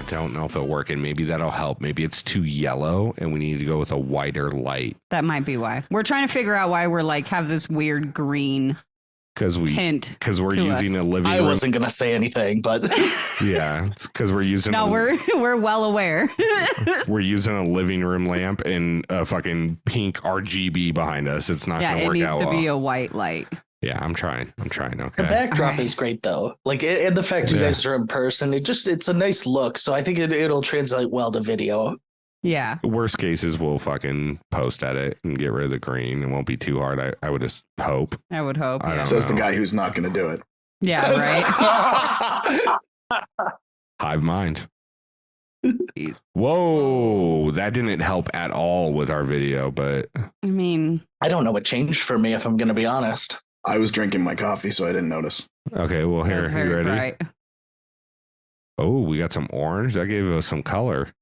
I don't know if it'll work, and maybe that'll help. Maybe it's too yellow and we need to go with a whiter light. That might be why. We're trying to figure out why we're like have this weird green tint. Because we're using a living room. I wasn't going to say anything, but yeah, it's because we're using. No, we're well aware. We're using a living room lamp and a fucking pink RGB behind us. It's not going to work out well. Yeah, it needs to be a white light. Yeah, I'm trying. Okay. The backdrop is great though. Like, and the fact you guys are in person, it's a nice look. So I think it'll translate well to video. Yeah. Worst case is we'll fucking post edit and get rid of the green. It won't be too hard. I would just hope. I would hope. Says the guy who's not going to do it. Yeah, right. Hive mind. Whoa, that didn't help at all with our video, but I mean, I don't know what changed for me, if I'm going to be honest. I was drinking my coffee, so I didn't notice. Okay, well, here, you ready? Bright. Oh, we got some orange. That gave us some color.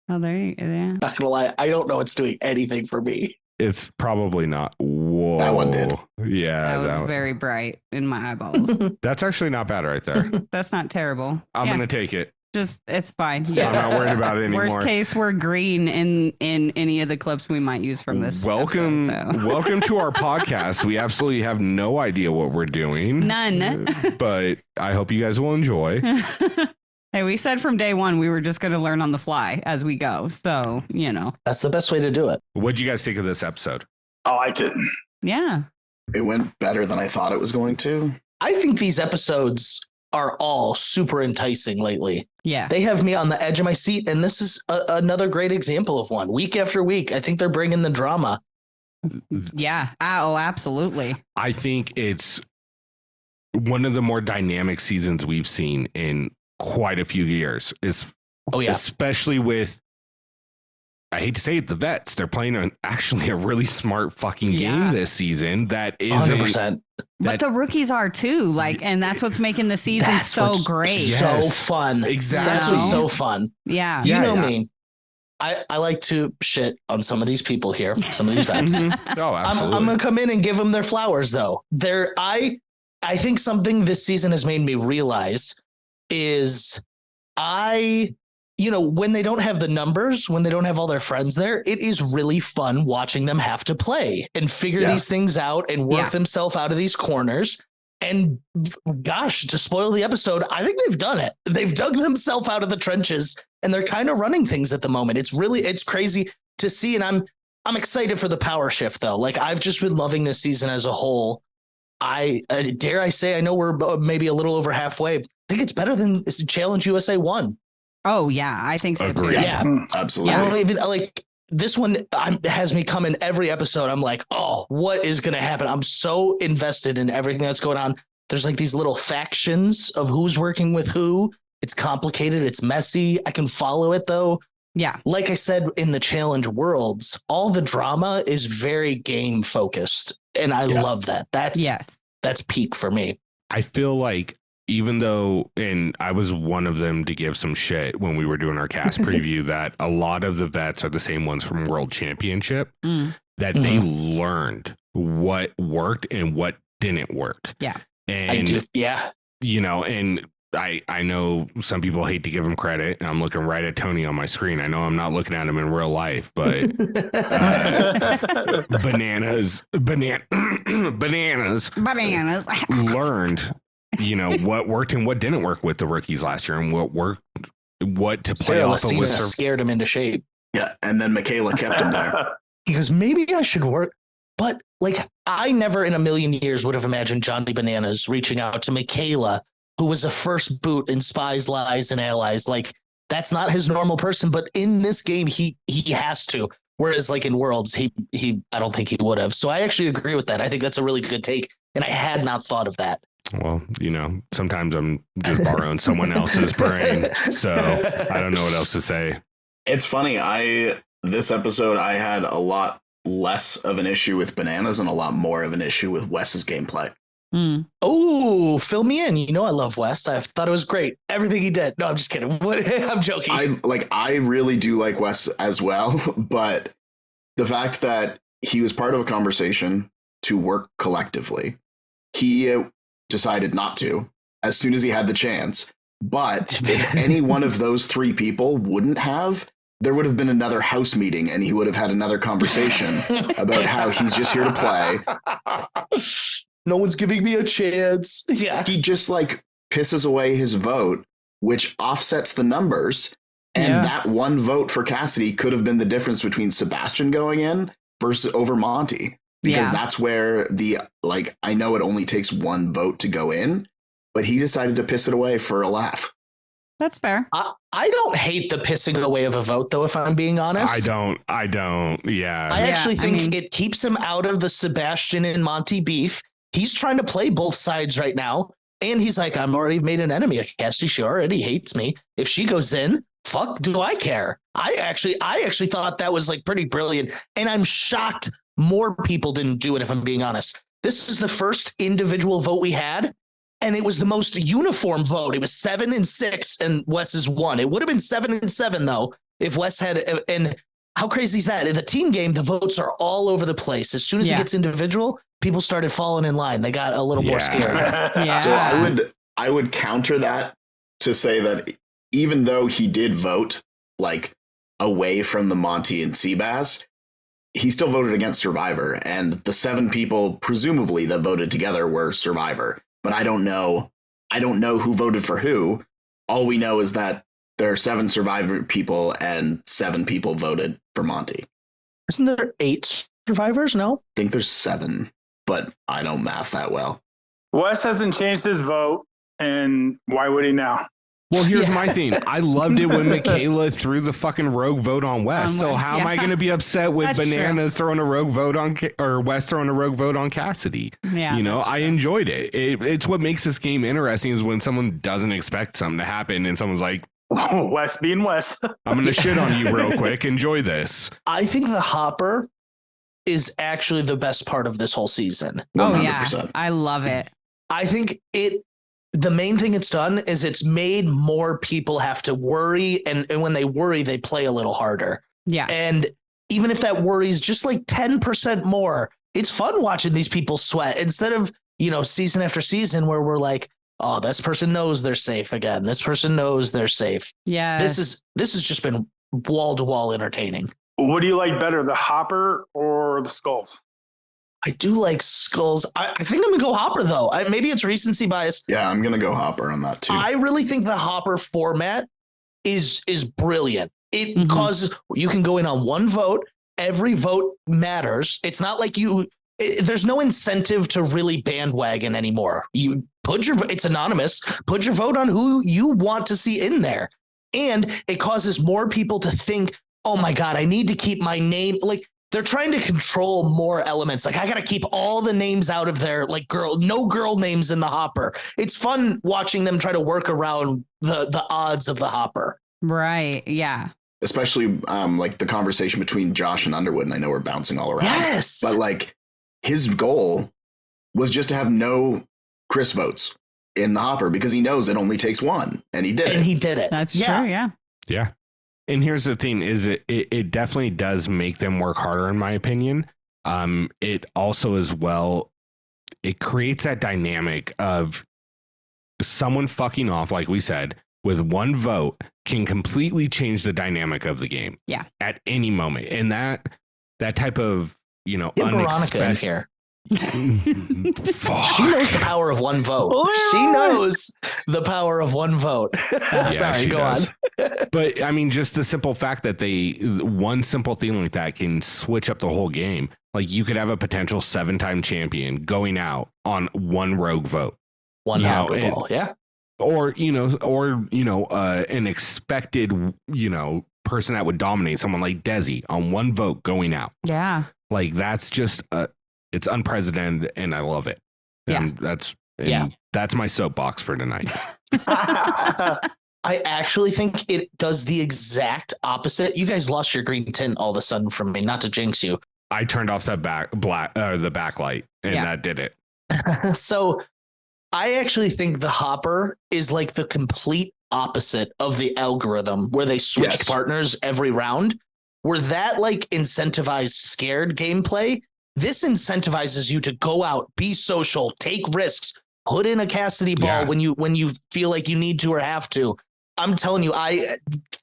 Oh, there you go. Yeah. Not gonna lie, I don't know what's doing anything for me. It's probably not. Whoa. That one did. Yeah. That was very bright in my eyeballs. That's actually not bad right there. That's not terrible. I'm going to take it. Just, it's fine. Yeah. I'm not worried about it anymore. Worst case, we're green in any of the clips we might use from this. Welcome to our podcast. We absolutely have no idea what we're doing. None. But I hope you guys will enjoy. Hey, we said from day one we were just going to learn on the fly as we go. So, That's the best way to do it. What'd you guys think of this episode? I liked it. Yeah. It went better than I thought it was going to. I think these episodes are all super enticing lately. Yeah. They have me on the edge of my seat, and this is another great example of one. Week after week, I think they're bringing the drama. Yeah. Oh, absolutely. I think it's one of the more dynamic seasons we've seen in quite a few years. Especially with, I hate to say it, the vets. They're playing actually a really smart fucking game this season. That is 100%. But the rookies are too, and that's what's making the season so great. So fun. Exactly. That's what's so fun. Yeah. You know me. I like to shit on some of these people here, some of these vets. Oh, absolutely. I'm going to come in and give them their flowers, though. I think something this season has made me realize is when they don't have the numbers, when they don't have all their friends there, it is really fun watching them have to play and figure these things out and work themselves out of these corners. And gosh, to spoil the episode, I think they've done it. They've dug themselves out of the trenches and they're kind of running things at the moment. It's crazy to see. And I'm excited for the power shift, though. Like, I've just been loving this season as a whole. I dare I say, I know we're maybe a little over halfway. I think it's better than Challenge USA 1. Oh, yeah, I think so too. Yeah, absolutely. Like, this one has me come in every episode. I'm like, oh, what is going to happen? I'm so invested in everything that's going on. There's like these little factions of who's working with who. It's complicated. It's messy. I can follow it, though. Yeah. Like I said, in the challenge worlds, all the drama is very game focused. And I love that. That's peak for me. I feel like even though, and I was one of them to give some shit when we were doing our cast preview, that a lot of the vets are the same ones from World Championship, that they learned what worked and what didn't work. Yeah. And, I do. Yeah. And I know some people hate to give him credit. And I'm looking right at Tony on my screen. I know I'm not looking at him in real life, but bananas learned, what worked and what didn't work with the rookies last year, and what worked, what to play off of. Scared him into shape. Yeah, and then Michaela kept him there. He goes, maybe I should work. But like, I never in a million years would have imagined Johnny Bananas reaching out to Michaela, who was a first boot in Spies, Lies, and Allies. Like, that's not his normal person, but in this game, he has to. Whereas like in Worlds, he I don't think he would have. So I actually agree with that. I think that's a really good take. And I had not thought of that. Well, sometimes I'm just borrowing someone else's brain. So I don't know what else to say. It's funny. This episode, I had a lot less of an issue with Bananas and a lot more of an issue with Wes's gameplay. Oh, fill me in. I love Wes. I thought it was great. Everything he did. No, I'm just kidding. I'm joking. I really do like Wes as well, but the fact that he was part of a conversation to work collectively, he decided not to as soon as he had the chance. But if any one of those three people wouldn't have, there would have been another house meeting and he would have had another conversation about how he's just here to play. No one's giving me a chance. Yeah. He just like pisses away his vote, which offsets the numbers. And that one vote for Cassidy could have been the difference between Sebastian going in versus over Monty. Because that's where I know it only takes one vote to go in, but he decided to piss it away for a laugh. That's fair. I don't hate the pissing away of a vote, though, if I'm being honest. I don't. Yeah. I actually think it keeps him out of the Sebastian and Monty beef. He's trying to play both sides right now. And he's like, I'm already made an enemy. Cassidy, she already hates me. If she goes in, fuck, do I care? I actually thought that was like pretty brilliant. And I'm shocked more people didn't do it, if I'm being honest. This is the first individual vote we had. And it was the most uniform vote. It was 7-6 and Wes's 1. It would have been 7-7 though, if Wes had, and how crazy is that? In the team game, the votes are all over the place. As soon as it gets individual, people started falling in line. They got a little more scared. So I would counter that to say that even though he did vote like away from the Monty and Seabass, he still voted against Survivor. And the 7 people presumably that voted together were Survivor. But I don't know who voted for who. All we know is that there are 7 Survivor people and 7 people voted for Monty. Isn't there 8 Survivors? No? I think there's 7, but I don't math that well. Wes hasn't changed his vote, and why would he now? Well, here's my thing. I loved it when Michaela threw the fucking rogue vote on Wes. So how am I going to be upset with Bananas throwing a rogue vote on, or Wes throwing a rogue vote on Cassidy? Yeah, you know, I enjoyed it. It's what makes this game interesting is when someone doesn't expect something to happen and someone's like, Wes being Wes. I'm going to shit on you real quick. Enjoy this. I think the Hopper is actually the best part of this whole season. 100%. Oh, yeah. I love it. I think the main thing it's done is it's made more people have to worry. And when they worry, they play a little harder. Yeah. And even if that worries just like 10% more, it's fun watching these people sweat instead of, season after season where we're like, oh, this person knows they're safe again. This person knows they're safe. Yeah. This has just been wall to wall entertaining. What do you like better, the Hopper or the Skulls? I do like Skulls. I think I'm going to go Hopper, though. Maybe it's recency bias. Yeah, I'm going to go Hopper on that, too. I really think the Hopper format is brilliant. It causes you can go in on one vote. Every vote matters. It's not like there's no incentive to really bandwagon anymore. You it's anonymous. Put your vote on who you want to see in there. And it causes more people to think, oh, my God, I need to keep my name. Like, they're trying to control more elements. Like, I got to keep all the names out of there. Like, no girl names in the Hopper. It's fun watching them try to work around the odds of the Hopper. Right. Yeah. Especially like the conversation between Josh and Underwood. And I know we're bouncing all around. Yes. But like his goal was just to have no Chris votes in the Hopper because he knows it only takes one. And he did it. And he did it. That's true. Yeah. Yeah. And here's the thing is it definitely does make them work harder, in my opinion. It also as well, it creates that dynamic of someone fucking off, like we said, with one vote can completely change the dynamic of the game. Yeah. At any moment. And that type of, Veronica in here. Fuck. She knows the power of one vote. She knows the power of one vote. Sorry, go on. But I mean, just the simple fact that one simple thing like that can switch up the whole game. Like you could have a potential 7-time champion going out on one rogue vote. One ball, yeah. Or, an expected, person that would dominate someone like Desi on one vote going out. Yeah. Like that's just it's unprecedented and I love it. And that's my soapbox for tonight. I actually think it does the exact opposite. You guys lost your green tint all of a sudden from me, not to jinx you. I turned off that the backlight and that did it. So I actually think the Hopper is like the complete opposite of the algorithm where they switch partners every round, where that like incentivized scared gameplay. This incentivizes you to go out, be social, take risks, put in a Cassidy ball when you feel like you need to or have to. I'm telling you,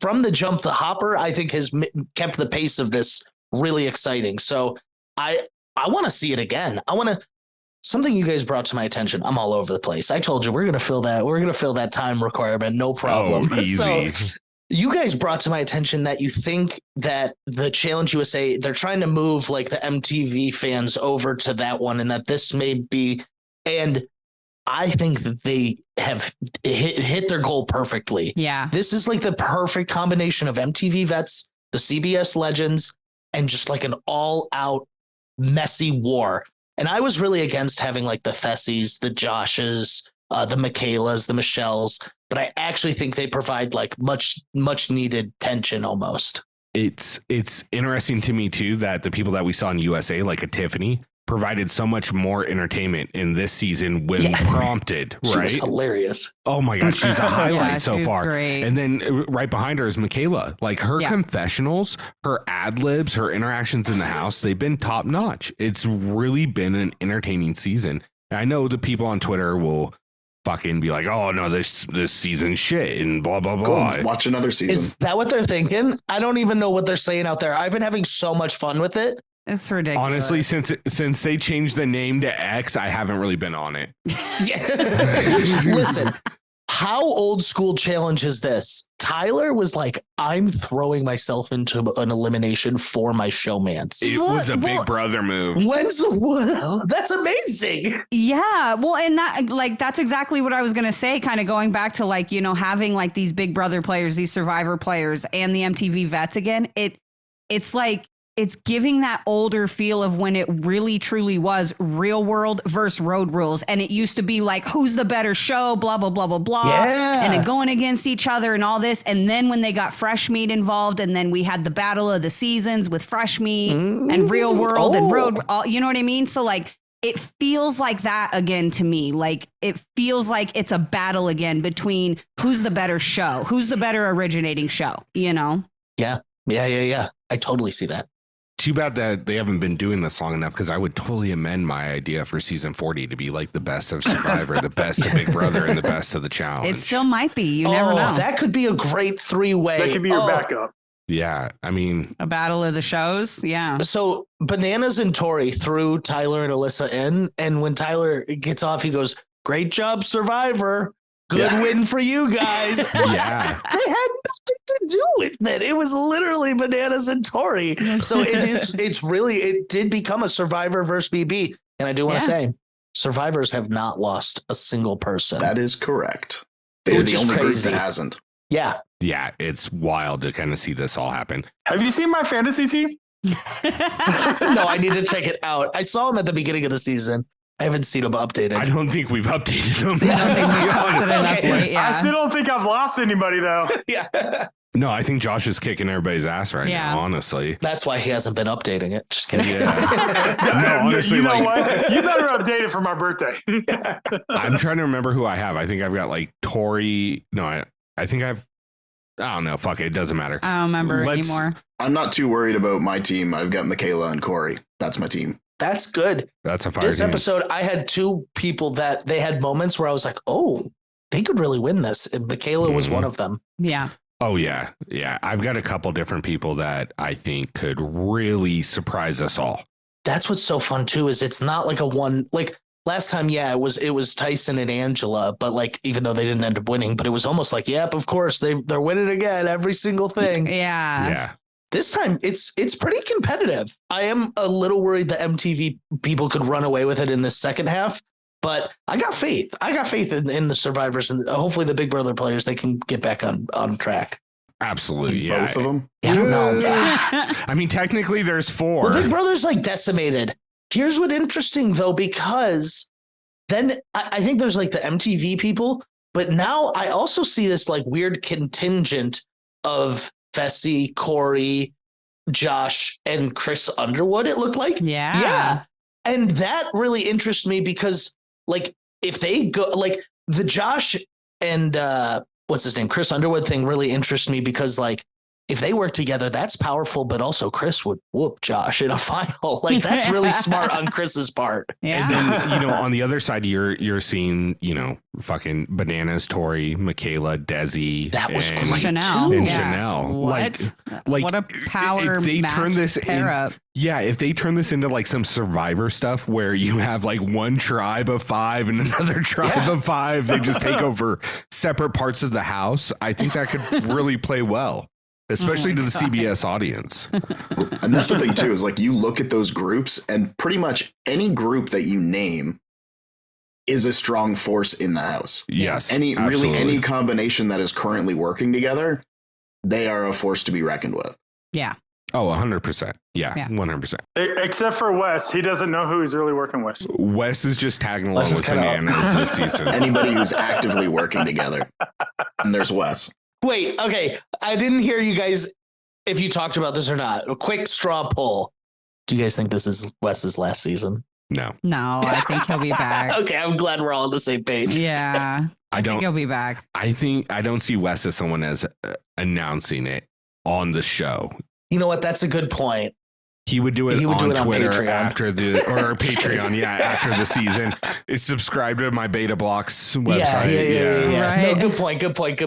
from the jump, the Hopper, I think, has kept the pace of this really exciting. So I want to see it again. Something you guys brought to my attention. I'm all over the place. I told you we're gonna fill that time requirement, no problem. Oh, easy. So you guys brought to my attention that you think that the Challenge USA, they're trying to move like the MTV fans over to that one, and that this may be, and I think that they have hit their goal perfectly. Yeah. This is like the perfect combination of MTV vets, the CBS legends, and just like an all-out messy war. And I was really against having like the Fessies, the Joshes, the Michaelas, the Michelles, but I actually think they provide like much needed tension almost. It's interesting to me too that the people that we saw in USA, like a Tiffany, provided so much more entertainment in this season when prompted, She right? was hilarious. Oh my gosh, she's a highlight so far. Great. And then right behind her is Michaela. Like her confessionals, her ad libs, her interactions in the house, they've been top notch. It's really been an entertaining season. And I know the people on Twitter will fucking be like, oh no, this season's shit and blah blah blah. Go watch another season. Is that what they're thinking? I don't even know what they're saying out there. I've been having so much fun with it. It's ridiculous. Honestly, since they changed the name to X, I haven't really been on it. Listen, how old school challenge is this? Tyler was like, I'm throwing myself into an elimination for my showmance. It was a Big Brother move. That's amazing. Yeah. Well, and that's exactly what I was going to say, kind of going back to like, having like these Big Brother players, these Survivor players and the MTV vets again. It's like, it's giving that older feel of when it really truly was real world versus road rules. And it used to be like, who's the better show, blah, blah, blah, blah, blah. Yeah. And then going against each other and all this. And then when they got Fresh Meat involved, and then we had the battle of the seasons with Fresh Meat and Real World and Road, you know what I mean? So like, it feels like that again to me. Like it feels like it's a battle again between who's the better show, who's the better originating show, Yeah. I totally see that. Too bad that they haven't been doing this long enough, because I would totally amend my idea for season 40 to be like the best of Survivor, the best of Big Brother, and the best of the Challenge. It still might be. You never know. That could be a great three-way. That could be your backup. Yeah, I mean, a battle of the shows. Yeah. So Bananas and Tori threw Tyler and Alyssa in, and when Tyler gets off, he goes, "Great job, Survivor. Good win for you guys." Yeah. They had nothing to do with it. It was literally Bananas and Tori. So it did become a Survivor versus BB. And I do want to say, Survivors have not lost a single person. That is correct. They're the only group that hasn't. Yeah. Yeah, it's wild to kind of see this all happen. Have you seen my fantasy team? No, I need to check it out. I saw him at the beginning of the season. I haven't seen them updated. I don't think we've updated them. I still don't think I've lost anybody, though. Yeah. No, I think Josh is kicking everybody's ass right now, honestly. That's why he hasn't been updating it. Just kidding. Yeah. No, honestly, you know what? You better update it for my birthday. I'm trying to remember who I have. I think I've got like Tori. No, I think I don't know. Fuck it. It doesn't matter. I don't remember anymore. I'm not too worried about my team. I've got Michaela and Corey. That's my team. That's good. That's a fire This team. episode, I had two people that they had moments where I was like, oh, they could really win this. And Michaela was one of them. Yeah. Oh, yeah. Yeah. I've got a couple different people that I think could really surprise us all. That's what's so fun, too, is it's not like a one, like last time, it was Tyson and Angela, but like, even though they didn't end up winning, but it was almost like, yep, of course, they're winning again, every single thing. Yeah. Yeah. This time, it's pretty competitive. I am a little worried the MTV people could run away with it in the second half, but I got faith. I got faith in the Survivors, and hopefully the Big Brother players, they can get back on track. Absolutely. Yeah. Both of them? I don't know. I mean, technically there's 4. Well, Big Brother's like decimated. Here's what's interesting, though, because then I think there's like the MTV people, but now I also see this like weird contingent of Fessy, Corey, Josh, and Chris Underwood, it looked like. Yeah. Yeah. And that really interests me because, like, if they go, like, the Josh and what's his name, Chris Underwood thing really interests me because, like, if they work together, that's powerful, but also Chris would whoop Josh in a final. Like, that's really smart on Chris's part. Yeah. And then, on the other side, you're seeing, fucking Bananas, Tori, Michaela, Desi. That was and great Chanel. too. And Yeah. Chanel. What? Like What a power if they match turn this pair up. Yeah, if they turn this into like some Survivor stuff where you have like one tribe of 5 and another tribe of 5, they just take over separate parts of the house. I think that could really play well, especially to the CBS audience. And that's the thing too, is like you look at those groups and pretty much any group that you name is a strong force in the house. Yes. Any combination that is currently working together, they are a force to be reckoned with. Yeah. Oh, 100%. Yeah, 100%. Except for Wes. He doesn't know who he's really working with. Wes is just tagging along with Bananas this season. Anybody who's actively working together. And there's Wes. Wait, okay. I didn't hear you guys if you talked about this or not. A quick straw poll. Do you guys think this is Wes's last season? No, I think he'll be back. Okay, I'm glad we're all on the same page. Yeah. I think he'll be back. I don't see Wes as someone as announcing it on the show. You know what? That's a good point. He would do it on Twitter Patreon. after Patreon, after the season. It's subscribed to my Beta Blocks website. Yeah. Right. No, good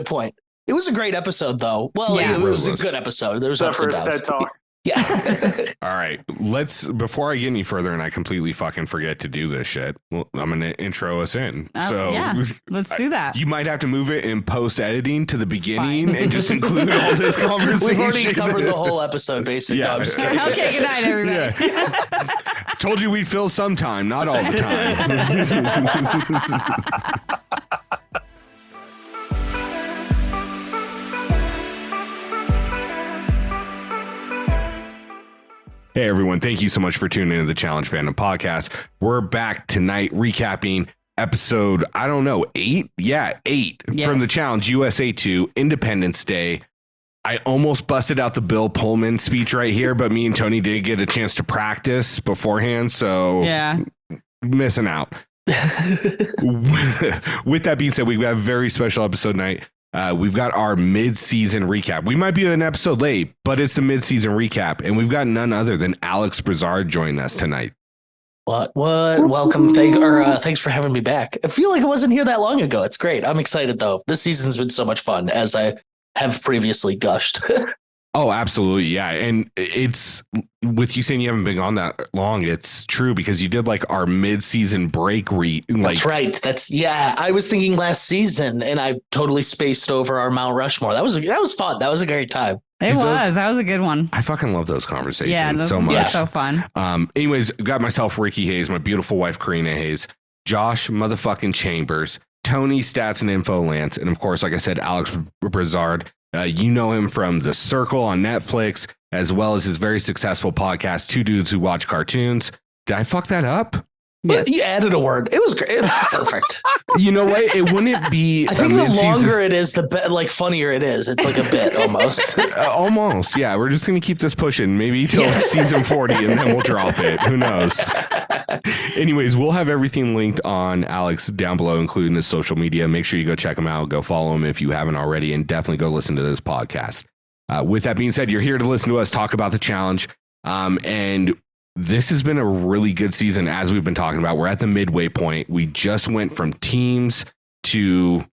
point. It was a great episode, though. Well, it was a good episode. There was ups and downs. TED Talk. Yeah. All right. Before I get any further and I completely fucking forget to do this shit, I'm going to intro us in. Let's do that. You might have to move it in post editing to the beginning and just include all this conversation. We've already covered the whole episode, basically. Yeah. Okay, good night, everybody. Yeah. Told you we'd fill some time, not all the time. Hey everyone, thank you so much for tuning into the Challenge Fandom Podcast. We're back tonight recapping episode, 8? Yeah, 8 from the Challenge USA2 Independence Day. I almost busted out the Bill Pullman speech right here, but me and Tony did get a chance to practice beforehand, so missing out. With that being said, we've got a very special episode tonight. We've got our mid-season recap. We might be an episode late, but it's a mid-season recap, and we've got none other than Alex Brizard joining us tonight. What? Welcome. Thanks for having me back. I feel like I wasn't here that long ago. It's great. I'm excited, though. This season's been so much fun, as I have previously gushed. Oh, absolutely. Yeah. And it's with you saying you haven't been on that long. It's true because you did like our mid-season break. That's right. I was thinking last season and I totally spaced over our Mount Rushmore. That was fun. That was a great time. That was a good one. I fucking love those conversations so much. Yeah, so fun. Anyways, got myself Ricky Hayes, my beautiful wife, Karina Hayes, Josh motherfucking Chambers, Tony Stats and Info Lance, and of course, like I said, Alex Brizard. You know him from The Circle on Netflix, as well as his very successful podcast, Two Dudes Who Watch Cartoons. Did I fuck that up? Yes. You added a word. It was great. It's perfect. You know what? It wouldn't be. I think the longer it is, the funnier it is. It's like a bit almost. Almost. Yeah. We're just going to keep this pushing maybe till season 40 and then we'll drop it. Who knows? Anyways, we'll have everything linked on Alex down below, including his social media. Make sure you go check him out. Go follow him if you haven't already, and definitely go listen to this podcast. With that being said, you're here to listen to us talk about the challenge. And this has been a really good season, as we've been talking about. We're at the midway point. We just went from teams to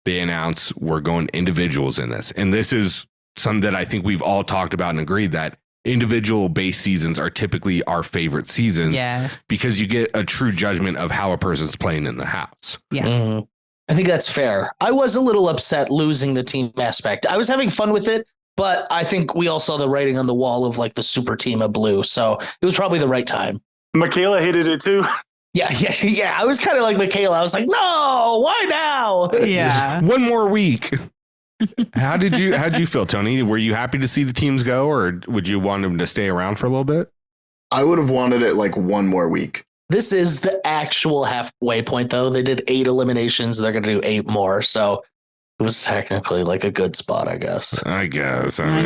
they announce we're going individuals in this. And this is something that I think we've all talked about and agreed that individual based seasons are typically our favorite seasons because you get a true judgment of how a person's playing in the house. Yeah. Mm-hmm. I think that's fair. I was a little upset losing the team aspect. I was having fun with it, but I think we all saw the writing on the wall of like the super team of blue. So it was probably the right time. Michaela hated it too. Yeah. I was kind of like Michaela. I was like, no, why now? Yeah. One more week. How'd you feel, Tony? Were you happy to see the teams go, or would you want them to stay around for a little bit? I would have wanted it like one more week. This is the actual halfway point, though. They did 8 eliminations. They're going to do 8 more. So it was technically like a good spot, I guess. I guess. I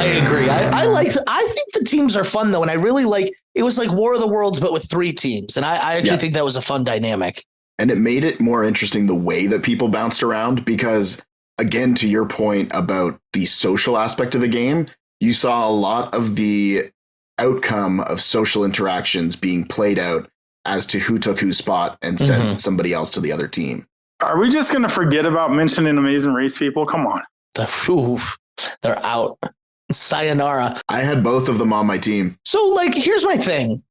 agree. I think the teams are fun, though. And I really it was like War of the Worlds, but with 3 teams. And I actually think that was a fun dynamic. And it made it more interesting the way that people bounced around, because again, to your point about the social aspect of the game, you saw a lot of the outcome of social interactions being played out as to who took whose spot and sent somebody else to the other team. Are we just going to forget about mentioning Amazing Race people? Come on. They're out. Sayonara. I had both of them on my team. So, like, here's my thing.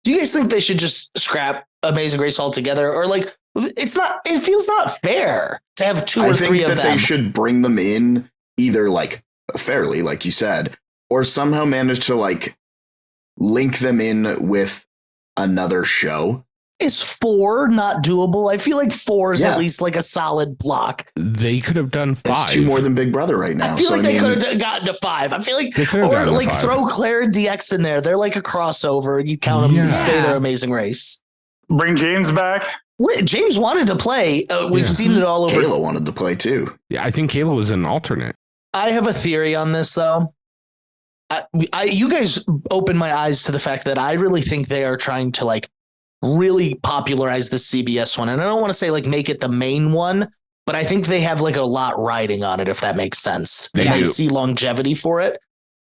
Do you guys think they should just scrap Amazing Race altogether? Or, like, it feels not fair to have two or three of them. I think that they should bring them in either, like, fairly, like you said, or somehow manage to, like, link them in with another show. Is 4 not doable? I feel like 4 is at least like a solid block. They could have done 5. It's 2 more than Big Brother right now. I feel like they could have gotten to 5. I feel like, or like throw Claire and DX in there. They're like a crossover. You count them, you say they're Amazing Race. Bring James back. James wanted to play. We've seen it all over. Kayla wanted to play too. Yeah, I think Kayla was an alternate. I have a theory on this though. You guys opened my eyes to the fact that I really think they are trying to like really popularize the CBS one. And I don't want to say like make it the main one, but I think they have like a lot riding on it, if that makes sense. They might see longevity for it.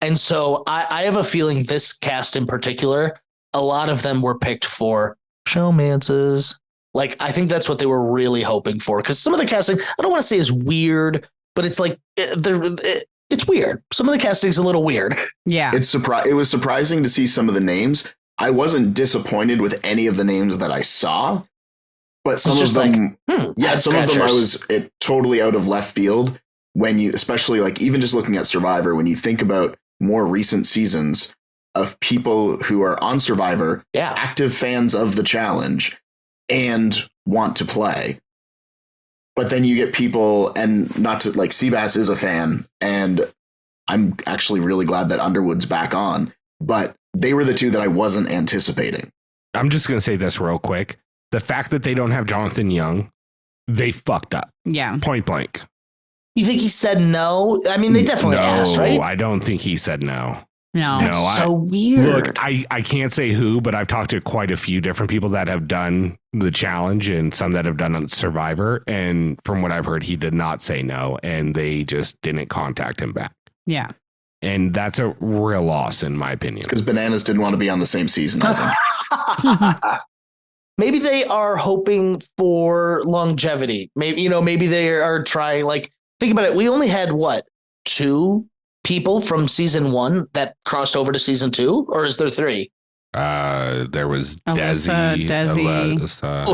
And so I have a feeling this cast in particular, a lot of them were picked for showmances. Like, I think that's what they were really hoping for. Because some of the casting, I don't want to say is weird, but it's like, it's weird. Some of the casting is a little weird. Yeah. It was surprising to see some of the names. I wasn't disappointed with any of the names that I saw, but some of them, some of them I was totally out of left field when you, especially like even just looking at Survivor, when you think about more recent seasons of people who are on Survivor, active fans of the challenge and want to play. But then you get people, and not to like, Seabass is a fan, and I'm actually really glad that Underwood's back on, but they were the two that I wasn't anticipating. I'm just going to say this real quick. The fact that they don't have Jonathan Young, they fucked up. Yeah. Point blank. You think he said no? I mean, they definitely asked, right? I don't think he said no. No. That's so weird. Look, I can't say who, but I've talked to quite a few different people that have done the challenge and some that have done Survivor. And from what I've heard, he did not say no, and they just didn't contact him back. Yeah. And that's a real loss, in my opinion. Because Bananas didn't want to be on the same season as him. Maybe they are hoping for longevity. Maybe they are trying, like, think about it. We only had 2 people from season 1 that crossed over to season 2, or is there 3? There was Desi.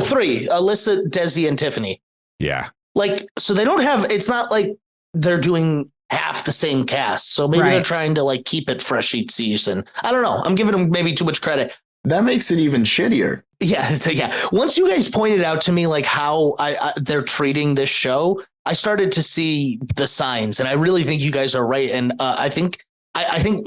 3. Alyssa, Desi, and Tiffany. Yeah. Like, so they don't have, it's not like they're doing half the same cast. So maybe they're trying to like keep it fresh each season. I don't know. I'm giving them maybe too much credit. That makes it even shittier. Yeah. Once you guys pointed out to me like how they're treating this show, I started to see the signs, and I really think you guys are right. And I think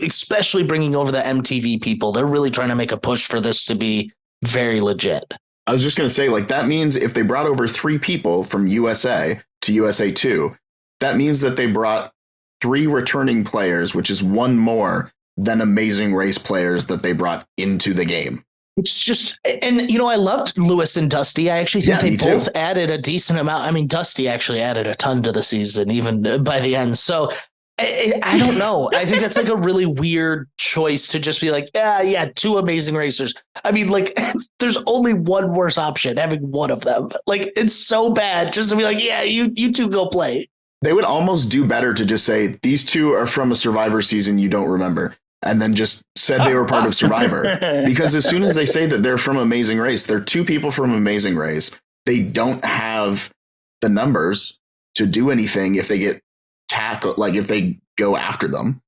especially bringing over the MTV people, they're really trying to make a push for this to be very legit. I was just going to say, like, that means if they brought over 3 people from USA to USA2, that means that they brought 3 returning players, which is 1 more than Amazing Race players that they brought into the game. It's just, and I loved Lewis and Dusty. I actually think they both added a decent amount. I mean, Dusty actually added a ton to the season, even by the end. So I don't know. I think that's like a really weird choice to just be like, 2 Amazing Racers. I mean, like, there's only one worse option, having 1 of them. Like, it's so bad just to be like, you 2 go play. They would almost do better to just say, these 2 are from a Survivor season you don't remember, and then just said they were part of Survivor. Because as soon as they say that they're from Amazing Race, they're 2 people from Amazing Race. They don't have the numbers to do anything if they get tackled, like if they go after them.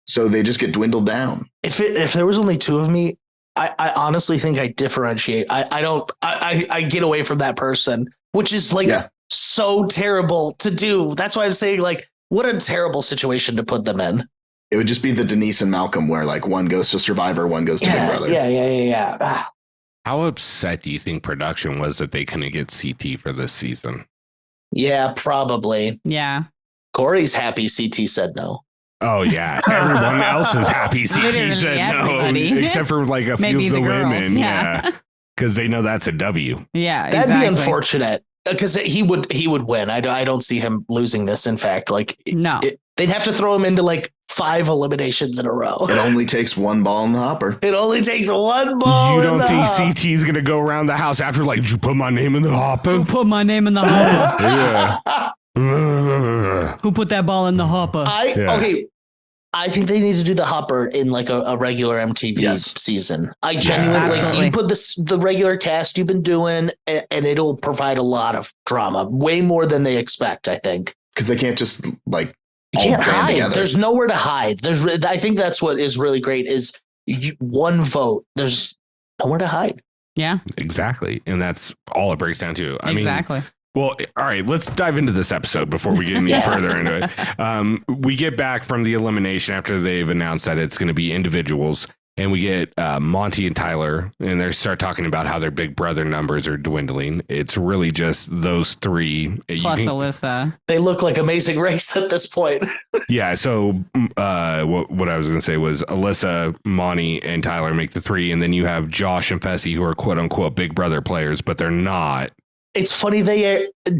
So they just get dwindled down. If there was only 2 of me, I honestly think I differentiate. I get away from that person, which is like... Yeah. So terrible to do. That's why I'm saying, like, what a terrible situation to put them in. It would just be the Denise and Malcolm where like one goes to Survivor, one goes to Big Brother. Yeah. How upset do you think production was that they couldn't get CT for this season? Yeah, probably. Yeah. Corey's happy CT said no. Oh, yeah. Everyone else is happy CT said no, except for like a few of the women. Yeah. Because they know that's a W. Yeah, that'd be unfortunate. because he would win. I don't see him losing this. In fact, like no, they'd have to throw him into like 5 eliminations in a row. It only takes one ball in the hopper. It only takes one ball. You don't think CT's gonna go around the house after like, did you put my name in the hopper? Who put my name in the hopper? Yeah. Who put that ball in the hopper? Okay. I think they need to do the hopper in like a regular MTV season. I genuinely like, you put the regular cast you've been doing, and it'll provide a lot of drama, way more than they expect. I think because they can't just like you can't hide. Together. There's nowhere to hide. I think that's what is really great is one vote. There's nowhere to hide. Yeah, exactly, and that's all it breaks down to. I mean, well, all right, let's dive into this episode before we get any further into it. We get back from the elimination after they've announced that it's going to be individuals, and we get Monty and Tyler, and they start talking about how their Big Brother numbers are dwindling. It's really just those 3. Plus Alyssa. They look like Amazing Race at this point. Yeah, so what I was going to say was Alyssa, Monty, and Tyler make the 3, and then you have Josh and Fessy, who are quote-unquote Big Brother players, but they're not. It's funny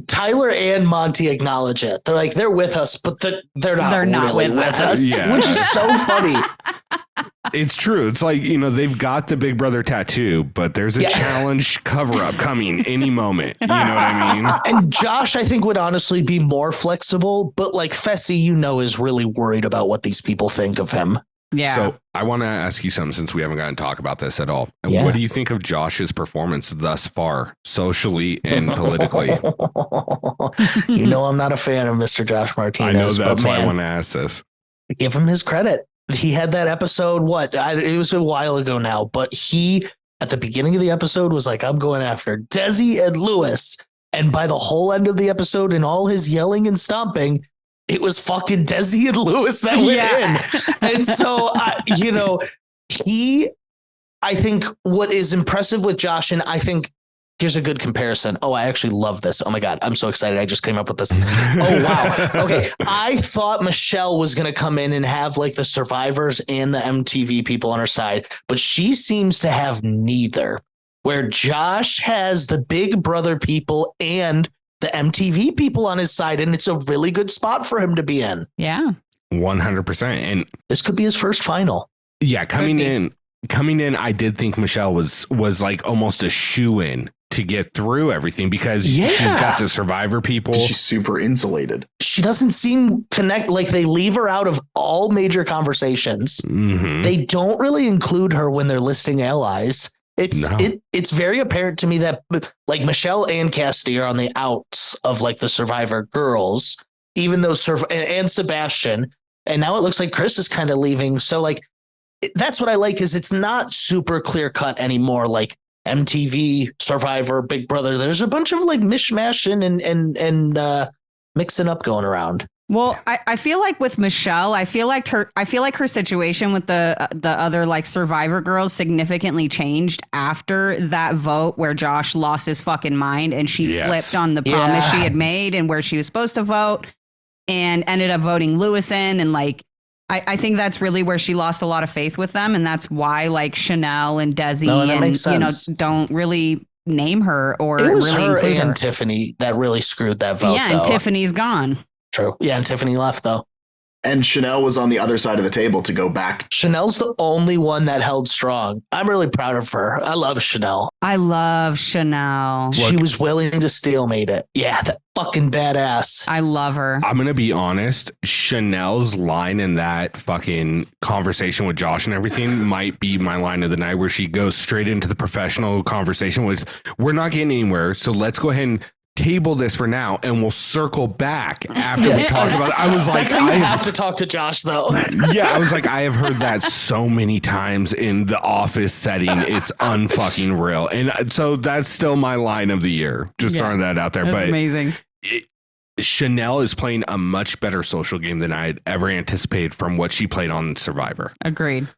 Tyler and Monty acknowledge it. They're like they're with us, but they're not. They're not really with us, which is so funny. It's true. It's like they've got the Big Brother tattoo, but there's a challenge cover up coming any moment. You know what I mean? And Josh, I think, would honestly be more flexible, but like Fessy, is really worried about what these people think of him. Yeah. So I want to ask you something since we haven't gotten to talk about this at all. Yeah. What do you think of Josh's performance thus far, socially and politically? I'm not a fan of Mr. Josh Martinez. I know that's why I want to ask this. Give him his credit. He had that episode. It was a while ago now, but he at the beginning of the episode was like, I'm going after Desi and Lewis. And by the whole end of the episode and all his yelling and stomping, it was fucking Desi and Lewis that went in. And so, I think what is impressive with Josh, and I think here's a good comparison. Oh, I actually love this. Oh my God. I'm so excited. I just came up with this. Oh, wow. Okay. I thought Michelle was going to come in and have like the survivors and the MTV people on her side, but she seems to have neither, where Josh has the Big Brother people and the MTV people on his side, and it's a really good spot for him to be in. Yeah. 100%. And this could be his first final. Yeah. Coming in, I did think Michelle was like almost a shoo-in to get through everything because she's got the survivor people. She's super insulated. She doesn't seem like they leave her out of all major conversations. Mm-hmm. They don't really include her when they're listing allies. It's very apparent to me that like Michelle and Cassidy are on the outs of like the survivor girls, even though and Sebastian. And now it looks like Chris is kind of leaving. So like, that's what I like is it's not super clear cut anymore. Like MTV, Survivor, Big Brother. There's a bunch of like mishmashing and mixing up going around. Well, I feel like with Michelle, I feel like her situation with the other like Survivor girls significantly changed after that vote where Josh lost his fucking mind and she flipped on the promise she had made and where she was supposed to vote and ended up voting Lewis in. And like, I think that's really where she lost a lot of faith with them. And that's why like Chanel and Desi don't really name her or it was really her include and her. Tiffany that really screwed that vote. Yeah, and Tiffany's gone. True. Yeah, and Tiffany left though. And Chanel was on the other side of the table to go back. Chanel's the only one that held strong. I'm really proud of her. I love Chanel. I love Chanel. She was willing to stalemate it. Yeah, that fucking badass. I love her. I'm going to be honest. Chanel's line in that fucking conversation with Josh and everything might be my line of the night where she goes straight into the professional conversation with, we're not getting anywhere. So let's go ahead and table this for now and we'll circle back after we talk about it. I was like, I have to talk to Josh though. Yeah, I was like, I have heard that so many times in the office setting. It's unfucking real. And so that's still my line of the year. Just throwing that out there. That's but amazing. Chanel is playing a much better social game than I had ever anticipated from what she played on Survivor. Agreed.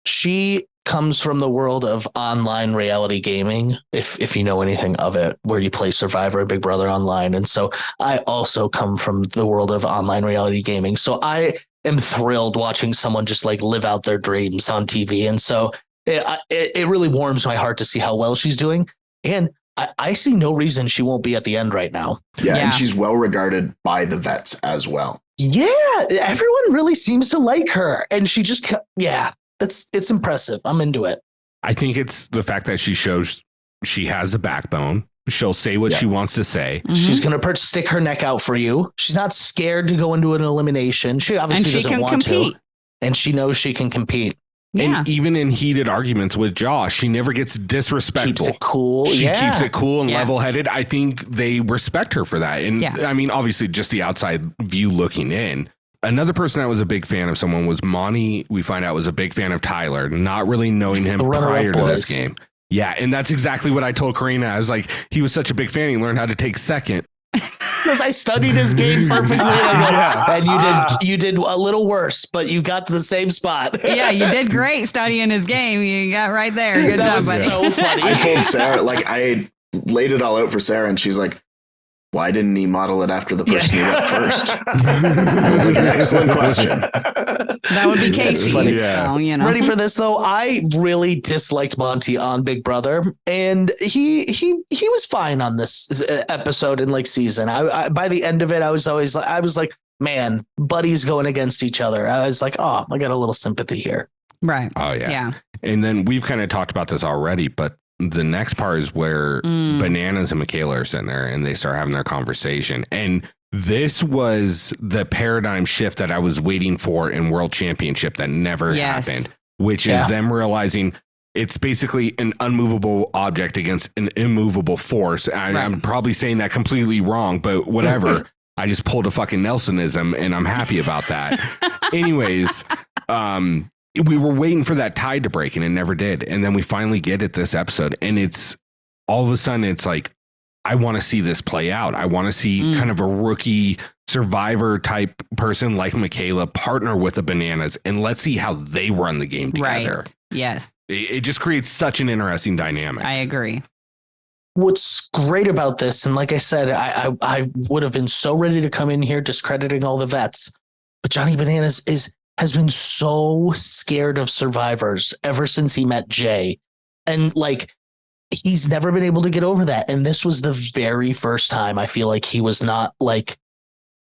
She comes from the world of online reality gaming, if you know anything of it, where you play Survivor and Big Brother online. And so I also come from the world of online reality gaming. So I am thrilled watching someone just like live out their dreams on TV. And so it really warms my heart to see how well she's doing. And I see no reason she won't be at the end right now. Yeah, and she's well regarded by the vets as well. Yeah, everyone really seems to like her, and she just it's impressive. I'm into it. I think it's the fact that she shows she has a backbone. She'll say what she wants to say. Mm-hmm. She's going to stick her neck out for you. She's not scared to go into an elimination. She obviously doesn't want to. And she knows she can compete. Yeah. And even in heated arguments with Josh, she never gets disrespectful. Keeps it cool. She keeps it cool and level-headed. I think they respect her for that. And I mean, obviously, just the outside view looking in. Another person that was a big fan of someone was Monty. We find out was a big fan of Tyler, not really knowing him prior to this game. Yeah, and that's exactly what I told Karina. I was like, he was such a big fan, he learned how to take second. Because I studied his game perfectly, and you did a little worse, but you got to the same spot. Yeah, you did great studying his game. You got right there. Good job, buddy. So funny. I told Sarah, like, I laid it all out for Sarah, and she's like, why didn't he model it after the person who went first? That was like an excellent question. That would be Casey. Funny. Yeah. So, you know. Ready for this though? I really disliked Monty on Big Brother, and he was fine on this episode and like season. I by the end of it, I was like, man, buddies going against each other. I was like, oh, I got a little sympathy here. Right. Oh yeah. Yeah. And then we've kind of talked about this already, but the next part is where Bananas and Michaela are sitting there and they start having their conversation. And this was the paradigm shift that I was waiting for in World Championship that never happened, which is them realizing it's basically an unmovable object against an immovable force. I'm probably saying that completely wrong, but whatever. I just pulled a fucking Nelsonism and I'm happy about that. Anyways, we were waiting for that tide to break and it never did. And then we finally get it this episode. And it's all of a sudden it's like, I want to see this play out. I want to see kind of a rookie survivor type person like Michaela partner with the Bananas and let's see how they run the game together. Right. Yes. It just creates such an interesting dynamic. I agree. What's great about this, and like I said, I would have been so ready to come in here discrediting all the vets, but Johnny Bananas has been so scared of survivors ever since he met Jay. And like, he's never been able to get over that. And this was the very first time I feel like he was not like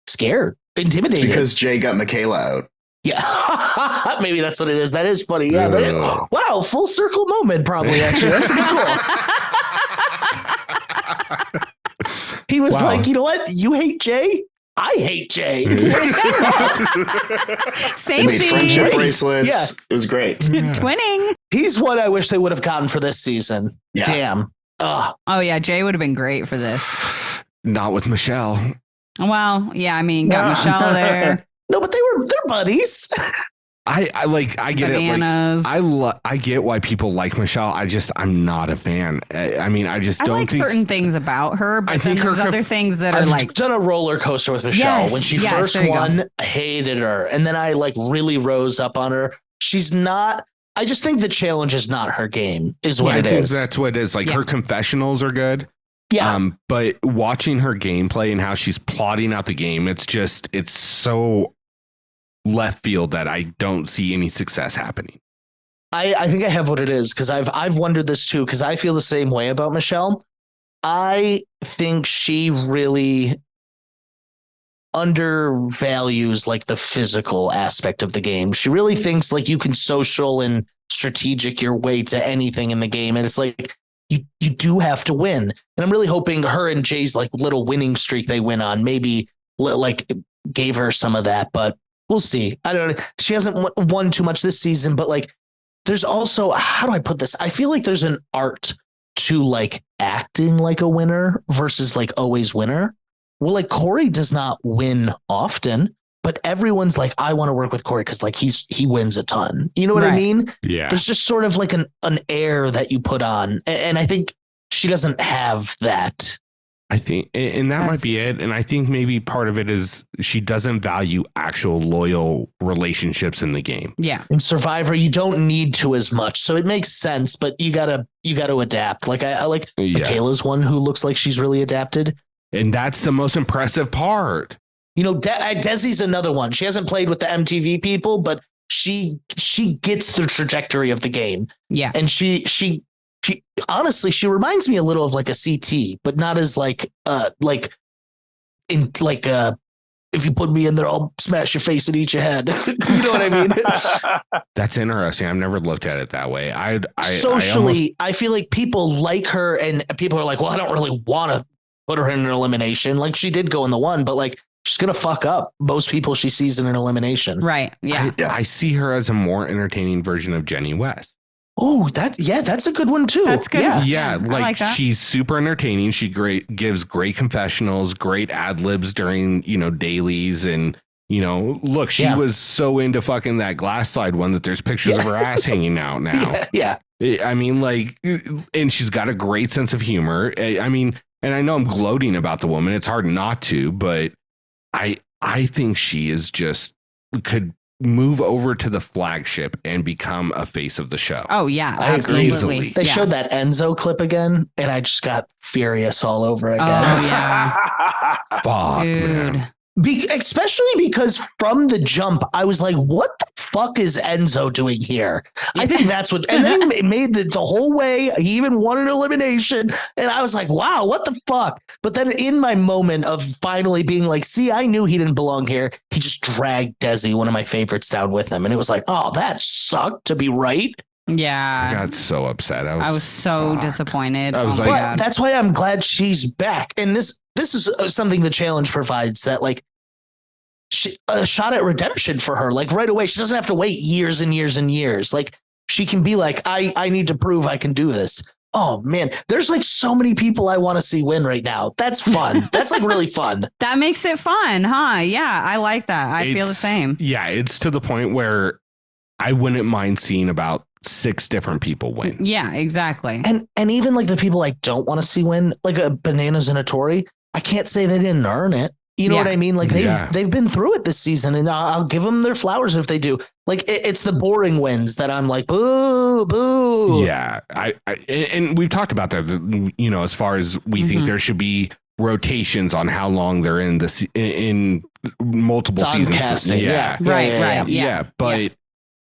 scared, intimidated. Because Jay got Michaela out. Yeah, maybe that's what it is. That is funny. Yeah, that is, wow, full circle moment, probably, actually. That's pretty cool. He was like, you know what? You hate Jay? I hate Jay. Same they made friendship bracelets. Yeah. It was great. Twinning. He's what I wish they would have gotten for this season. Yeah. Damn. Ugh. Oh yeah, Jay would have been great for this. Not with Michelle. Well, yeah, I mean, got Michelle there. No, but they're buddies. I get Bananas. it. Like, I get why people like Michelle. I'm not a fan. I mean, I just don't think certain things about her, but then there's other things that are like. I've done a roller coaster with Michelle. When she first won, I hated her. And then I like really rose up on her. She's not. I just think the challenge is not her game, is what it is. I think that's what it is. Like her confessionals are good. Yeah. But watching her gameplay and how she's plotting out the game, it's so left field that I don't see any success happening. I think I have what it is, because I've wondered this too, because I feel the same way about Michelle. I think she really undervalues like the physical aspect of the game. She really thinks like you can social and strategic your way to anything in the game. And it's like, you do have to win. And I'm really hoping her and Jay's like little winning streak they went on maybe like gave her some of that, but we'll see. I don't know. She hasn't won too much this season, but like there's also, how do I put this? I feel like there's an art to like acting like a winner versus like always winner. Well, like Corey does not win often, but everyone's like, I want to work with Corey because like he wins a ton. You know what I mean? Yeah. There's just sort of like an air that you put on. And I think she doesn't have that. I think, and that might be it. And I think maybe part of it is she doesn't value actual loyal relationships in the game. Yeah. In Survivor, you don't need to as much. So it makes sense, but you gotta adapt. Like I like Michaela's one who looks like she's really adapted. And that's the most impressive part. You know, Desi's another one. She hasn't played with the MTV people, but she gets the trajectory of the game. Yeah. And she She reminds me a little of like a CT, but not as like if you put me in there, I'll smash your face and eat your head. You know what I mean? That's interesting. I've never looked at it that way. Socially, I feel like people like her, and people are like, well, I don't really want to put her in an elimination. Like she did go in the one, but like she's gonna fuck up most people she sees in an elimination. Right. Yeah. I see her as a more entertaining version of Jenny West. Oh, that's a good one too. That's good. Yeah, like she's super entertaining. She gives great confessionals, great ad libs during, dailies, and look, she was so into fucking that glass slide one that there's pictures of her ass hanging out now. Yeah. I mean, like, and she's got a great sense of humor. I mean, and I know I'm gloating about the woman. It's hard not to, but I think she is could move over to the flagship and become a face of the show. Oh yeah, I agree. Easily. They showed that Enzo clip again, and I just got furious all over again. Oh yeah, fuck, dude. man. Especially because from the jump, I was like, what the fuck is Enzo doing here? I think that's what, and then he made the whole way. He even won an elimination. And I was like, wow, what the fuck? But then in my moment of finally being like, see, I knew he didn't belong here. He just dragged Desi, one of my favorites, down with him. And it was like, oh, that sucked to be right. Yeah. I got so upset. I was so disappointed. I was like, but that's why I'm glad she's back. And this is something the challenge provides, that like a shot at redemption for her, like right away. She doesn't have to wait years and years and years. Like she can be like, I need to prove I can do this. Oh man, there's like so many people I want to see win right now. That's fun. That's like really fun. That makes it fun, huh? Yeah, I like that. I feel the same. Yeah, it's to the point where I wouldn't mind seeing about 6 different people win. Yeah, exactly. And even like the people I don't want to see win, like a Bananas and a Tori, I can't say they didn't earn it. You know what I mean? Like they've been through it this season, and I'll give them their flowers if they do. Like it's the boring wins that I'm like, boo, boo. Yeah, and we've talked about that. As far as we think there should be rotations on how long they're in in multiple seasons. Casting. Yeah. Right. Yeah, but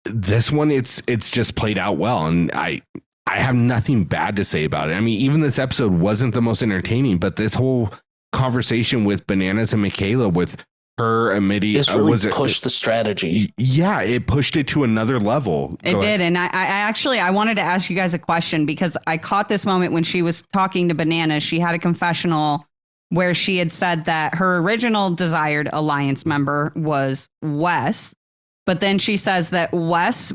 this one, it's just played out well, and I have nothing bad to say about it. I mean, even this episode wasn't the most entertaining, but this whole conversation with Bananas and Michaela, with her and Mitty, this really pushed the strategy. Yeah, it pushed it to another level. It did. And I wanted to ask you guys a question, because I caught this moment when she was talking to Bananas. She had a confessional where she had said that her original desired alliance member was Wes, but then she says that Wes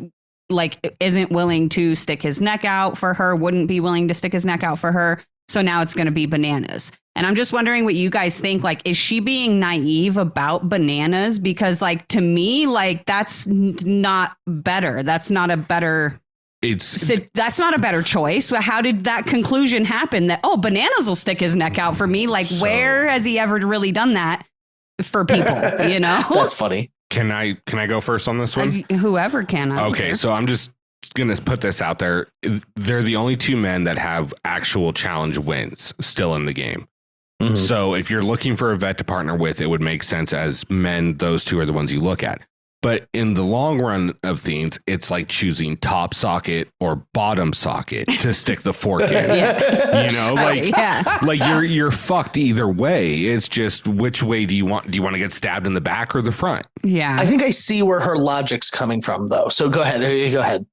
isn't willing to stick his neck out for her, wouldn't be willing to stick his neck out for her. So now it's going to be Bananas. And I'm just wondering what you guys think. Like, is she being naive about Bananas? Because to me, that's not better. That's not a better. That's not a better choice. How did that conclusion happen? That, Bananas will stick his neck out for me. Where has he ever really done that for people? That's funny. Can I go first on this one? Whoever can. Okay, so I'm just gonna put this out there. They're the only 2 men that have actual challenge wins still in the game. Mm-hmm. So if you're looking for a vet to partner with, it would make sense as men. Those 2 are the ones you look at. But in the long run of things, it's like choosing top socket or bottom socket to stick the fork in. You're fucked either way. It's just, which way do you want? Do you want to get stabbed in the back or the front? Yeah. I think I see where her logic's coming from, though. So go ahead,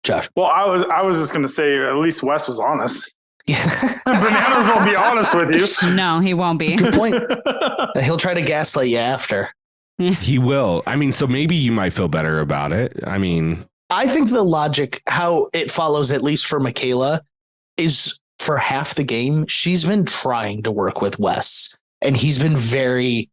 Josh. Well, I was just going to say, at least Wes was honest. Bananas won't be honest with you. No, he won't be. Good point. He'll try to gaslight you after. He will. I mean, so maybe you might feel better about it. I mean, I think the logic, how it follows, at least for Michaela, is for half the game, she's been trying to work with Wes, and he's been very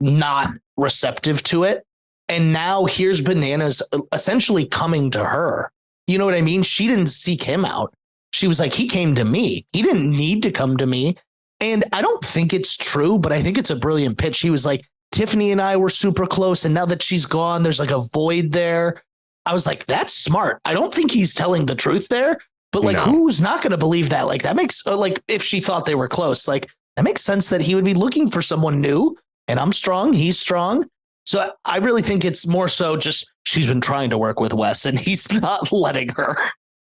not receptive to it. And now here's Bananas essentially coming to her. You know what I mean? She didn't seek him out. She was like, he came to me. He didn't need to come to me. And I don't think it's true, but I think it's a brilliant pitch. He was like, Tiffany and I were super close, and now that she's gone, there's like a void there. I was like, that's smart. I don't think he's telling the truth there, but who's not going to believe that? That makes if she thought they were close, that makes sense that he would be looking for someone new, and I'm strong. He's strong. So I really think it's more so just she's been trying to work with Wes, and he's not letting her.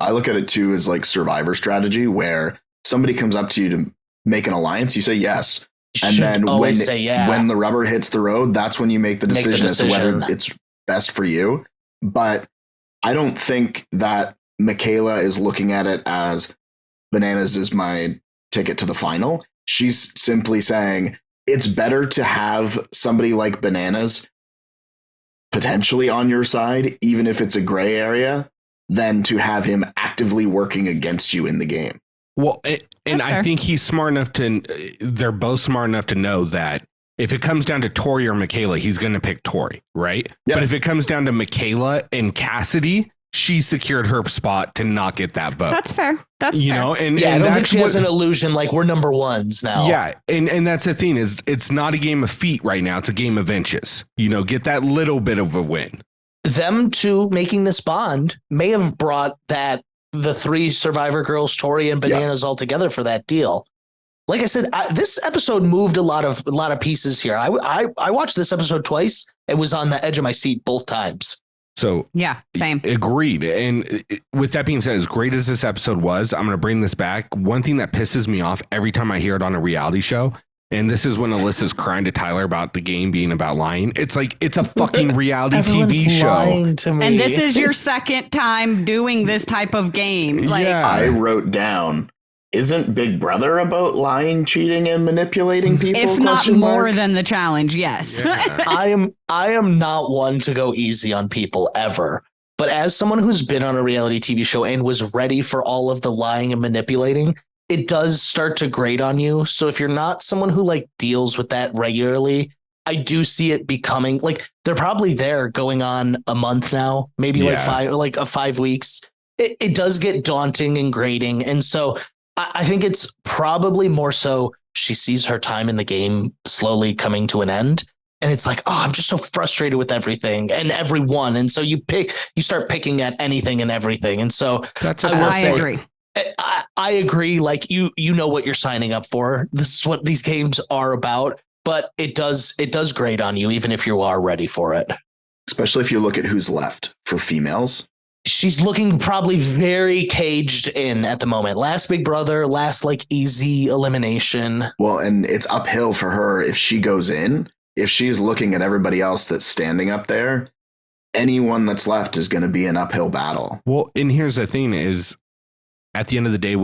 I look at it too as like survivor strategy, where somebody comes up to you to make an alliance, you say yes. And then when the rubber hits the road, that's when you make the decision as to whether it's best for you. But I don't think that Michaela is looking at it as Bananas is my ticket to the final. She's simply saying it's better to have somebody like Bananas potentially on your side, even if it's a gray area, than to have him actively working against you in the game. Well, and I think he's smart enough they're both smart enough to know that if it comes down to Tori or Michaela, he's going to pick Tori, right? Yep. But if it comes down to Michaela and Cassidy, she secured her spot to not get that vote. That's fair. That's fair. I don't think she has an illusion like we're number ones now. Yeah, and that's the thing is it's not a game of feet right now. It's a game of inches. Get that little bit of a win. Them two making this bond may have brought the three Survivor girls, Tori and Bananas, all together for that deal. Like I said, this episode moved a lot of pieces here. I watched this episode twice. It was on the edge of my seat both times. So yeah, same. Agreed. And with that being said, as great as this episode was, I'm going to bring this back. One thing that pisses me off every time I hear it on a reality show, and this is when Alyssa's crying to Tyler about the game being about lying. It's like, it's a fucking reality TV show. To me. And this is your second time doing this type of game. Like, I wrote down, isn't Big Brother about lying, cheating, and manipulating people? If not more than the challenge, yes. Yeah. I am not one to go easy on people ever. But as someone who's been on a reality TV show and was ready for all of the lying and manipulating, it does start to grate on you. So if you're not someone who like deals with that regularly, I do see it becoming like they're probably there going on a month now, maybe like 5 weeks. It does get daunting and grating. And so I think it's probably more so she sees her time in the game slowly coming to an end. And it's like, oh, I'm just so frustrated with everything and everyone. And so you start picking at anything and everything. And so I agree. I agree. Like you know what you're signing up for. This is what these games are about. But it does grate on you, even if you are ready for it. Especially if you look at who's left for females. She's looking probably very caged in at the moment. Last Big Brother, last like easy elimination. Well, and it's uphill for her if she goes in. If she's looking at everybody else that's standing up there, anyone that's left is going to be an uphill battle. Well, and here's the thing is, at the end of the day,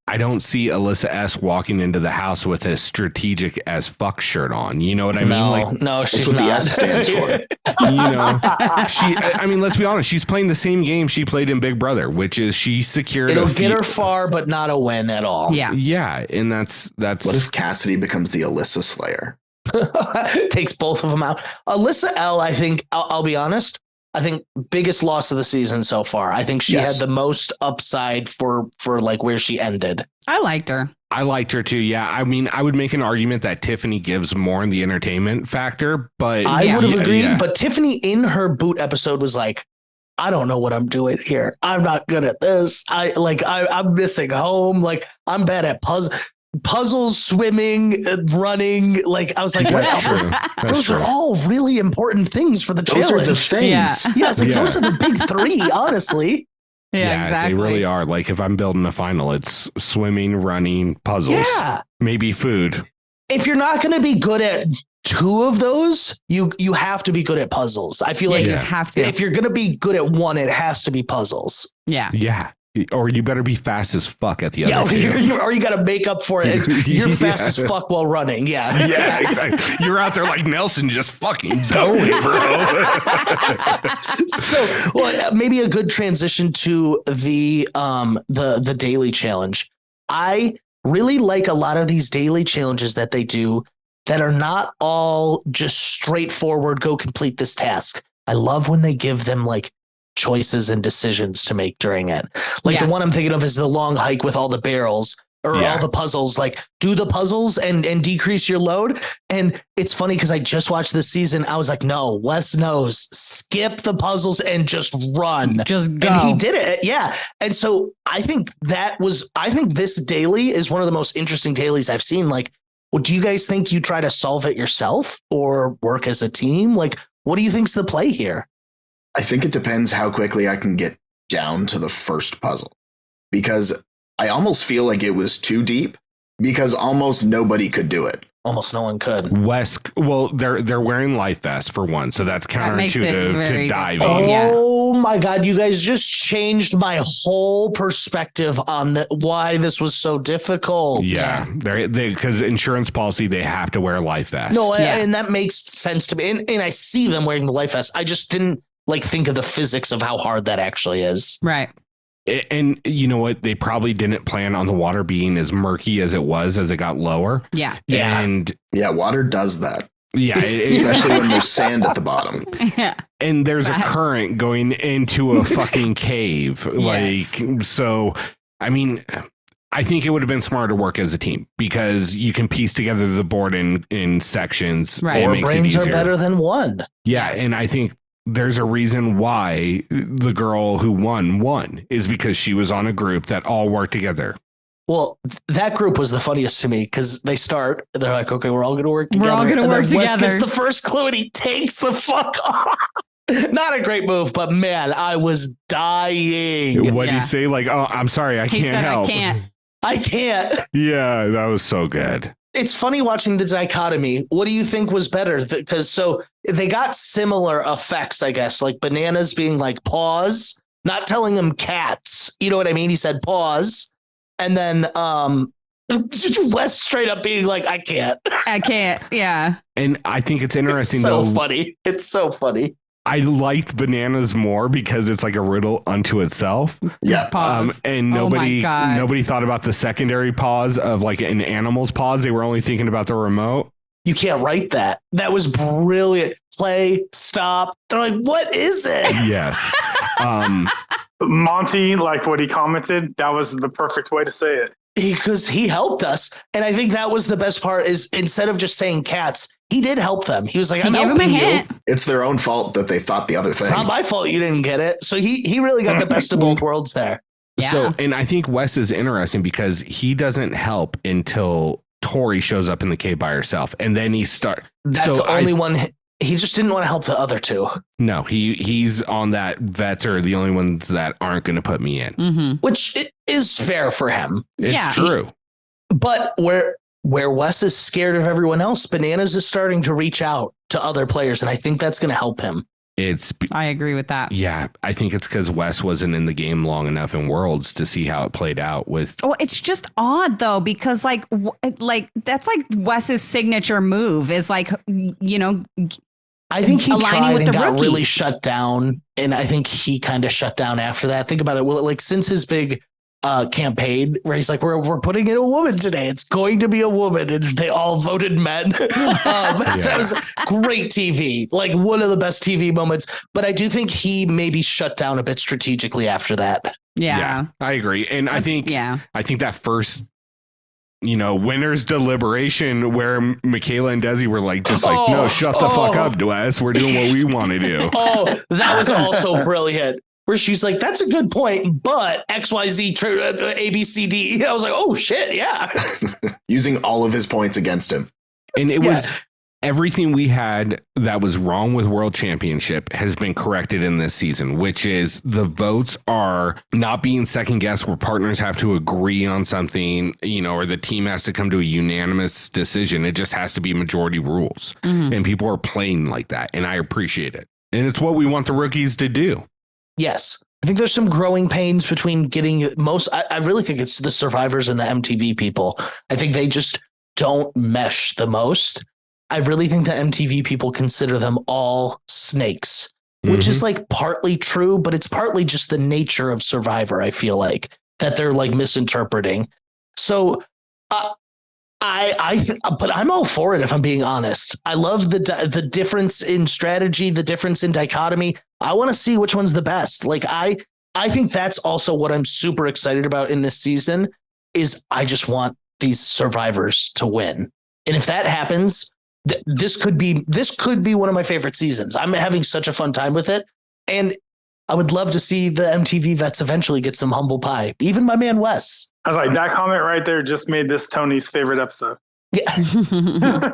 I don't see Alyssa S walking into the house with a strategic as fuck shirt on. You know what I mean? No, she's what not. The S stands for. I mean, let's be honest. She's playing the same game she played in Big Brother, which is she secured. It'll get her far, but not a win at all. Yeah, and that's. What if Cassidy becomes the Alyssa Slayer? Takes both of them out. Alyssa L, I think, I'll be honest, I think biggest loss of the season so far. I think she had the most upside for like where she ended. I liked her. I liked her too. Yeah. I mean, I would make an argument that Tiffany gives more in the entertainment factor, but I would have agreed. Yeah. But Tiffany in her boot episode was like, I don't know what I'm doing here. I'm not good at this. I'm missing home. Like I'm bad at puzzles, swimming, running. Like I was like, those are all really important things for the challenge. Those are the things. Yeah, it's like those are the big three, honestly. Yeah, exactly. They really are. Like if I'm building a final, it's swimming, running, puzzles, maybe food. If you're not going to be good at two of those, you have to be good at puzzles. I feel like you have to. If you're going to be good at one, it has to be puzzles. Yeah. Yeah. Or you better be fast as fuck at the other. Or you got to make up for it. You're fast as fuck while running. Yeah. Yeah, exactly. You're out there like Nelson just fucking going, bro. So maybe a good transition to the daily challenge. I really like a lot of these daily challenges that they do that are not all just straightforward, go complete this task. I love when they give them like choices and decisions to make during it. Like the one I'm thinking of is the long hike with all the barrels or all the puzzles, like do the puzzles and decrease your load. And it's funny because I just watched this season. I was like, no, Wes knows, skip the puzzles and just run. Just go. And he did it. Yeah. And so I think this daily is one of the most interesting dailies I've seen. Like, well, do you guys think you try to solve it yourself or work as a team? Like, what do you think's the play here? I think it depends how quickly I can get down to the first puzzle. because I almost feel like it was too deep because almost nobody could do it. Almost no one could. West, well, they're wearing life vests for one, so that's counterintuitive to diving. Oh my God, you guys just changed my whole perspective on why this was so difficult. Yeah, because insurance policy, they have to wear a life vest. No, and that makes sense to me. And I see them wearing the life vest. I just didn't think of the physics of how hard that actually is. Right. And you know what? They probably didn't plan on the water being as murky as it got lower. Yeah. And water does that. Yeah. Especially when there's sand at the bottom. Yeah. And there's a current going into a fucking cave. Yes. So, I mean, I think it would have been smarter to work as a team because you can piece together the board in sections. Right. Or brains are better than one. Yeah. And I think there's a reason why the girl who won is because she was on a group that all worked together. Well, that group was the funniest to me because they're like, okay, we're all going to work together. We're all going to work together. Wes gets the first clue and he takes the fuck off. Not a great move, but man, I was dying. What did he say? Like, oh, I'm sorry, I can't help. I can't. Yeah, that was so good. It's funny watching the dichotomy. What do you think was better? Because so they got similar effects, I guess, like Bananas being like, pause, not telling him cats. You know what I mean? He said pause. And then Wes straight up being like, I can't. Yeah. And I think it's interesting. It's so funny. It's so funny. I liked Bananas more because it's like a riddle unto itself. Yeah. And nobody thought about the secondary pause of like an animal's pause. They were only thinking about the remote. You can't write that. That was brilliant. Play, stop. They're like, what is it? Yes. Monty, like what he commented, that was the perfect way to say it. Because he helped us. And I think that was the best part is instead of just saying cats, he did help them. He was like, I'm helping you. It's their own fault that they thought the other thing. It's not my fault you didn't get it. So he really got the best of both worlds there. Yeah. So, and I think Wes is interesting because he doesn't help until Tori shows up in the cave by herself. And then he That's the only one. He just didn't want to help the other two. No, he's on that vets are the only ones that aren't going to put me in. Which is fair for him. It's true. But where Wes is scared of everyone else, Bananas is starting to reach out to other players. And I think that's going to help him. I agree with that. Yeah, I think it's because Wes wasn't in the game long enough in Worlds to see how it played out with. Well, it's just odd though, because like that's like Wes's signature move is like, you know, I think he tried and got rookies. really shut down. And I think he kind of shut down after that. Think about it. Well, like since his big campaign where he's like, we're putting in a woman today. It's going to be a woman. And they all voted men. That was great TV. Like one of the best TV moments. But I do think he maybe shut down a bit strategically after that. Yeah, I agree. And I think that first, winner's deliberation where Michaela and Desi were like, no, shut the fuck up, Wes. We're doing what we want to do. Oh, that was also brilliant. Where she's like, that's a good point, but XYZ, ABCD. I was like, oh shit, yeah. Using all of his points against him. And it was everything we had that was wrong with World Championship has been corrected in this season, which is the votes are not being second guessed where partners have to agree on something, or the team has to come to a unanimous decision. It just has to be majority rules. And people are playing like that. And I appreciate it. And it's what we want the rookies to do. Yes. I think there's some growing pains between getting I really think it's the survivors and the MTV people. I think they just don't mesh the most. I really think the MTV people consider them all snakes, which is like partly true, but it's partly just the nature of Survivor. I feel like that they're like misinterpreting. So but I'm all for it if I'm being honest. I love the difference in strategy, the difference in dichotomy. I want to see which one's the best. Like I think that's also what I'm super excited about in this season is I just want these survivors to win. And if that happens, this could be one of my favorite seasons. I'm having such a fun time with it. And I would love to see the MTV vets eventually get some humble pie. Even my man Wes. I was like, that comment right there just made this Tony's favorite episode. Yeah.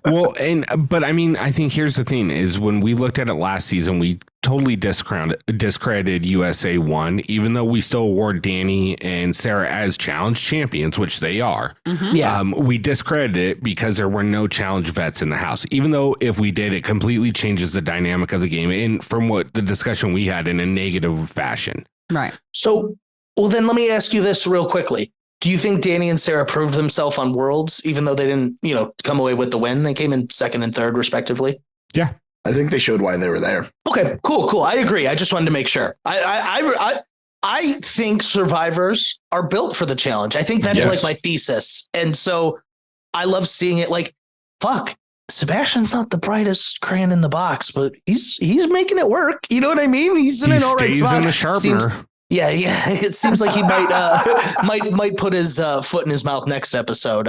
Well, but I mean, I think here's the thing is when we looked at it last season, we totally discredited USA1, even though we still award Danny and Sarah as challenge champions, which they are. Mm-hmm. Yeah. We discredited it because there were no challenge vets in the house, even though if we did, it completely changes the dynamic of the game. And from what the discussion we had, in a negative fashion. Right. So, well, then let me ask you this real quickly. Do you think Danny and Sarah proved themselves on Worlds, even though they didn't, come away with the win? They came in second and third, respectively. Yeah. I think they showed why they were there. Okay, cool. I agree. I just wanted to make sure. I think survivors are built for the challenge. I think that's like my thesis. And so I love seeing it. Like, fuck, Sebastian's not the brightest crayon in the box, but he's making it work. You know what I mean? He's in an all right spot. In the sharpener. Yeah. It seems like he might put his foot in his mouth next episode.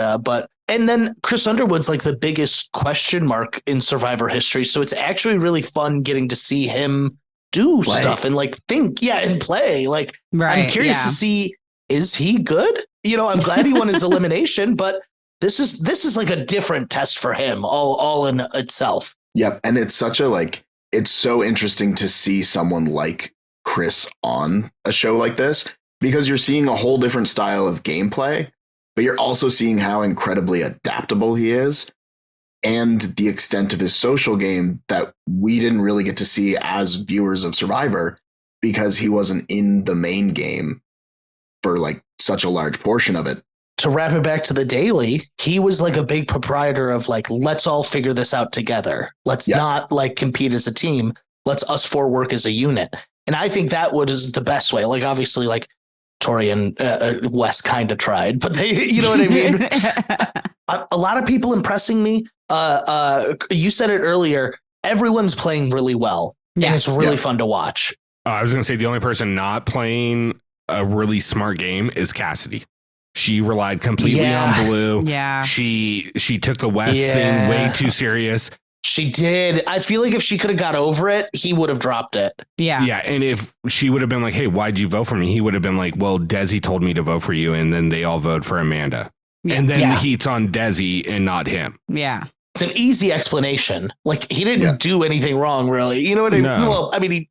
And then Chris Underwood's like the biggest question mark in Survivor history. So it's actually really fun getting to see him do stuff and like think, and play. Like, I'm curious to see, is he good? I'm glad he won his elimination, but this is like a different test for him all in itself. Yep. And it's it's so interesting to see someone like Chris on a show like this, because you're seeing a whole different style of gameplay, but you're also seeing how incredibly adaptable he is and the extent of his social game that we didn't really get to see as viewers of Survivor because he wasn't in the main game for like such a large portion of it. To wrap it back to the daily, he was like a big proprietor of like, let's all figure this out together. Let's not like compete as a team. Let's us four work as a unit. And I think that is the best way. Like, obviously, like Tori and Wes kind of tried, but they, you know what I mean? A lot of people impressing me. You said it earlier. Everyone's playing really well. Yeah. And it's really fun to watch. I was going to say the only person not playing a really smart game is Cassidy. She relied completely on Blue. Yeah. She took the West thing way too serious. She did. I feel like if she could have got over it, he would have dropped it. Yeah. Yeah. And if she would have been like, hey, why'd you vote for me? He would have been like, well, Desi told me to vote for you. And then they all vote for Amanda. Yeah. And then the heat's on Desi and not him. Yeah. It's an easy explanation. Like, he didn't do anything wrong, really. You know what I mean? No. Well, I mean,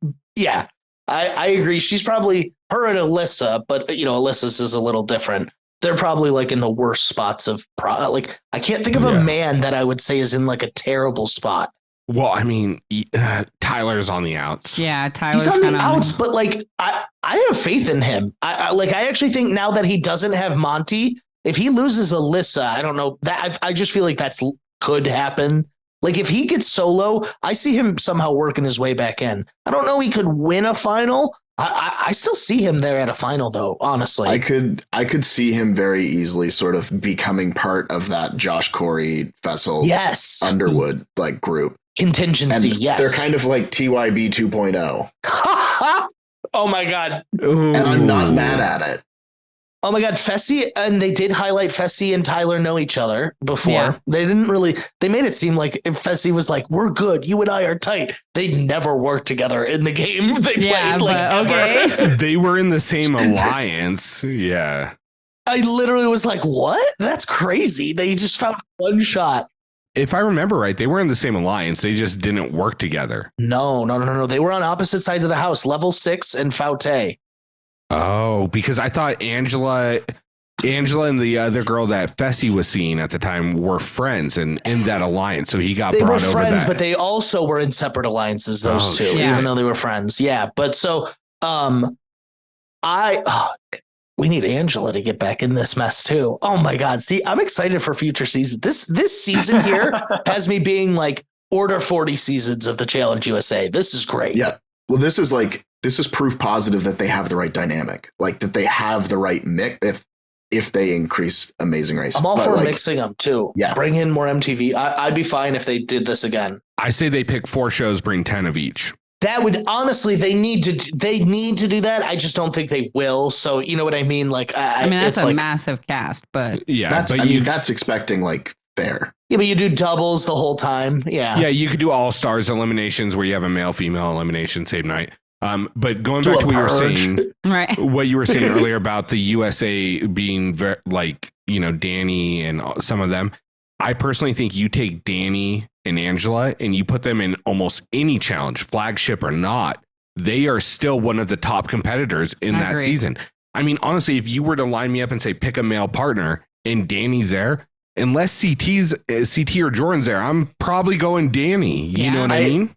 I agree. She's probably her and Alyssa, but, Alyssa's is a little different. They're probably like in the worst spots of like, I can't think of a man that I would say is in like a terrible spot. Well, I mean, Tyler's on the outs. Yeah, Tyler's on the outs, but like, I have faith in him. I actually think now that he doesn't have Monty, if he loses Alyssa, I don't know that I just feel like that's could happen. Like, if he gets solo, I see him somehow working his way back in. I don't know. He could win a final. I still see him there at a final, though, honestly. I could see him very easily sort of becoming part of that Josh, Corey, Fessel, Underwood like group. Contingency, and they're kind of like TYB 2.0. Oh, my God. Ooh. And I'm not mad at it. Oh, my God. Fessy, and they did highlight Fessy and Tyler know each other before. Yeah. They made it seem like if Fessy was like, we're good, you and I are tight. They'd never worked together in the game they played. Like, okay. They were in the same alliance. Yeah. I literally was like, what? That's crazy. They just found one shot. If I remember right, they were in the same alliance. They just didn't work together. No. They were on opposite sides of the house, level 6 and Faute. Oh, because I thought Angela and the other girl that Fessy was seeing at the time were friends and in that alliance. So he got brought over. They were friends, but they also were in separate alliances, those two, even though they were friends. Yeah. But so we need Angela to get back in this mess too. Oh my God. See, I'm excited for future seasons. This season here has me being like order 40 seasons of the Challenge USA. This is great. Yeah. Well, this is proof positive that they have the right dynamic, like that they have the right mix if they increase Amazing Race. I'm all for mixing them too. Yeah. Bring in more MTV. I'd be fine if they did this again. I say they pick 4 shows, bring 10 of each. That would honestly, they need to do that. I just don't think they will. So you know what I mean? Like, I mean, that's a massive cast, but that's expecting like fair. Yeah, but you do doubles the whole time. Yeah. Yeah. You could do all stars eliminations where you have a male female elimination same night. But going back to what you were saying, right? What you were saying earlier about the USA being very, like, Danny and some of them, I personally think you take Danny and Angela, and you put them in almost any challenge, flagship or not, they are still one of the top competitors in that season. I mean, honestly, if you were to line me up and say pick a male partner and Danny's there, unless CT or Jordan's there, I'm probably going Danny. You know what I mean?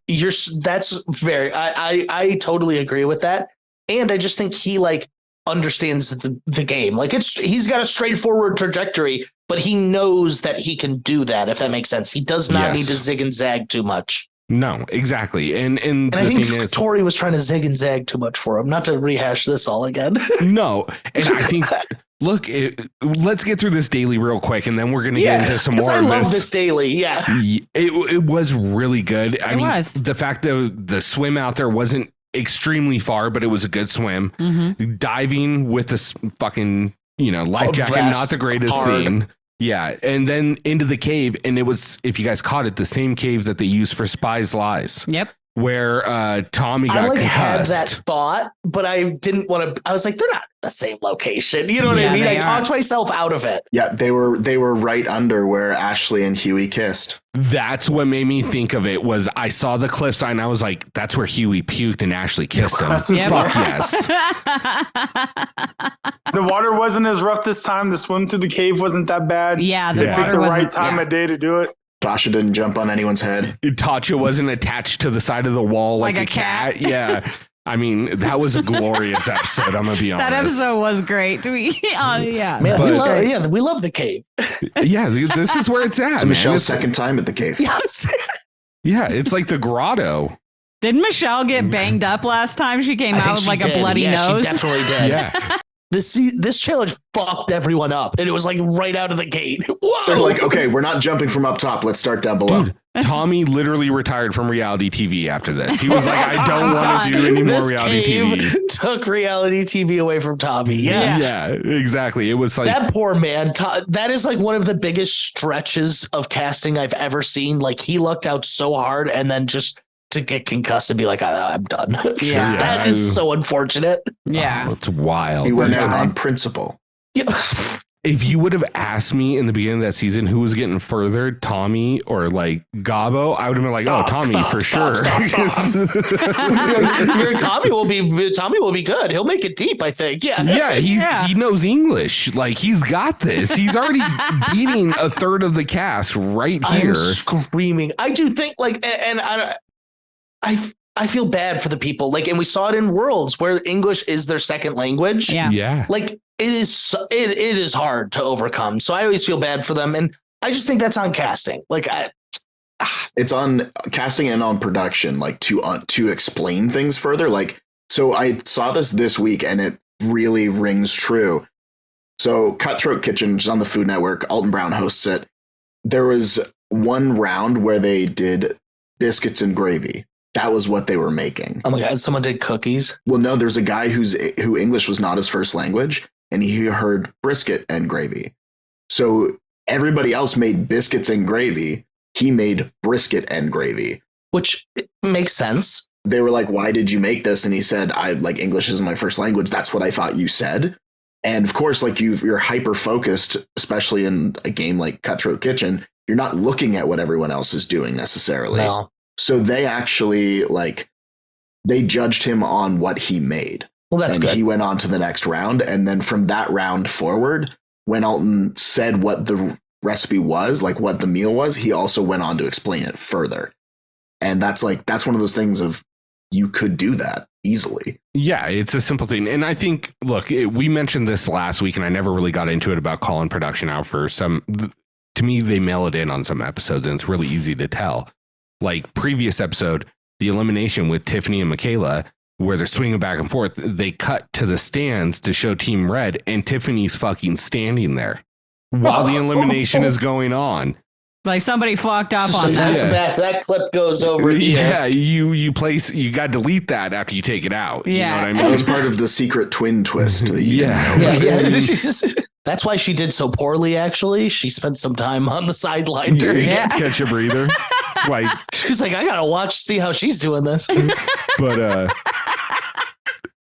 That's very. I totally agree with that, and I just think he like understands the game. Like he's got a straightforward trajectory, but he knows that he can do that. If that makes sense, he does not need to zig and zag too much. No, exactly. And I think Tori was trying to zig and zag too much for him. Not to rehash this all again. No, and I think. Look, let's get through this daily real quick, and then we're going to get into some more. I love this daily. Yeah, it was really good. I mean, the fact that the swim out there wasn't extremely far, but it was a good swim. Mm-hmm. Diving with this fucking life jacket, not the greatest scene. Yeah, and then into the cave, and it was, if you guys caught it, the same cave that they used for Spy's Lies. Yep. Where Tommy got concussed. Had that thought, but I didn't want to. I was like, they're not in the same location. You know what I mean? I talked myself out of it. Yeah, they were right under where Ashley and Huey kissed. That's what made me think of it. Was I saw the cliff sign? I was like, that's where Huey puked and Ashley kissed him. Fuck yes. The water wasn't as rough this time. The swim through the cave wasn't that bad. Yeah, they picked the right time of day to do it. Tasha didn't jump on anyone's head. Tasha wasn't attached to the side of the wall like a cat. Yeah. I mean, that was a glorious episode. I'm going to be honest. That episode was great. Yeah. Man, we love the cave. Yeah, this is where it's at. It's Michelle's second time at the cave. Yeah, it's like the grotto. Didn't Michelle get banged up last time? She came out with like a bloody nose. She definitely did. Yeah. This challenge fucked everyone up, and it was like right out of the gate. Whoa! They're like, okay, we're not jumping from up top. Let's start down below. Dude, Tommy literally retired from reality TV after this. He was like, I don't want to do any more reality TV. Took reality TV away from Tommy. Yeah, exactly. It was like that poor man. That is like one of the biggest stretches of casting I've ever seen. Like he lucked out so hard, and then just to get concussed and be like, I'm done. Yeah, that is so unfortunate. Yeah, it's wild. He went out on principle. Yeah. If you would have asked me in the beginning of that season who was getting further, Tommy or like Gabo, I would have been like, Tommy for sure. Tommy will be good. He'll make it deep, I think. Yeah. He knows English. Like he's got this. He's already beating a third of the cast right here. I'm screaming. I do think and I feel bad for the people. Like, and we saw it in Worlds where English is their second language. Yeah. Like it is hard to overcome. So I always feel bad for them. And I just think that's on casting. Like it's on casting and on production, like to explain things further. Like, so I saw this week and it really rings true. So Cutthroat Kitchen, which is on the Food Network, Alton Brown hosts it. There was one round where they did biscuits and gravy. That was what they were making. Oh my God. Someone did cookies. Well, no, there's a guy who English was not his first language, and he heard brisket and gravy. So everybody else made biscuits and gravy. He made brisket and gravy, which makes sense. They were like, why did you make this? And he said, English isn't my first language. That's what I thought you said. And of course, like you're hyper focused, especially in a game like Cutthroat Kitchen. You're not looking at what everyone else is doing necessarily. No. So they actually they judged him on what he made. Well, that's good. He went on to the next round. And then from that round forward, when Alton said what the recipe was, like what the meal was, he also went on to explain it further. And that's one of those things of you could do that easily. Yeah, it's a simple thing. And I think, look, we mentioned this last week and I never really got into it about calling production out for some. To me, they mail it in on some episodes and it's really easy to tell. Like previous episode, the elimination with Tiffany and Michaela, where they're swinging back and forth, they cut to the stands to show Team Red, and Tiffany's fucking standing there while the elimination is going on. Like somebody fucked up on that. That clip goes over. Yeah, you got to delete that after you take it out. Yeah, you know what I mean? That was part of the secret twin twist. Yeah. That's why she did so poorly. Actually, she spent some time on the sideline during it. Catch a breather. That's why she's like, I gotta see how she's doing this. But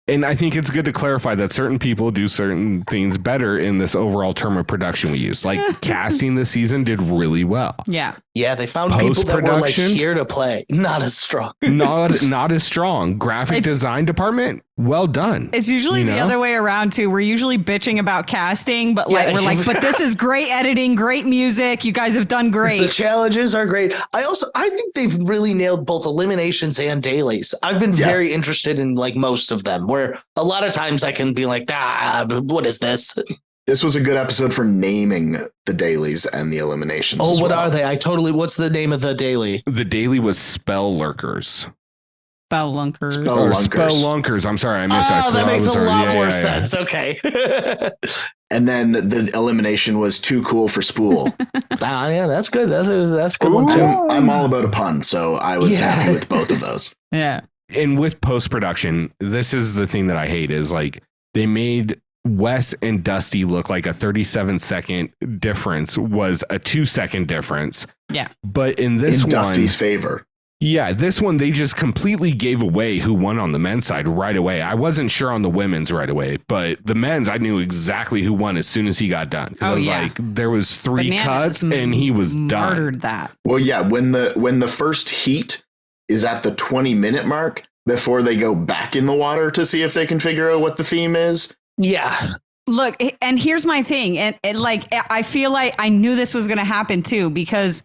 And I think it's good to clarify that certain people do certain things better in this overall term of production we use. Like casting this season did really well. Yeah. Yeah, they found people that were like here to play. Not as strong. not as strong. Graphic design department, well done. It's usually the other way around too. We're usually bitching about casting, but like we're like, but this is great editing, great music. You guys have done great. The challenges are great. I think they've really nailed both eliminations and dailies. I've been very interested in like most of them, where a lot of times I can be like, what is this? This was a good episode for naming the dailies and the eliminations. Oh, what are they? What's the name of the daily? The daily was Spell Lurkers. Spellunkers. Spellunkers. I'm sorry, I missed that. Oh, that makes a lot more sense. Okay. And then the elimination was Too Cool for Spool. Yeah, that's good. That's a good one too. I'm all about a pun, so I was happy with both of those. Yeah. And with post-production, this is the thing that I hate is like they made Wes and Dusty look like a 37-second difference was a 2-second difference. Yeah. But in this one, Dusty's favor. Yeah, this one, they just completely gave away who won on the men's side right away. I wasn't sure on the women's right away, but the men's, I knew exactly who won as soon as he got done. I was like, there was 3 cuts and he was done. Murdered that. Well, yeah, when the first heat is at the 20-minute mark before they go back in the water to see if they can figure out what the theme is. Yeah. Look, and here's my thing. And like, I feel like I knew this was going to happen too, because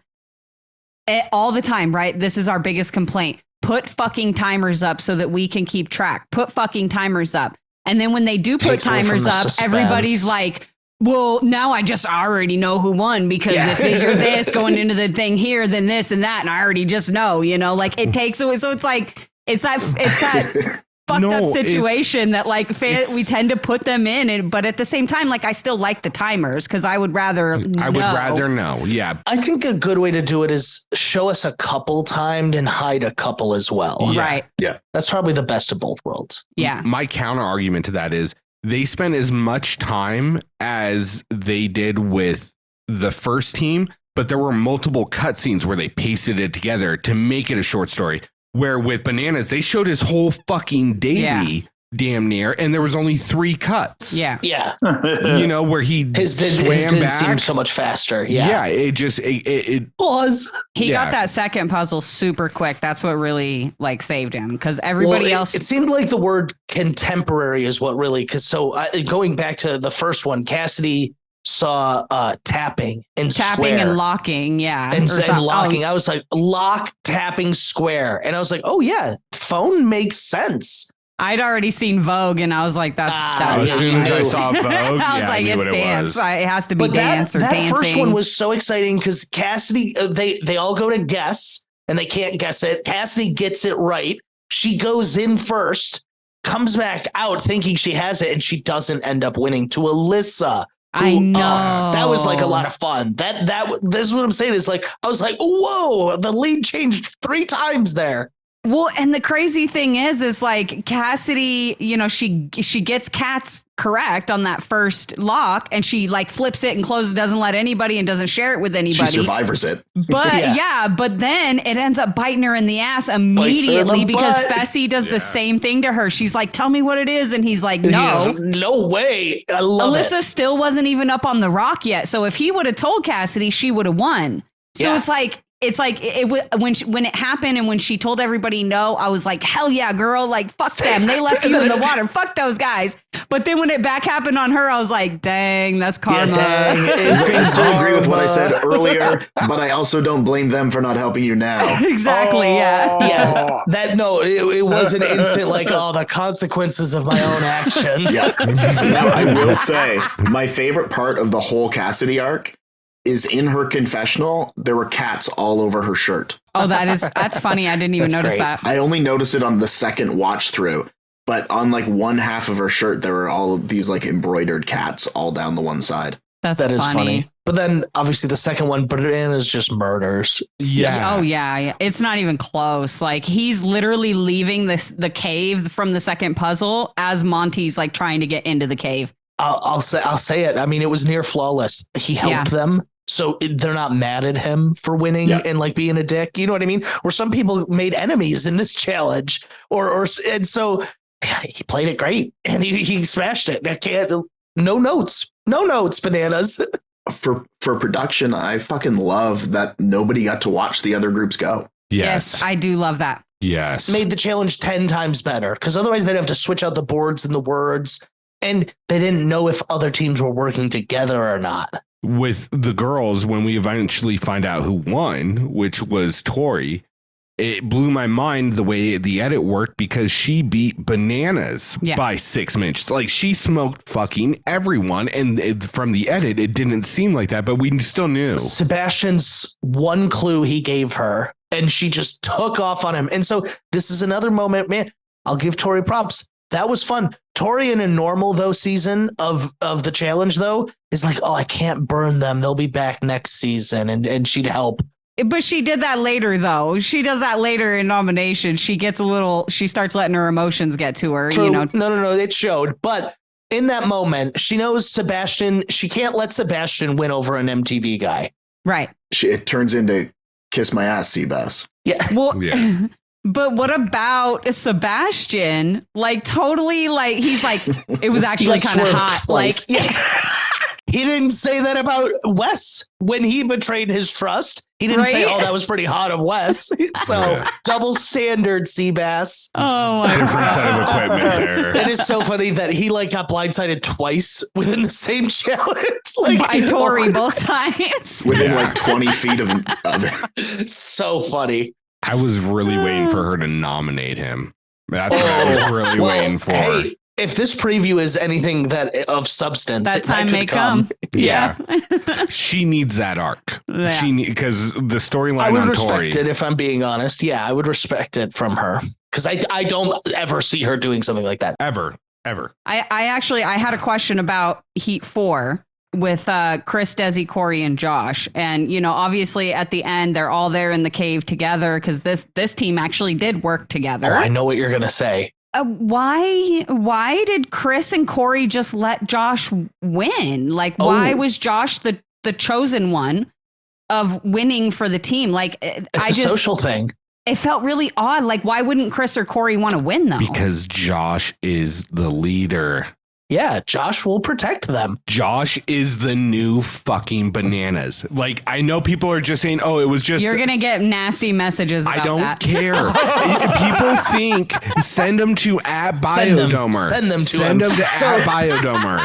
all the time, right? This is our biggest complaint. Put fucking timers up so that we can keep track. Put fucking timers up. And then when they do put timers up, everybody's like, well, now I just already know who won, because if you're this going into the thing here, then this and that. And I already just know, like it takes away. So it's like, it's that fucked up situation that like we tend to put them in, but at the same time, like I still like the timers because I would rather know. Yeah, I think a good way to do it is show us a couple timed and hide a couple as well. Yeah. Right. Yeah, that's probably the best of both worlds. Yeah. My counter argument to that is they spent as much time as they did with the first team, but there were multiple cutscenes where they pasted it together to make it a short story. Where with Bananas, they showed his whole fucking daily damn near, and there was only 3 cuts. Yeah. Yeah. Where he his did seem so much faster. Yeah. It was. He got that second puzzle super quick. That's what really like saved him, because everybody else. It seemed like the word contemporary is what really, going back to the first one, Cassidy saw tapping and locking, and locking. I was like, lock, tapping, square, and I was like, oh yeah, phone makes sense. I'd already seen Vogue, and I was like, that's as soon as I saw Vogue, I was like, it's dance. It has to be dance or that dancing. First one was so exciting because Cassidy, they all go to guess and they can't guess it. Cassidy gets it right. She goes in first, comes back out thinking she has it, and she doesn't end up winning to Alyssa. I know. That was like a lot of fun. This is what I'm saying. Is like, I was like, whoa, the lead changed 3 times there. Well, and the crazy thing is like Cassidy, she gets Kat's correct on that first lock, and she like flips it and closes, doesn't let anybody and doesn't share it with anybody. She survivors it. But but then it ends up biting her in the ass immediately because Fessy does the same thing to her. She's like, tell me what it is. And he's like, no way. I love Alyssa still wasn't even up on the rock yet. So if he would have told Cassidy, she would have won. So it's like when it happened and when she told everybody no, I was like, hell yeah, girl, like fuck them. They left you in the water. Fuck those guys. But then when it back happened on her, I was like, dang, that's karma. I still agree with what I said earlier, but I also don't blame them for not helping you now. Exactly. Yeah. It was an instant like, the consequences of my own actions. Yeah. Now I will say my favorite part of the whole Cassidy arc is in her confessional, there were cats all over her shirt. Oh, that's funny. I didn't even notice that. I only noticed it on the second watch through, but on like one half of her shirt, there were all of these like embroidered cats all down the one side. That is funny. But then obviously the second one, Bananas just murders. Yeah. Oh yeah. It's not even close. Like he's literally leaving the cave from the second puzzle as Monty's like trying to get into the cave. I'll say it. I mean, it was near flawless. He helped them. So they're not mad at him for winning and like being a dick. You know what I mean? Or some people made enemies in this challenge and so he played it great and he smashed it. I can't, no notes, bananas. For production, I fucking love that nobody got to watch the other groups go. Yes, I do love that. Yes. Made the challenge 10 times better because otherwise they'd have to switch out the boards and the words. And they didn't know if other teams were working together or not. With the girls, when we eventually find out who won, which was Tori, it blew my mind the way the edit worked because she beat Bananas by 6 minutes. Like she smoked fucking everyone. And from the edit, it didn't seem like that, but we still knew. Sebastian's one clue he gave her and she just took off on him. And so this is another moment, man, I'll give Tori props. That was fun. Tori in a normal though season of the challenge though is like, oh, I can't burn them. They'll be back next season. And she'd help. But she did that later, though. She does that later in nomination. She starts letting her emotions get to her. True. You know, No. It showed. But in that moment, she knows Sebastian. She can't let Sebastian win over an MTV guy. Right. It turns into kiss my ass, Seabass. Yeah. Well, yeah. But what about Sebastian? Like, totally, like, he's like, it was actually kind of hot. Like, he didn't say that about Wes when he betrayed his trust. He didn't say, oh, that was pretty hot of Wes. So double standard, Seabass. Oh, my different set of equipment there. It is so funny that he like got blindsided twice within the same challenge. Like by Tori both times. Within like 20 feet of it. So funny. I was really waiting for her to nominate him. That's what I was really waiting for. Hey, if this preview is anything that of substance, that time may come. Yeah. She needs that arc. Yeah. Because the storyline I would on respect Tori, it if I'm being honest. Yeah, I would respect it from her because I don't ever see her doing something like that. Ever. I had a question about Heat 4 with Chris, Desi, Corey, and Josh. And, you know, obviously at the end, they're all there in the cave together because this team actually did work together. Oh, I know what you're going to say. Why did Chris and Corey just let Josh win? Like, why was Josh the chosen one of winning for the team? Like, it's a social thing. It felt really odd. Like, why wouldn't Chris or Corey want to win, though? Because Josh is the leader. Yeah, Josh will protect them. Josh is the new fucking Bananas. Like, I know people are just saying, oh, it was just... You're going to get nasty messages about I don't that. care. People think, send them to @Biodomer. Send them to @Biodomer.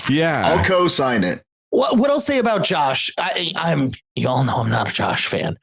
Yeah. I'll co-sign it. What I'll say about Josh, you all know I'm not a Josh fan,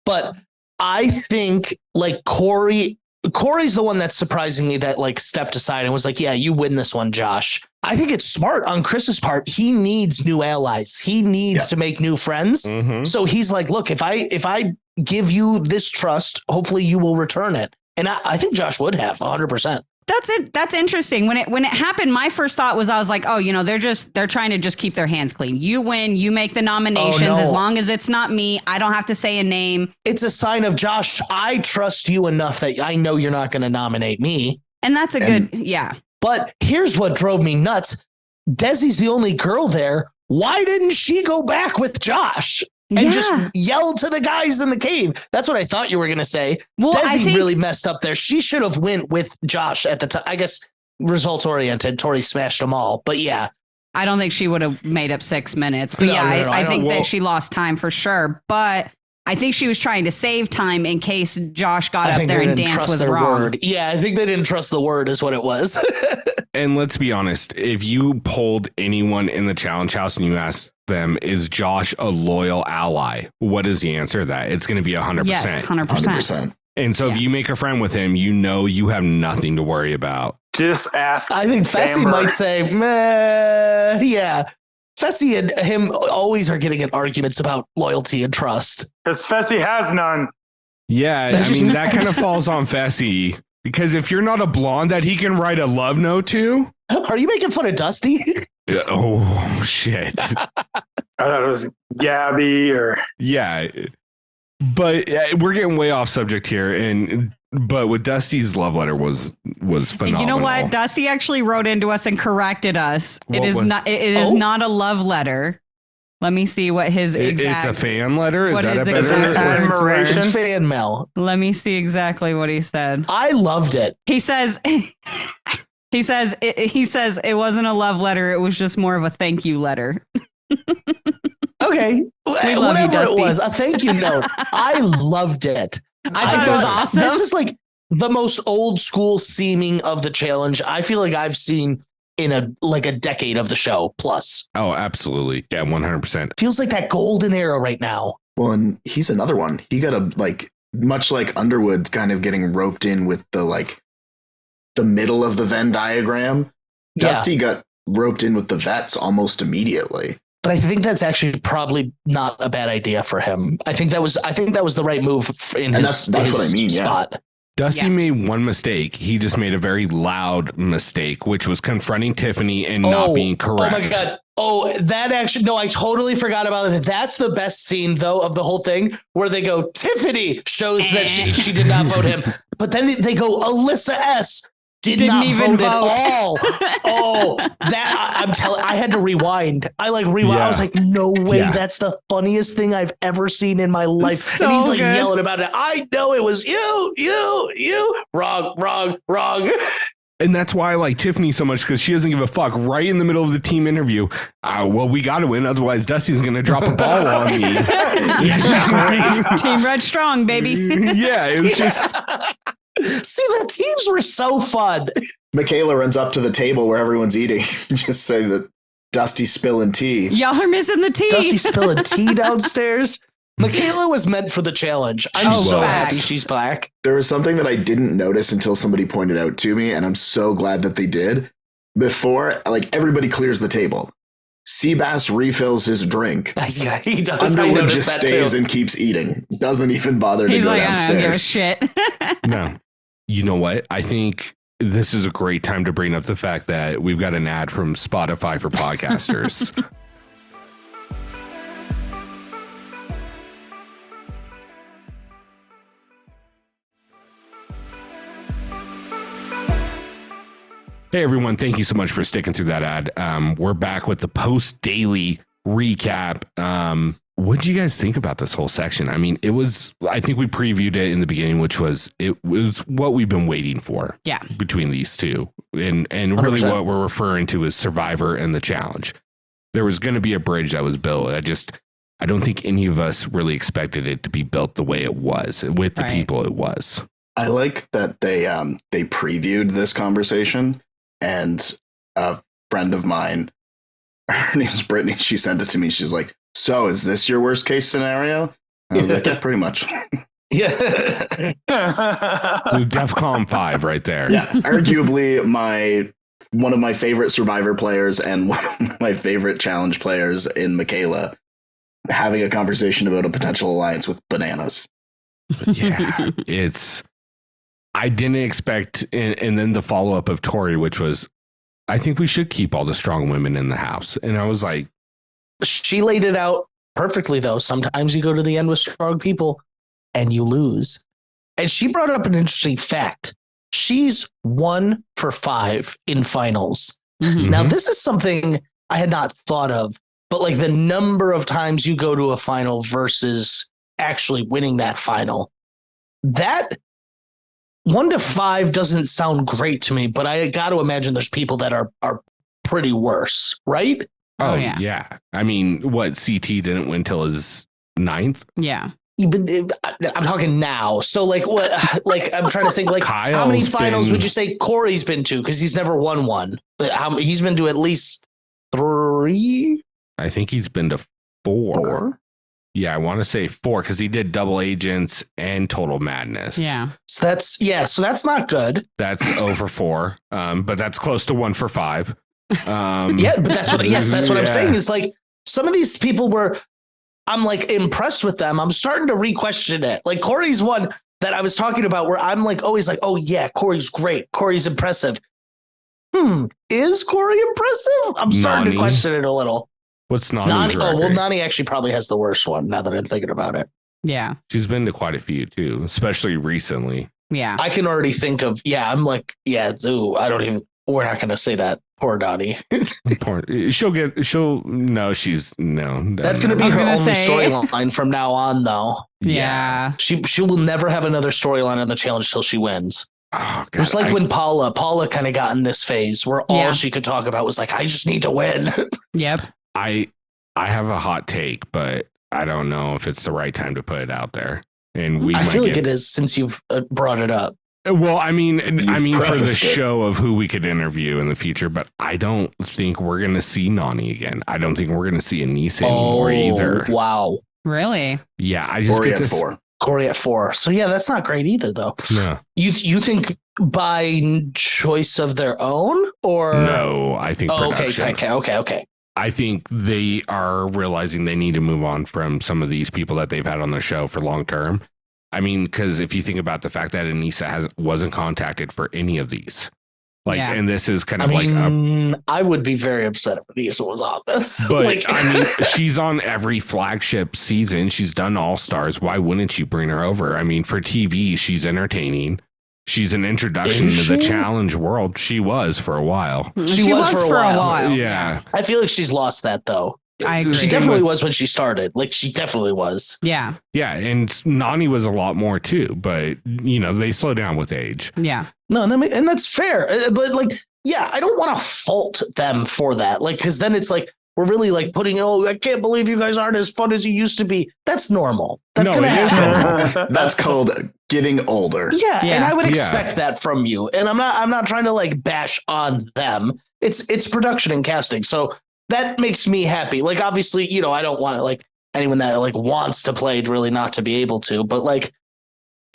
but I think like Corey's the one that's surprising me that like stepped aside and was like, yeah, you win this one, Josh. I think it's smart on Chris's part. He needs new allies. He needs to make new friends. Mm-hmm. So he's like, look, if I give you this trust, hopefully you will return it. And I think Josh would have 100%. That's it. That's interesting. When it happened, my first thought was, I was like, oh, you know, they're trying to just keep their hands clean. You win, you make the nominations. As long as it's not me, I don't have to say a name. It's a sign of Josh. I trust you enough that I know you're not going to nominate me. And that's yeah. But here's what drove me nuts. Desi's the only girl there. Why didn't she go back with Josh? And just yell to the guys in the cave. That's what I thought you were going to say. Well, Desi really messed up there. She should have went with Josh at the time. I guess results oriented. Tori smashed them all. But yeah. I don't think she would have made up 6 minutes. But I think that she lost time for sure. But I think she was trying to save time in case Josh got up there and danced was wrong. Word. Yeah, I think they didn't trust the word is what it was. And let's be honest. If you polled anyone in the challenge house and you asked them, is Josh a loyal ally? What is the answer to that? It's going to be 100%. Yes, 100%. And so if you make a friend with him, you know you have nothing to worry about. Just ask. I think Fessy might say, meh, yeah. Fessy and him always are getting in arguments about loyalty and trust. Because Fessy has none. Yeah, I mean, that kind of falls on Fessy. Because if you're not a blonde that he can write a love note to. Are you making fun of Dusty? Oh, shit. I thought it was Gabby or. Yeah. But we're getting way off subject here. But with Dusty's love letter was phenomenal. You know what? Dusty actually wrote into us and corrected us. It is not a love letter. Let me see what his It's a fan letter? Is that a It's an better? admiration. It's fan mail. Let me see exactly what he said. I loved it. He says it wasn't a love letter. It was just more of a thank you letter. Okay. We love you, Whatever it Dusty. was, a thank you note. I loved it. I thought it was awesome. This is like the most old school seeming of the challenge I feel like I've seen in a decade of the show plus. Oh, absolutely. Yeah, 100%. Feels like that golden era right now. Well, and he's another one. He got much like Underwood's kind of getting roped in with the middle of the Venn diagram. Yeah. Dusty got roped in with the vets almost immediately. But I think that's actually probably not a bad idea for him. I think that was the right move in his what I mean, spot. Dusty made one mistake. He just made a very loud mistake, which was confronting Tiffany and not being correct. Oh my God. Oh, that actually, no, I totally forgot about it. That's the best scene though of the whole thing where they go, Tiffany shows that she did not vote him. But then they go, Alyssa S. Didn't not even vote at vote. all. Oh, I had to rewind. I rewind. Yeah. I was like, no way. Yeah. That's the funniest thing I've ever seen in my life. So and he's good. yelling about it. I know it was you. Wrong. And that's why I like Tiffany so much, because she doesn't give a fuck. Right in the middle of the team interview, well, we got to win. Otherwise, Dusty's going to drop a ball on me. Team Red Strong, baby. Yeah, it was just... See, the teams were so fun. Michaela runs up to the table where everyone's eating. Just say that Dusty's spilling tea. Y'all are missing the tea. Dusty spilling tea downstairs. Michaela was meant for the challenge. I'm so happy she's back. There was something that I didn't notice until somebody pointed out to me, and I'm so glad that they did. Before, everybody clears the table. Seabass refills his drink. Yeah, he does. Underwood just stays and keeps eating. Doesn't even bother to go downstairs. I don't give a shit. No. You know what? I think this is a great time to bring up the fact that we've got an ad from Spotify for podcasters. Hey, everyone. Thank you so much for sticking through that ad. We're back with the post-daily recap. What did you guys think about this whole section? I mean, I think we previewed it in the beginning, it was what we've been waiting for. Yeah. Between these two. And really 100%. what we're referring to is Survivor and the challenge. There was going to be a bridge that was built. I don't think any of us really expected it to be built the way it was with the people it was. I like that they previewed this conversation, and a friend of mine, her name's Brittany, she sent it to me. She's like, so is this your worst case scenario? And I was like, yeah, pretty much. Yeah. DEFCON 5 right there. Yeah. Arguably one of my favorite Survivor players and one of my favorite challenge players in Michaela having a conversation about a potential alliance with bananas. But yeah, I didn't expect, and then the follow-up of Tori, which was, I think we should keep all the strong women in the house. And I was like, she laid it out perfectly, though. Sometimes you go to the end with strong people and you lose. And she brought up an interesting fact. She's 1 for 5 in finals. Mm-hmm. Now, this is something I had not thought of, but the number of times you go to a final versus actually winning that final, that 1 to 5 doesn't sound great to me, but I got to imagine there's people that are pretty worse, right? oh yeah. I mean, what, CT didn't win till his 9th? Yeah. I'm talking now. So what, I'm trying to think how many finals would you say Corey's been to? Because he's never won one. He's been to at least 3. I think he's been to 4. Yeah, I want to say 4 because he did Double Agents and Total Madness. Yeah. So that's not good. That's 0 for 4. But that's close to 1 for 5. Yeah, but that's what I'm saying is some of these people were, I'm impressed with them. I'm starting to re-question it. Corey's one that I was talking about where I'm always oh yeah, Corey's great. Corey's impressive. Is Corey impressive? I'm starting to question it a little. What's Nani's record? Nani actually probably has the worst one now that I'm thinking about it. Yeah. She's been to quite a few too, especially recently. Yeah. I can already think of, I don't even, we're not going to say that Poor Donnie. That's going to be her only storyline from now on, though. Yeah. She will never have another storyline on the challenge till she wins. Oh, God, it was like when Paula kind of got in this phase where all she could talk about was like, I just need to win. Yep. I have a hot take, but I don't know if it's the right time to put it out there. And I feel like it is since you've brought it up. Well, I mean, for the show of who we could interview in the future, but I don't think we're going to see Nani again. I don't think we're going to see Anissa anymore either. Wow. Really? Yeah, I just Corey at 4. Corey at 4. So yeah, that's not great either, though. No. You think by choice of their own, or no? I think production. Okay. I think they are realizing they need to move on from some of these people that they've had on the show for long term. I mean, because if you think about the fact that Anissa wasn't contacted for any of these, and this is kind of I would be very upset if Anissa was on this. But I mean, she's on every flagship season. She's done All Stars. Why wouldn't you bring her over? I mean, for TV, she's entertaining. She's an introduction to the challenge world. She was for a while. She was for a while. Yeah. I feel like she's lost that, though. I agree. She definitely was when she started. She definitely was. Yeah. Yeah. And Nani was a lot more too, but they slow down with age. Yeah. No, and that's fair. But I don't want to fault them for that. Because then it's we're really putting I can't believe you guys aren't as fun as you used to be. That's normal. That's going to happen. That's called getting older. Yeah. And I would expect that from you. And I'm not trying to bash on them. It's production and casting. So that makes me happy. Obviously, I don't want anyone that wants to play really not to be able to, but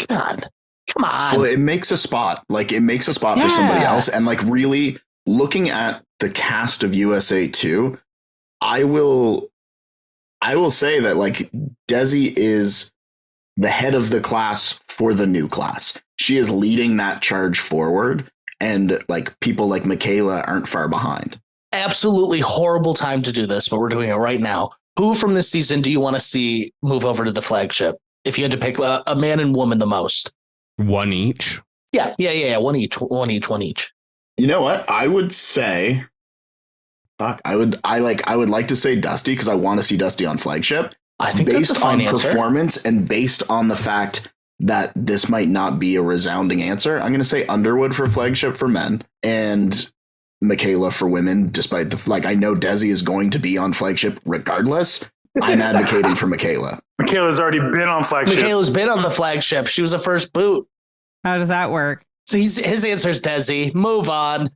come on. Well, it makes a spot. It makes a spot for somebody else. And really looking at the cast of USA2, I will say that Desi is the head of the class for the new class. She is leading that charge forward, and people like Michaela aren't far behind. Absolutely horrible time to do this, but we're doing it right now. Who from this season do you want to see move over to the flagship? If you had to pick a man and woman the most, one each. Yeah. One each. You know what? I would say, I would like to say Dusty, because I want to see Dusty on flagship. I think based that's a fine on answer. Performance and based on the fact that this might not be a resounding answer, I'm going to say Underwood for flagship for men and Michaela for women, despite I know Desi is going to be on flagship regardless. I'm advocating for Michaela. Michaela's already been on flagship. Michaela's been on the flagship. She was the first boot. How does that work? So his answer is Desi. Move on.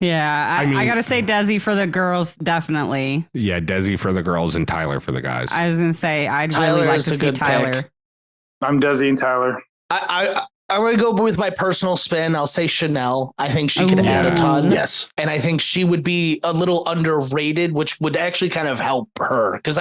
Yeah, I got to say Desi for the girls, definitely. Yeah, Desi for the girls and Tyler for the guys. I was going to say, I'd really like to see Tyler. Pick. I'm Desi and Tyler. I'm going to go with my personal spin. I'll say Chanel. I think she could add a ton. Yes. And I think she would be a little underrated, which would actually kind of help her. Because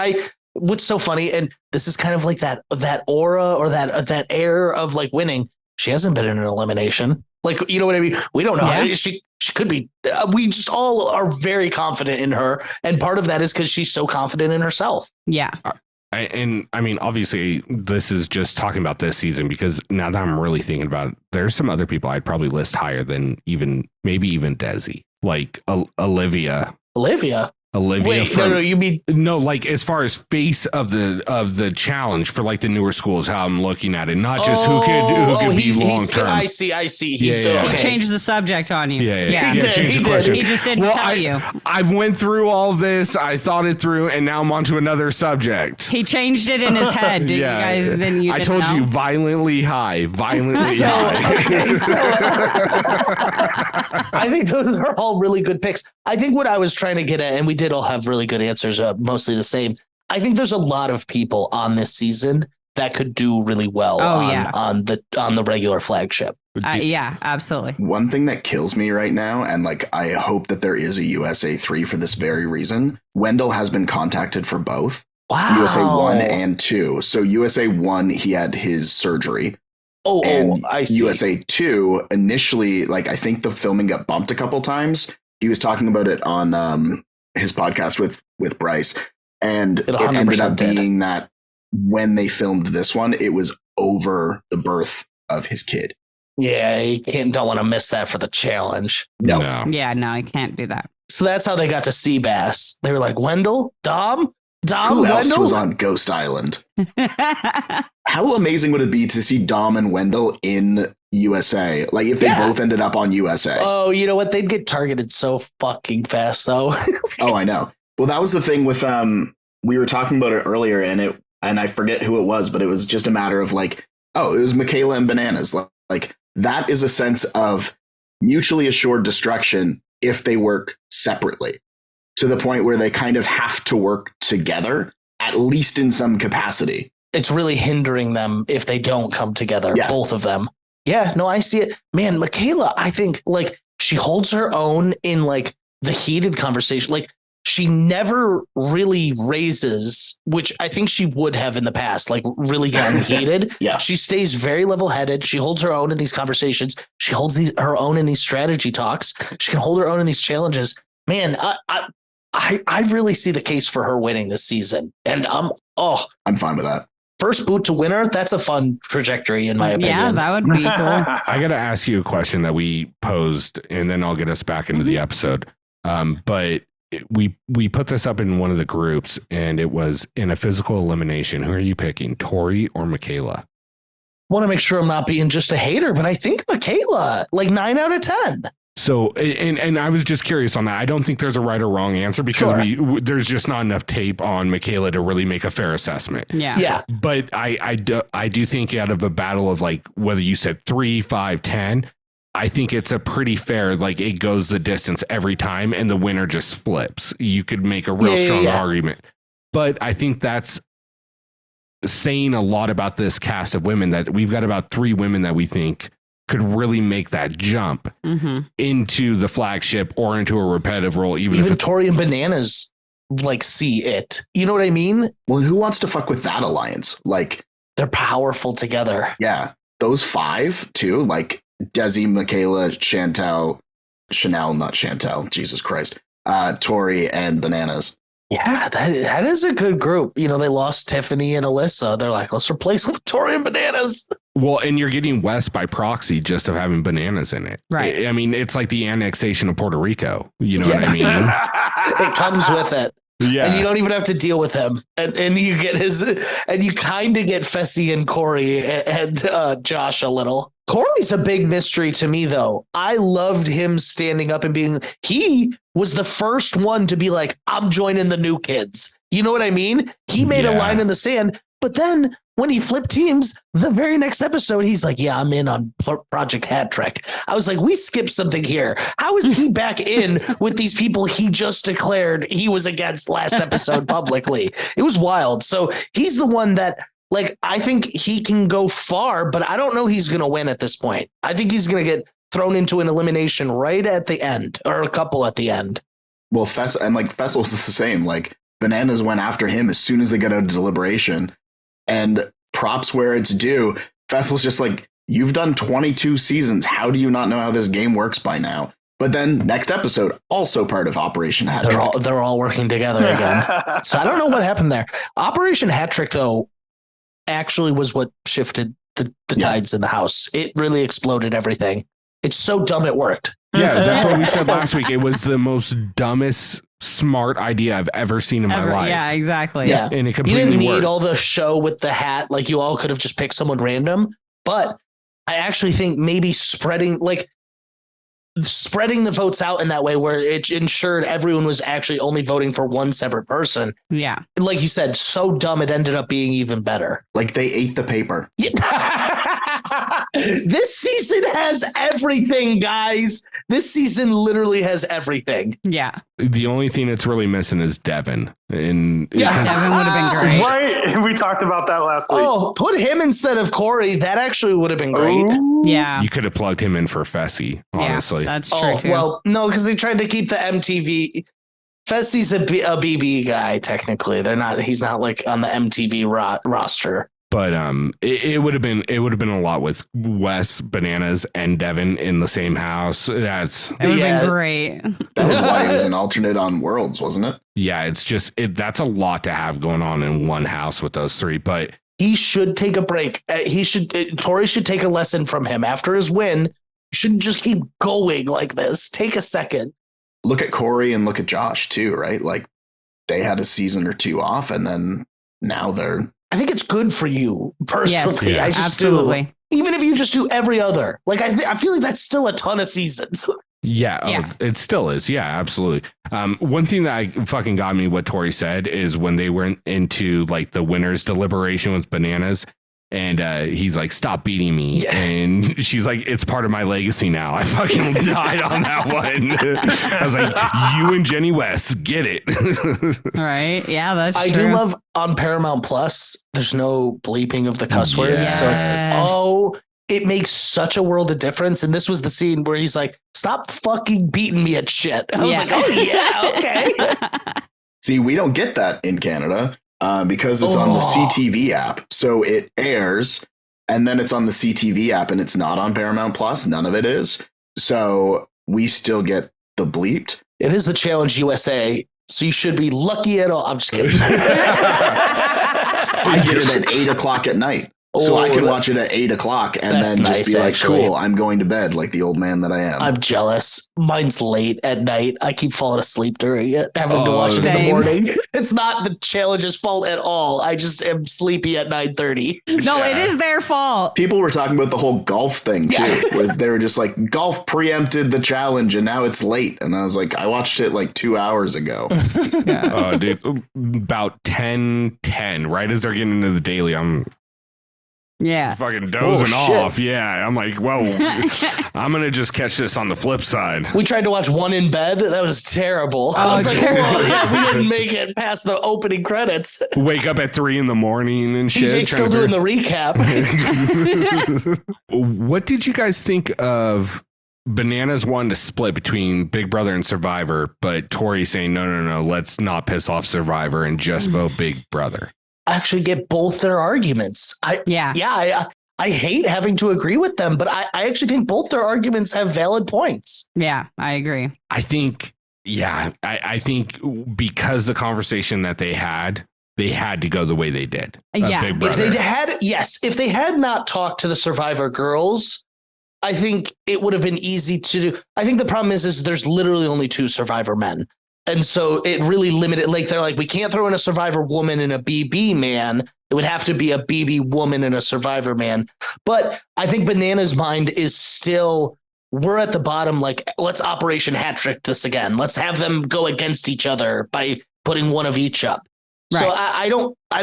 what's so funny, and this is kind of that aura or that air of winning. She hasn't been in an elimination. You know what I mean? We don't know. Yeah. She could be. We just all are very confident in her. And part of that is because she's so confident in herself. Yeah. And I mean, obviously, this is just talking about this season, because now that I'm really thinking about it, there's some other people I'd probably list higher than maybe even Desi, Olivia. Wait, no, you mean as far as face of the challenge for the newer schools, how I'm looking at it, not just who could be long term. I see. He changed the subject on you. Yeah. He changed the question. He just didn't tell you. I've went through all this. I thought it through, and now I'm on to another subject. He changed it in his head. Did you guys? Then you. I told you violently high. I think those are all really good picks. I think what I was trying to get at, and we did all have really good answers, mostly the same. I think there's a lot of people on this season that could do really well on the regular flagship. Yeah, absolutely. One thing that kills me right now, and I hope that there is a USA3 for this very reason. Wendell has been contacted for both. Wow. USA 1 and 2. So USA 1, he had his surgery. I see. USA 2, initially, I think the filming got bumped a couple times. He was talking about it on his podcast with Bryce, and it ended up being that when they filmed this one, it was over the birth of his kid. Yeah, you don't want to miss that for the challenge. No. Yeah, no, I can't do that. So that's how they got to Seabass. They were like, Wendell, Dom, Who else Wendell? was on Ghost Island? How amazing would it be to see Dom and Wendell in USA? Like if they both ended up on USA. Oh, you know what? They'd get targeted so fucking fast, though. Oh, I know. Well, that was the thing with we were talking about it earlier, and I forget who it was, but it was just a matter of like, oh, it was Michaela and Bananas. Like that is a sense of mutually assured destruction if they work separately, to the point where they kind of have to work together, at least in some capacity. It's really hindering them if they don't come together, both of them. Yeah, no, I see it. Man, Michaela, I think like she holds her own in like the heated conversation. Like she never really raises, which I think she would have in the past, like really gotten heated. Yeah. She stays very level headed. She holds her own in these conversations. She holds her own in these strategy talks. She can hold her own in these challenges. Man, I really see the case for her winning this season. And I'm fine with that. First boot to winner, that's a fun trajectory in my opinion. Yeah, that would be cool. I got to ask you a question that we posed, and then I'll get us back into the episode. But we put this up in one of the groups, and it was in a physical elimination. Who are you picking, Tori or Michaela? Want to make sure I'm not being just a hater, but I think Michaela, like 9 out of 10. So, and I was just curious on that. I don't think there's a right or wrong answer because there's just not enough tape on Michaela to really make a fair assessment. Yeah. But I do think out of a battle of like, whether you said 3, 5, 10, I think it's a pretty fair, like it goes the distance every time and the winner just flips. You could make a real strong argument. But I think that's saying a lot about this cast of women, that we've got about 3 women that we think could really make that jump into the flagship or into a repetitive role. Even if Tori and Bananas like see it. You know what I mean? Well, and who wants to fuck with that alliance? Like they're powerful together. Yeah. Those 5 too, like Desi, Michaela, Chanel, not Chantel, Jesus Christ, Tori and Bananas. Yeah, that is a good group. You know, they lost Tiffany and Alyssa. They're like, let's replace them with Tori and Bananas. Well, and you're getting West by proxy just of having Bananas in it. Right. I mean, it's like the annexation of Puerto Rico. You know what I mean? It comes with it. Yeah. And you don't even have to deal with him. And you get you kind of get Fessy and Corey and Josh a little. Corey's a big mystery to me, though. I loved him standing up and he was the first one to be like, I'm joining the new kids. You know what I mean? He made a line in the sand, but then when he flipped teams, the very next episode, he's like, yeah, I'm in on Project Hat Trick. I was like, we skipped something here. How is he back in with these people he just declared he was against last episode publicly? It was wild. So he's the one that, like, I think he can go far, but I don't know he's going to win at this point. I think he's going to get thrown into an elimination right at the end, or a couple at the end. Well, Fessel's the same. Like, Bananas went after him as soon as they got out of deliberation. And props where it's due. Fessel's just like, you've done 22 seasons. How do you not know how this game works by now? But then next episode, also part of Operation Hat Trick. They're all working together again. So I don't know what happened there. Operation Hat Trick, though, actually was what shifted the tides in the house. It really exploded everything. It's so dumb it worked. Yeah, that's what we said last week. It was the most dumbest smart idea I've ever seen in my life. Yeah, exactly. Yeah. And it completely You didn't need worked. all the show with the hat. Like, you all could have just picked someone random. But I actually think maybe spreading the votes out in that way, where it ensured everyone was actually only voting for one separate person. Yeah. Like you said, so dumb it ended up being even better. Like, they ate the paper. This season has everything, guys. This season literally has everything. Yeah. The only thing that's really missing is Devin. And Devin would have been great. Right. We talked about that last week. Oh, put him instead of Corey. That actually would have been great. Ooh. Yeah. you could have plugged him in for Fessy, honestly. Yeah, that's true too. Well, no, because they tried to keep the MTV. Fessy's a BB guy, technically. He's not like on the MTV roster. But it would have been a lot with Wes, Bananas, and Devin in the same house. It would have been great. That was why he was an alternate on Worlds, wasn't it? Yeah, it's just that's a lot to have going on in one house with those 3. But he should take a break. Tori should take a lesson from him after his win. You shouldn't just keep going like this. Take a second. look at Corey and look at Josh too, right? Like they had a season or two off, and then now they're. I think it's good for you personally. Yes, I just absolutely. Even if you just do every other, like I feel like that's still a ton of seasons. Yeah, it still is. Yeah, absolutely. One thing that I fucking got me what Tori said is when they went into like the winner's deliberation with Bananas, and he's like, "Stop beating me," and she's like, "It's part of my legacy now." I fucking died on that one. I was like, "You and Jenny West, get it." Right? Yeah, that's true. I do love on Paramount Plus. There's no bleeping of the cuss words, so it's it makes such a world of difference. And this was the scene where he's like, "Stop fucking beating me at shit." I was like, "Oh yeah, okay." See, we don't get that in Canada because it's on the CTV app. So it airs, and then it's on the CTV app, and it's not on Paramount Plus. None of it is. So we still get the bleeped. It is the Challenge USA, so you should be lucky at all. I'm just kidding. I get it at 8 o'clock at night. So I can watch it at 8 o'clock and then just be like, cool, I'm going to bed like the old man that I am. I'm jealous. Mine's late at night. I keep falling asleep during it, having to watch it in the morning. It's not the Challenge's fault at all. I just am sleepy at 9:30. No, it is their fault. People were talking about the whole golf thing too. Where they were just like, golf preempted the challenge and now it's late. And I was like, I watched it like 2 hours ago. Dude, about 10:10, right as they're getting into the daily, I'm fucking dozing off. Yeah. I'm like, well, I'm going to just catch this on the flip side. We tried to watch one in bed. That was terrible. I was like, we didn't make it past the opening credits. Wake up at 3 a.m. and shit. DJ's still doing the recap. What did you guys think of Bananas wanting to split between Big Brother and Survivor, but Tori saying, no, let's not piss off Survivor and just vote Big Brother? Actually get both their arguments. I hate having to agree with them, but I actually think both their arguments have valid points. Yeah, I agree. I think because the conversation that they had to go the way they did. Yeah. If they had not talked to the Survivor girls, I think it would have been easy to do. I think the problem is there's literally only 2 Survivor men. And so it really limited, like, they're like, we can't throw in a Survivor woman and a BB man. It would have to be a BB woman and a Survivor man. But I think Banana's mind is still, we're at the bottom. Like, let's Operation Hat Trick this again. Let's have them go against each other by putting one of each up. Right. So I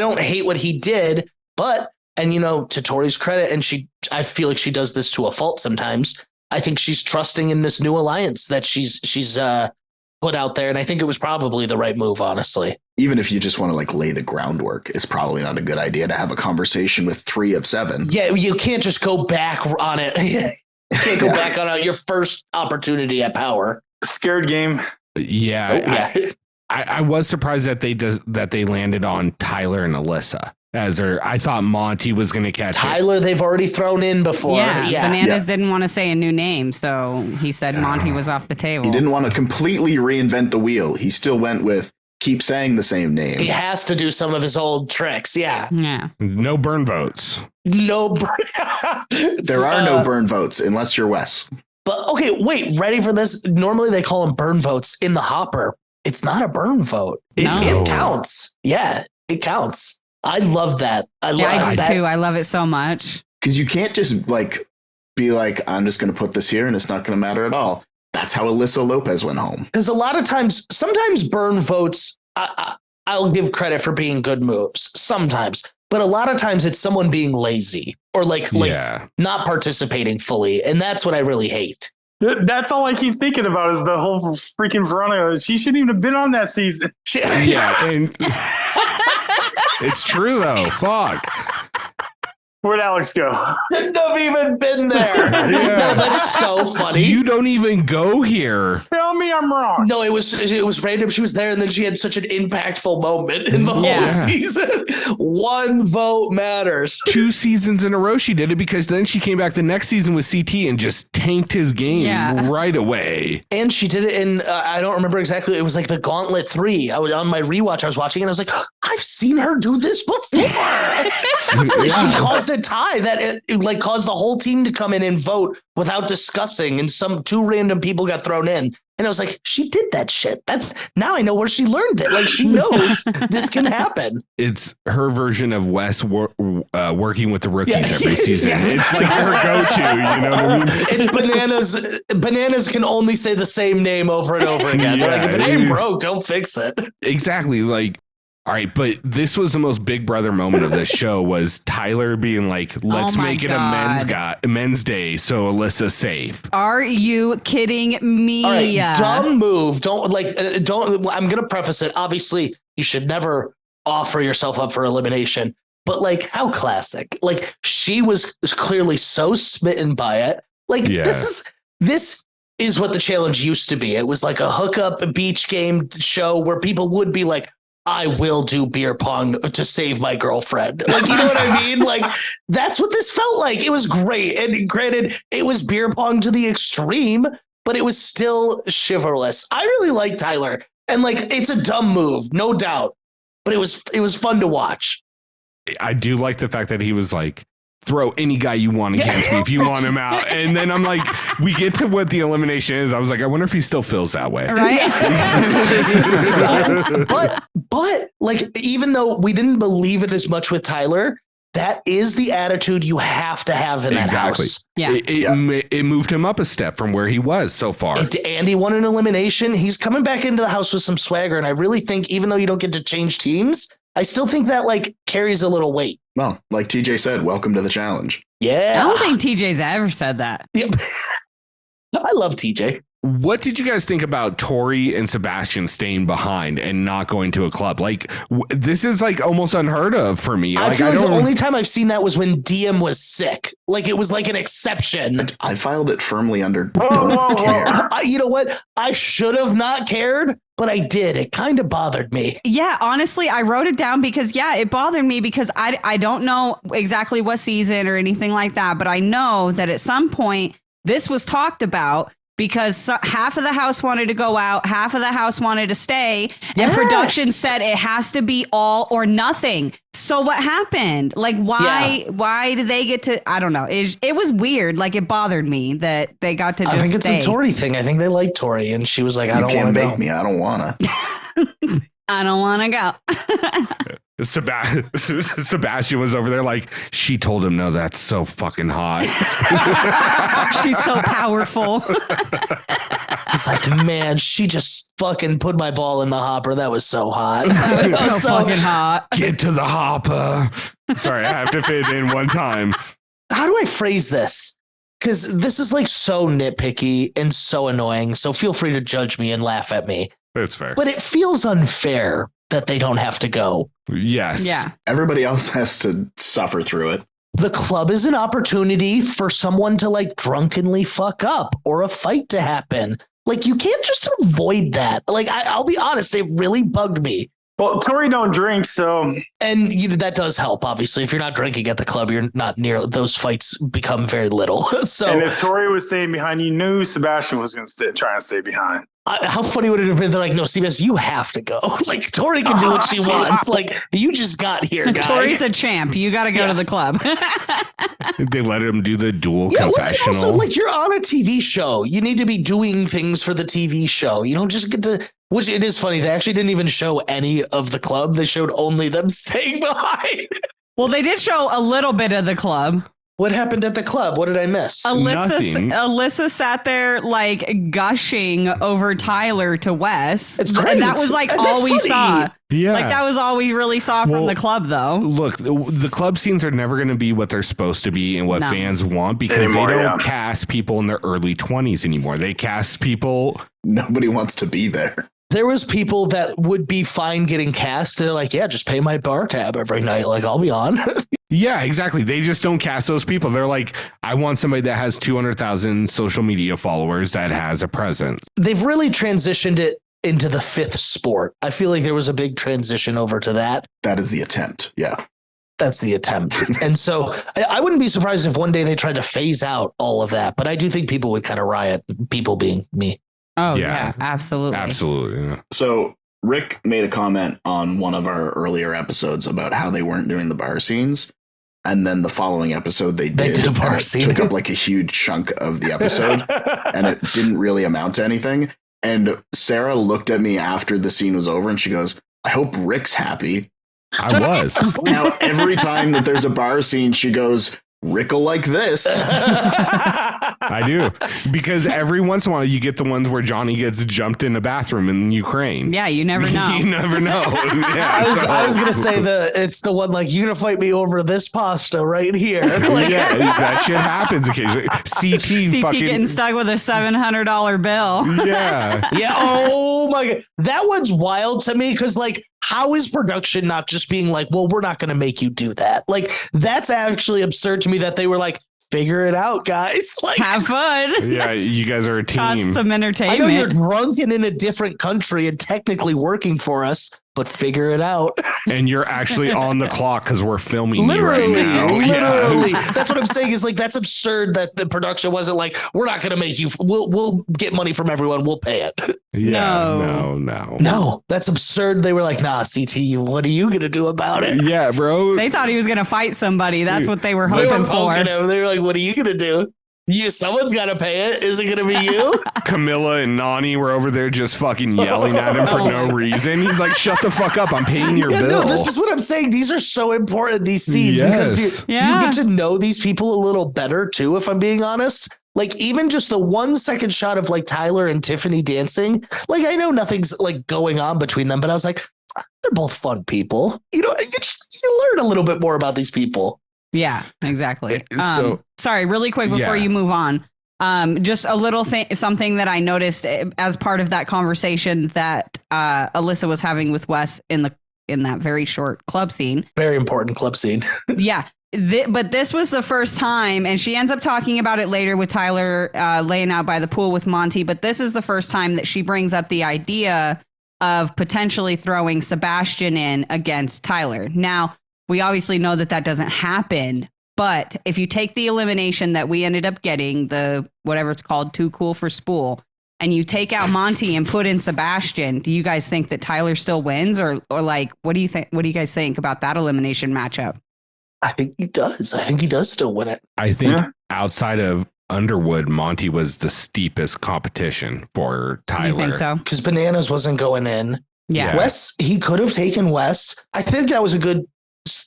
don't hate what he did, but, and to Tori's credit, and I feel like she does this to a fault sometimes. I think she's trusting in this new alliance that she's put out there, and I think it was probably the right move, honestly. Even if you just want to like lay the groundwork, it's probably not a good idea to have a conversation with 3 of 7. Yeah, you can't just go back on it. You can't go back on your first opportunity at power. Scared game. Yeah. I was surprised that they landed on Tyler and Alyssa. I thought Monty was going to catch Tyler, they've already thrown in before. Yeah. Bananas didn't want to say a new name, so he said Monty was off the table. He didn't want to completely reinvent the wheel. He still went with keep saying the same name. He has to do some of his old tricks. Yeah. No burn votes. No burn. There are no burn votes unless you're Wes. But okay, wait, ready for this? Normally they call them burn votes in the hopper. It's not a burn vote. It counts. Yeah, it counts. I love that. I do too. I love it so much. Because you can't just be like, I'm just going to put this here and it's not going to matter at all. That's how Alyssa Lopez went home. Because a lot of times, sometimes burn votes, I'll give credit for being good moves. Sometimes. But a lot of times it's someone being lazy or not participating fully. And that's what I really hate. That's all I keep thinking about is the whole freaking Veronica. She shouldn't even have been on that season. And it's true though. Fuck. Where'd Alex go? Shouldn't have even been there. No, that's so funny. You don't even go here. Tell me I'm wrong. No, it was random. She was there, and then she had such an impactful moment in the whole season. One vote matters. 2 seasons in a row she did it because then she came back the next season with CT and just tanked his game right away. And she did it in, I don't remember exactly. It was like the Gauntlet 3. On my rewatch, I was watching and I was like, I I've seen her do this before. She caused a tie that it like caused the whole team to come in and vote without discussing, and some 2 random people got thrown in. And I was like, she did that shit. That's now I know where she learned it. Like, she knows this can happen. It's her version of Wes working with the rookies every season. Yeah. It's like her go-to, you know what I mean? It's Bananas. Bananas can only say the same name over and over again. They're like, if it ain't broke, don't fix it. Exactly. Like, all right, but this was the most Big Brother moment of this show was Tyler being like, let's make it a men's day so Alyssa's safe. Are you kidding me? All right, dumb move. I'm going to preface it. Obviously, you should never offer yourself up for elimination, but like, how classic. Like, she was clearly so smitten by it. Like, this is what the challenge used to be. It was like a hookup, a beach game show where people would be like, I will do beer pong to save my girlfriend. Like, you know what I mean? Like, that's what this felt like. It was great. And granted, it was beer pong to the extreme, but it was still chivalrous. I really like Tyler. And like, it's a dumb move, no doubt. But it was fun to watch. I do like the fact that he was like, throw any guy you want against me if you want him out. And then I'm like, we get to what the elimination is. I was like, I wonder if he still feels that way. Right. but like, even though we didn't believe it as much with Tyler, that is the attitude you have to have in that house. Yeah. It moved him up a step from where he was so far. Andy won an elimination. He's coming back into the house with some swagger. And I really think, even though you don't get to change teams, I still think that like carries a little weight. Well, like TJ said, welcome to the challenge. Yeah. I don't think TJ's ever said that. Yep. I love TJ. What did you guys think about Tori and Sebastian staying behind and not going to a club? Like, this is like almost unheard of for me. I feel like the only time I've seen that was when Diem was sick. Like, it was like an exception. I filed it firmly under don't care. You know what? I should have not cared, but I did. It kind of bothered me. Yeah, honestly, I wrote it down because, it bothered me because I don't know exactly what season or anything like that, but I know that at some point this was talked about because half of the house wanted to go out, half of the house wanted to stay, and production said it has to be all or nothing. So what happened? Like, why did they get to, I don't know. It was weird. Like, it bothered me that they got to just I think stay. It's a Tori thing. I think they like Tori, and she was like, I don't want to make me. I don't want to. I don't want to go. Sebastian was over there like, she told him, no, that's so fucking hot. She's so powerful. It's like, man, she just fucking put my ball in the hopper. That was so hot. That was so fucking hot. Get to the hopper. Sorry, I have to fit it in one time. How do I phrase this? Because this is like so nitpicky and so annoying. So feel free to judge me and laugh at me. That's fair. But it feels unfair that they don't have to go. Yes. Yeah. Everybody else has to suffer through it. The club is an opportunity for someone to like drunkenly fuck up or a fight to happen. Like, you can't just avoid that. Like, I'll be honest, it really bugged me. Well, Tori don't drink, so. And that does help, obviously. If you're not drinking at the club, you're not near, those fights become very little. So, and if Tori was staying behind, you knew Sebastian was going to try and stay behind. How funny would it have been? They're like, no, CBS, you have to go. Like, Tori can do what she wants. Like, you just got here, guy. Tori's a champ. You got to go to the club. They let him do the dual confessional. Also, like, you're on a TV show. You need to be doing things for the TV show. You don't just get to, which it is funny. They actually didn't even show any of the club. They showed only them staying behind. Well, they did show a little bit of the club. What happened at the club? What did I miss? Alyssa sat there like gushing over Tyler to Wes. It's great. And that was like all we saw. Yeah. Like, that was all we really saw from the club, though. Look, the club scenes are never going to be what they're supposed to be and what fans want because they don't cast people in their early 20s anymore. They cast people. Nobody wants to be there. There was people that would be fine getting cast. They're like, yeah, just pay my bar tab every night. Like, I'll be on. Yeah, exactly. They just don't cast those people. They're like, I want somebody that has 200,000 social media followers that has a presence. They've really transitioned it into the fifth sport. I feel like there was a big transition over to that. That is the attempt. Yeah. That's the attempt. And so I wouldn't be surprised if one day they tried to phase out all of that. But I do think people would kind of riot, people being me. Oh, yeah, absolutely. Absolutely. Yeah. So Rick made a comment on one of our earlier episodes about how they weren't doing the bar scenes. And then the following episode, they did a bar scene. Took up like a huge chunk of the episode and it didn't really amount to anything. And Sarah looked at me after the scene was over and she goes, I hope Rick's happy. I was. Now, every time that there's a bar scene, she goes, Rick'll like this. I do. Because every once in a while you get the ones where Johnny gets jumped in a bathroom in Ukraine. Yeah, you never know. You never know. Yeah, I was gonna say it's the one like, you're gonna fight me over this pasta right here. Like, yeah, that shit happens occasionally. CT fucking getting stuck with a $700 bill. Yeah. Yeah. Oh my God. That one's wild to me because like, how is production not just being like, well, we're not going to make you do that? Like, that's actually absurd to me that they were like, figure it out, guys. Like, have fun. Yeah, you guys are a team. Cost some entertainment. I know you're drunk and in a different country and technically working for us, but figure it out. And you're actually on the clock because we're filming literally, you right now. Literally. Yeah. That's what I'm saying is like, that's absurd that the production wasn't like, we're not going to make you, we'll get money from everyone. We'll pay it. Yeah, No, that's absurd. They were like, nah, CT, what are you going to do about it? Yeah, bro. They thought he was going to fight somebody. That's what they were hoping for. They were like, what are you going to do? Someone's got to pay it. Is it going to be you? Camilla and Nani were over there just fucking yelling at him for no reason. He's like, shut the fuck up. I'm paying your bill. No, this is what I'm saying. These are so important, these scenes, because you get to know these people a little better too, if I'm being honest. Like even just the 1 second shot of like Tyler and Tiffany dancing, like I know nothing's like going on between them, but I was like, they're both fun people. You know, you learn a little bit more about these people. Yeah, exactly. So sorry, really quick before you move on. Just a little thing, something that I noticed as part of that conversation that Alyssa was having with Wes in that very short club scene. Very important club scene. Yeah. But this was the first time, and she ends up talking about it later with Tyler laying out by the pool with Monty. But this is the first time that she brings up the idea of potentially throwing Sebastian in against Tyler. Now, we obviously know that doesn't happen. But if you take the elimination that we ended up getting, the whatever it's called, Too Cool for Spool, and you take out Monty and put in Sebastian, do you guys think that Tyler still wins? Or like, what do you think? What do you guys think about that elimination matchup? I think he does. I think he does still win it. I think outside of Underwood, Monty was the steepest competition for Tyler. You think so? Because Bananas wasn't going in. Yeah. Wes, he could have taken Wes. I think that was a good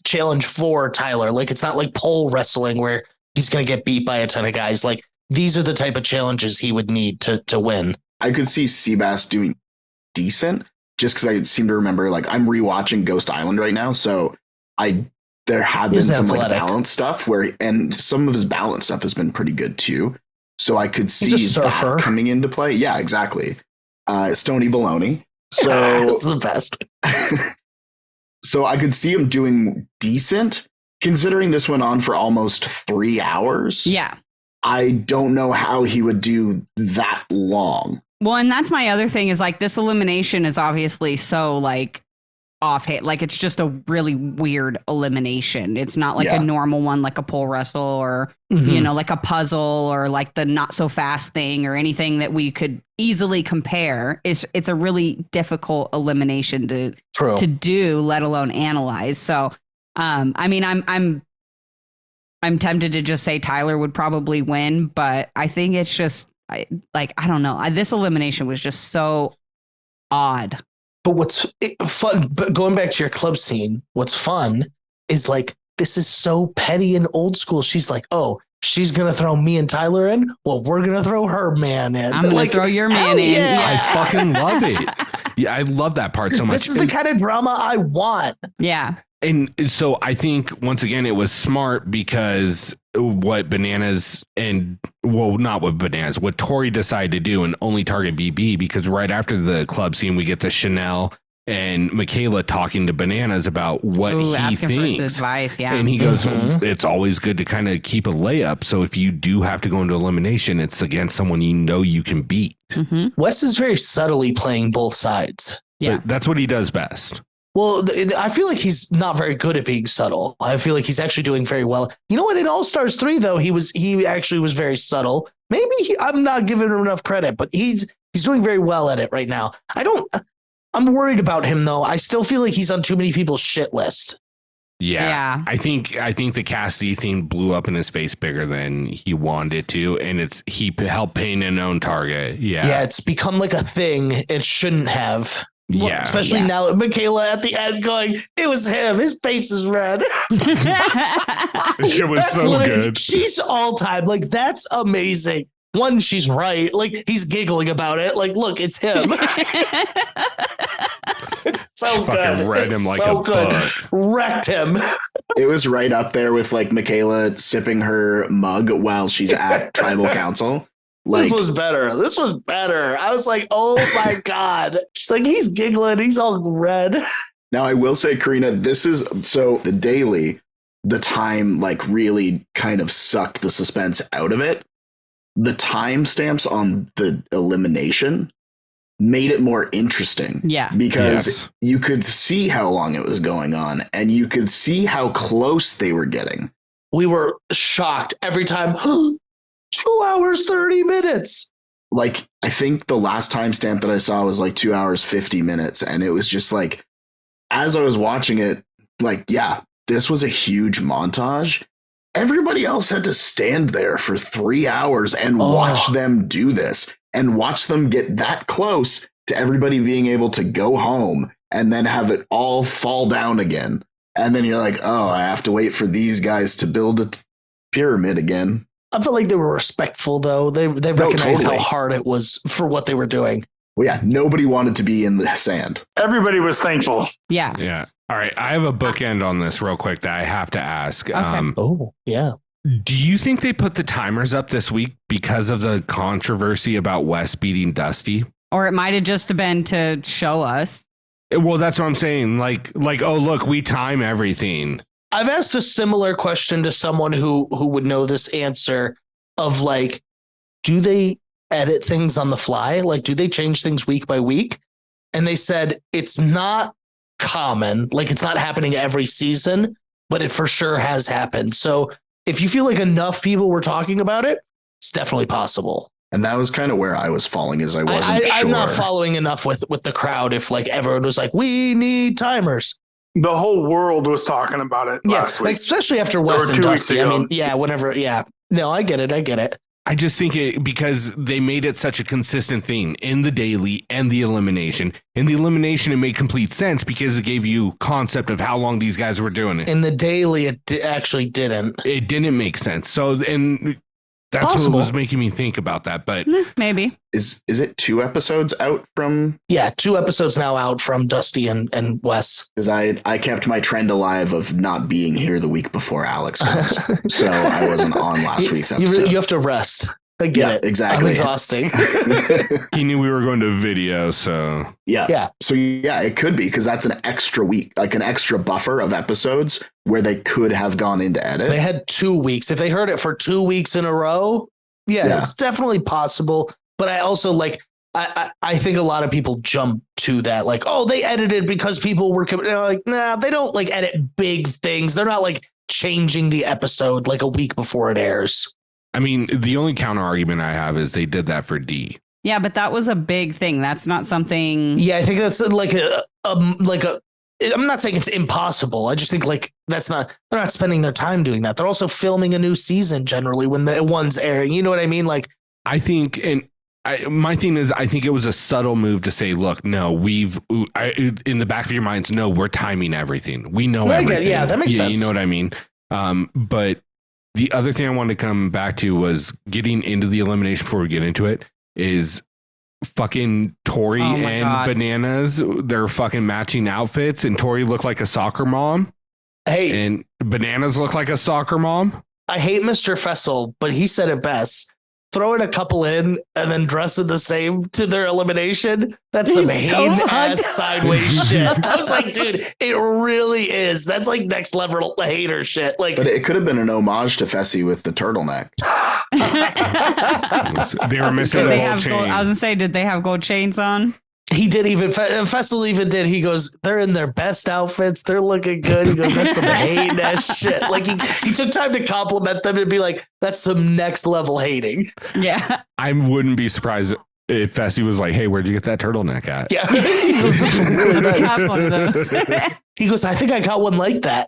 challenge for Tyler. Like, it's not like pole wrestling where he's going to get beat by a ton of guys. Like, these are the type of challenges he would need to win. I could see Seabass doing decent just because I seem to remember, like, I'm rewatching Ghost Island right now. So there have been some like balance stuff and some of his balance stuff has been pretty good too. So I could see that coming into play. Yeah, exactly. Stony Baloney. So it's the best. So I could see him doing decent considering this went on for almost 3 hours. Yeah. I don't know how he would do that long. Well, and that's my other thing is like this elimination is obviously so like off hit. Like it's just a really weird elimination. It's not like a normal one, like a pole wrestle or, you know, like a puzzle or like the not so fast thing or anything that we could easily compare. It's a really difficult elimination to do, let alone analyze. So, I mean, I'm tempted to just say Tyler would probably win, but I think it's just I don't know. This elimination was just so odd. But what's fun, but going back to your club scene, what's fun is like, this is so petty and old school. She's like, oh, she's going to throw me and Tyler in. Well, we're going to throw her man in. I'm going to throw your man in. Yeah. I fucking love it. Yeah, I love that part so much. This is the kind of drama I want. Yeah. And so I think, once again, it was smart because what Bananas what Tori decided to do and only target BB, because right after the club scene, we get the Chanel and Michaela talking to Bananas about what he thinks. For his advice, yeah. And he goes, it's always good to kind of keep a layup. So if you do have to go into elimination, it's against someone you know you can beat. Wes is very subtly playing both sides. Yeah. But that's what he does best. Well, I feel like he's not very good at being subtle. I feel like he's actually doing very well. You know what? In All Stars 3, though, he actually was very subtle. Maybe I'm not giving him enough credit, but he's doing very well at it right now. I'm worried about him though. I still feel like he's on too many people's shit list. Yeah. I think the Cassidy thing blew up in his face bigger than he wanted it to, and he helped paint a known target. Yeah, it's become like a thing. It shouldn't have. Yeah, especially now, Michaela at the end going, "It was him. His face is red." She was so good. She's all time. Like, that's amazing. One, she's right. Like, he's giggling about it. Like, look, it's him. So fucking good. read him like a book. Wrecked him. It was right up there with like Michaela sipping her mug while she's at tribal council. Like, this was better. I was like, oh my God. She's like, he's giggling. He's all red. Now, I will say, Karina, this is so the daily, the time like really kind of sucked the suspense out of it. The timestamps on the elimination made it more interesting. Yeah. Because you could see how long it was going on and you could see how close they were getting. We were shocked every time. 2 hours, 30 minutes. Like, I think the last timestamp that I saw was like 2 hours, 50 minutes. And it was just like, as I was watching it, like, yeah, this was a huge montage. Everybody else had to stand there for 3 hours and watch them do this and watch them get that close to everybody being able to go home and then have it all fall down again. And then you're like, oh, I have to wait for these guys to build a pyramid again. I felt like they were respectful, though. They recognized how hard it was for what they were doing. Well, yeah, nobody wanted to be in the sand. Everybody was thankful. Yeah. Yeah. All right. I have a bookend on this real quick that I have to ask. Okay. Do you think they put the timers up this week because of the controversy about Wes beating Dusty? Or it might have just been to show us. Well, that's what I'm saying. Like, oh, look, we time everything. I've asked a similar question to someone who would know this answer of like, do they edit things on the fly? Like, do they change things week by week? And they said it's not common. Like, it's not happening every season, but it for sure has happened. So if you feel like enough people were talking about it, it's definitely possible. And that was kind of where I was falling, is I wasn't sure. I'm not following enough with the crowd. If like everyone was like, we need timers. The whole world was talking about it last week. Like, especially after Wes and Dusty. I mean, yeah, whenever. Yeah, no, I get it. I just think because they made it such a consistent thing in the daily and the elimination. In the elimination, it made complete sense because it gave you concept of how long these guys were doing it. In the daily, it actually didn't. It didn't make sense. So, and that's Possible. what was making me think about that. But maybe. Is it 2 episodes out from? Yeah, 2 episodes now out from Dusty and Wes. Because I kept my trend alive of not being here the week before Alex was. So I wasn't on last week's episode. You have to rest. I get it. Exactly. I'm exhausting. He knew we were going to video, so yeah. So yeah, it could be because that's an extra week, like an extra buffer of episodes where they could have gone into edit. They had 2 weeks. If they heard it for 2 weeks in a row, it's definitely possible. But I also like, I think a lot of people jump to that, like, oh, they edited because people were like, nah, they don't like edit big things. They're not like changing the episode like a week before it airs. I mean, the only counter argument I have is they did that for D. Yeah, but that was a big thing. That's not something. Yeah, I think that's like a. I'm not saying it's impossible. I just think like they're not spending their time doing that. They're also filming a new season generally when the one's airing. You know what I mean? Like, I think, my thing is, I think it was a subtle move to say, look, no, in the back of your minds, no, we're timing everything. We know everything. Yeah, that makes sense. You know what I mean? But the other thing I wanted to come back to was getting into the elimination before we get into it is fucking Tori and Bananas. They're fucking matching outfits and Tori looked like a soccer mom. Hey, and Bananas look like a soccer mom. I hate Mr. Fessel, but he said it best. Throwing a couple in and then dressing the same to their elimination. That's some hate-ass sideways shit. I was like, dude, it really is. That's like next level hater shit. Like, but it could have been an homage to Fessy with the turtleneck. They were missing the whole chain. I was gonna say, did they have gold chains on? He did even, Festival even did. He goes, they're in their best outfits. They're looking good. He goes, that's some hate ass shit. Like he took time to compliment them and be like, that's some next level hating. Yeah. I wouldn't be surprised if Fessy was like, hey, where'd you get that turtleneck at? Yeah. He was really nice. One of those. He goes, I think I got one like that.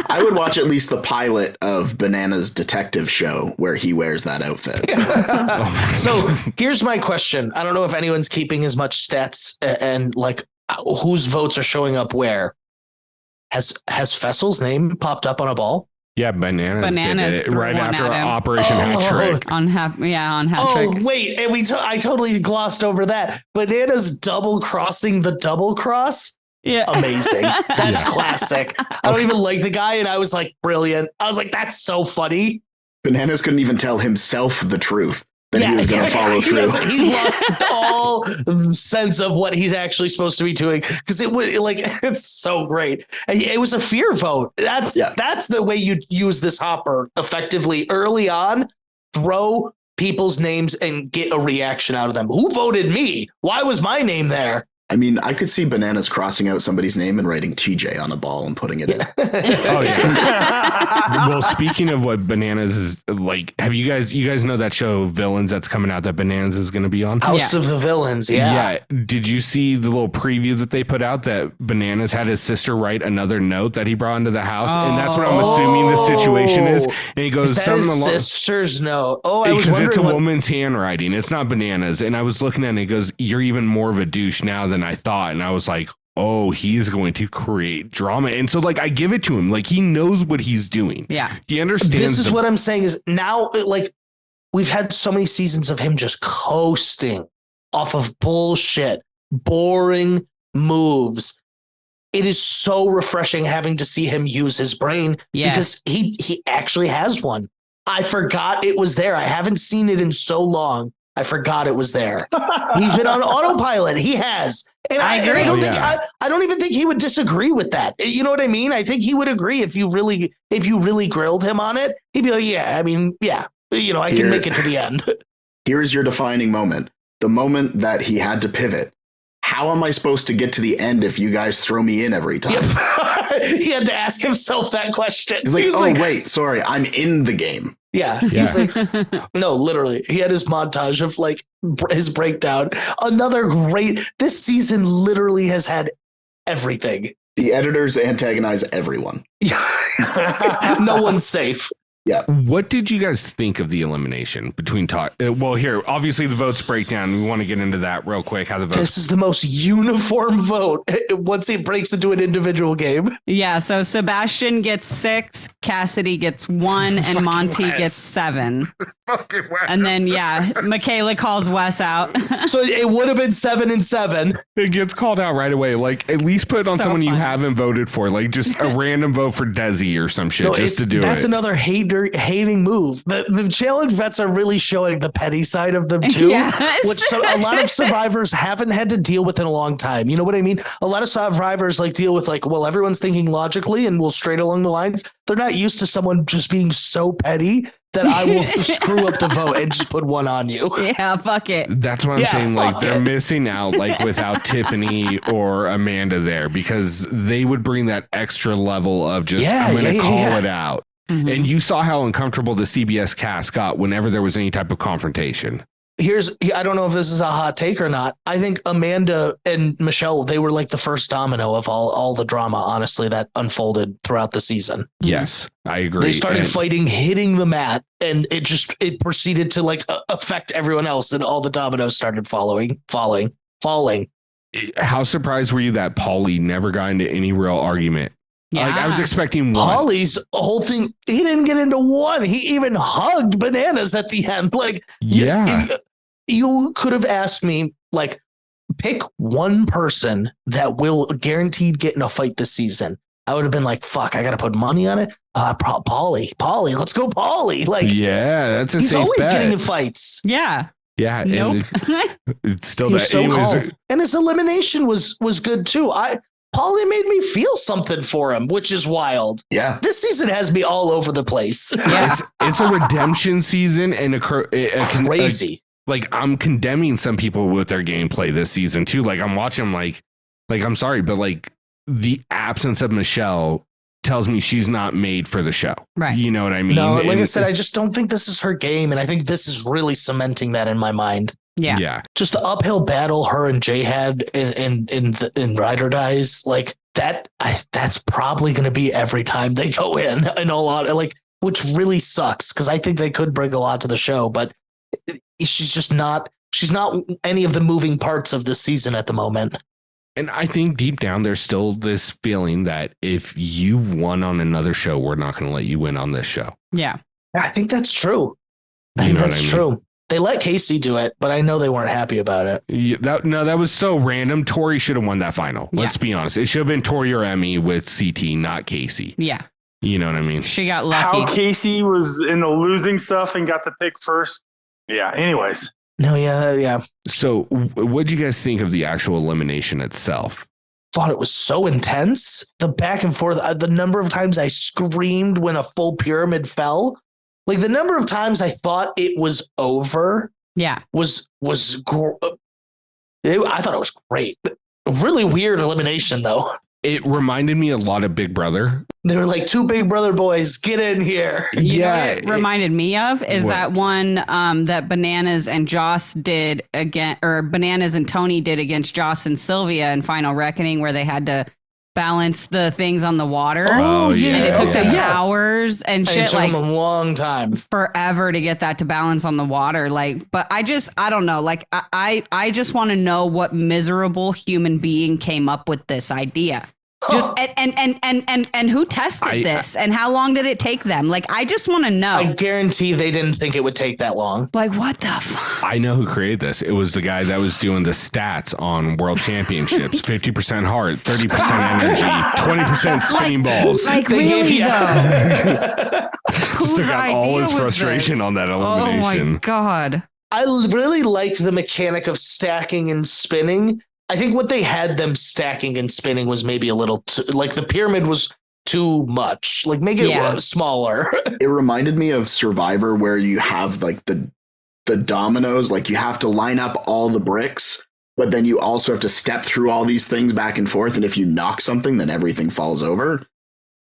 I would watch at least the pilot of Banana's detective show where he wears that outfit. So here's my question. I don't know if anyone's keeping as much stats and like whose votes are showing up where. Has Fessel's name popped up on a ball? Yeah, Bananas did it right after Operation Hat Trick. On Hat Trick. Oh, wait. And I totally glossed over that. Bananas double crossing the double cross. Yeah. Amazing. That's classic. I don't even like the guy. And I was like, brilliant. I was like, that's so funny. Bananas couldn't even tell himself the truth that he was going to follow through. He's lost all sense of what he's actually supposed to be doing because it's so great. It was a fear vote. That's the way you use this hopper effectively early on. Throw people's names and get a reaction out of them. Who voted me? Why was my name there? I mean, I could see Bananas crossing out somebody's name and writing TJ on a ball and putting it in. Oh, yeah. Well, speaking of what Bananas is like, have you guys know that show Villains that's coming out that Bananas is going to be on? House of the Villains. Yeah. Did you see the little preview that they put out that Bananas had his sister write another note that he brought into the house? And that's what I'm assuming the situation is. And he goes, is that his sister's note? Oh, I was wondering. It's a woman's handwriting. It's not Bananas. And I was looking at it and it goes, you're even more of a douche now than I thought. And I was like, oh, he's going to create drama. And so like I give it to him. Like he knows what he's doing. Yeah. He understands. This is what I'm saying is now like we've had so many seasons of him just coasting off of bullshit, boring moves. It is so refreshing having to see him use his brain because he actually has one. I forgot it was there. I haven't seen it in so long. I forgot it was there. He's been on autopilot. He has. And I agree. I don't even think he would disagree with that. You know what I mean? I think he would agree if you really grilled him on it. He'd be like, yeah, I mean, yeah, I can make it to the end. Here's your defining moment. The moment that he had to pivot. How am I supposed to get to the end if you guys throw me in every time? Yep. He had to ask himself that question. He's like, wait, sorry, I'm in the game. Yeah. He's like, no, literally. He had his montage of like his breakdown. Another great, this season literally has had everything. The editors antagonize everyone. No one's safe. Yeah. What did you guys think of the elimination between well, here, obviously the votes break down. We want to get into that real quick. How the votes. This is the most uniform vote once it breaks into an individual game. Yeah. So Sebastian gets 6, Cassidy gets 1, and Monty gets 7. And then, Michaela calls Wes out. So it would have been 7 and 7. It gets called out right away. Like, at least put it on someone you haven't voted for. Like, just a random vote for Desi or some shit just to do it. That's another hating move. The challenge vets are really showing the petty side of them too, which a lot of survivors haven't had to deal with in a long time. You know what I mean? A lot of survivors like deal with like, well, everyone's thinking logically and we'll straight along the lines. They're not used to someone just being so petty that I will screw up the vote and just put one on you. Yeah, fuck it. That's what I'm saying. Like they're missing out like without Tiffany or Amanda there because they would bring that extra level of just, I'm going to call it out. Mm-hmm. And you saw how uncomfortable the CBS cast got whenever there was any type of confrontation. I don't know if this is a hot take or not. I think Amanda and Michelle, they were like the first domino of all the drama, honestly, that unfolded throughout the season. Yes, I agree. They started fighting, hitting the mat, and it proceeded to like affect everyone else, and all the dominoes started falling. How surprised were you that Paulie never got into any real argument? Yeah. Like I was expecting one. Paulie's whole thing, he didn't get into one. He even hugged Bananas at the end. Like, you could have asked me, like, pick one person that will guaranteed get in a fight this season. I would have been like, fuck, I got to put money on it. Paulie, let's go Paulie. Like, that's a he's safe always bet. getting in fights. Yeah. Yeah. Nope. And it's still that. So and his elimination was good too. Paulie made me feel something for him, which is wild. Yeah. This season has me all over the place. Yeah. It's a redemption season and crazy. Like I'm condemning some people with their gameplay this season too. Like I'm watching like I'm sorry, but like the absence of Michelle tells me she's not made for the show. Right. You know what I mean? No, like I said, I just don't think this is her game. And I think this is really cementing that in my mind. Yeah. Yeah. Just the uphill battle her and Jay had in Ride or Dies, like that's probably going to be every time they go in a lot, like, which really sucks because I think they could bring a lot to the show, but she's not any of the moving parts of the season at the moment. And I think deep down, there's still this feeling that if you've won on another show, we're not going to let you win on this show. Yeah. I think that's true. I think that's true. They let Casey do it, but I know they weren't happy about it. Yeah, that was so random. Tori should have won that final. Let's be honest. It should have been Tori or Emmy with CT, not Casey. Yeah. You know what I mean? She got lucky. How Casey was in the losing stuff and got the pick first. Yeah. Anyways. No, yeah. So what'd you guys think of the actual elimination itself? Thought it was so intense. The back and forth, the number of times I screamed when a full pyramid fell. Like the number of times I thought it was over. Yeah. I thought it was great. Really weird elimination though. It reminded me a lot of Big Brother. They were like, 2 Big Brother boys, get in here. You know what it reminded me of is that one that Bananas and Joss did again, or Bananas and Tony did against Joss and Sylvia in Final Reckoning, where they had to balance the things on the water. Oh, yeah. And it took them hours and shit. It took like them a long time. Forever to get that to balance on the water. Like, but I don't know. Like, I just want to know what miserable human being came up with this idea. Just and who tested this and how long did it take them? Like, I just want to know. I guarantee they didn't think it would take that long. Like, what the fuck? I know who created this. It was the guy that was doing the stats on World Championships. 50% heart, 30% energy, 20% spinning balls. Like, They really, gave you though? Just took out all his frustration on that elimination. Oh my God. I really liked the mechanic of stacking and spinning. I think what they had them stacking and spinning was maybe a little like the pyramid was too much. Like, make it smaller. It reminded me of Survivor, where you have like the dominoes, like you have to line up all the bricks, but then you also have to step through all these things back and forth. And if you knock something, then everything falls over.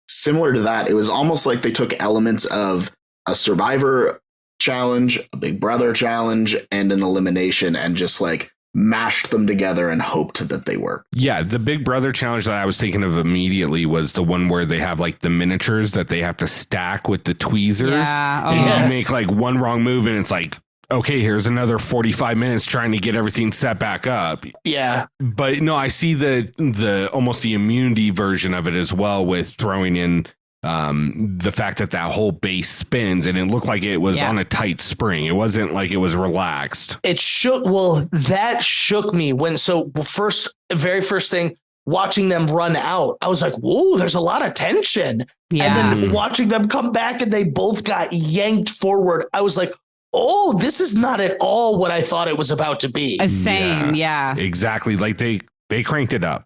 Similar to that, it was almost like they took elements of a Survivor challenge, a Big Brother challenge, and an elimination, and just like mashed them together and hoped that they work. Yeah, the Big Brother challenge that I was thinking of immediately was the one where they have like the miniatures that they have to stack with the tweezers. Yeah. And you make like one wrong move and it's like, okay, here's another 45 minutes trying to get everything set back up. Yeah. But no, I see the almost the immunity version of it as well, with throwing in the fact that whole base spins, and it looked like it was on a tight spring. It wasn't like it was relaxed. It shook. Well, that shook me very first thing, watching them run out, I was like, whoa, there's a lot of tension. Yeah. And then watching them come back and they both got yanked forward, I was like, oh, this is not at all what I thought it was about to be. Same. Yeah. Exactly. Like they cranked it up.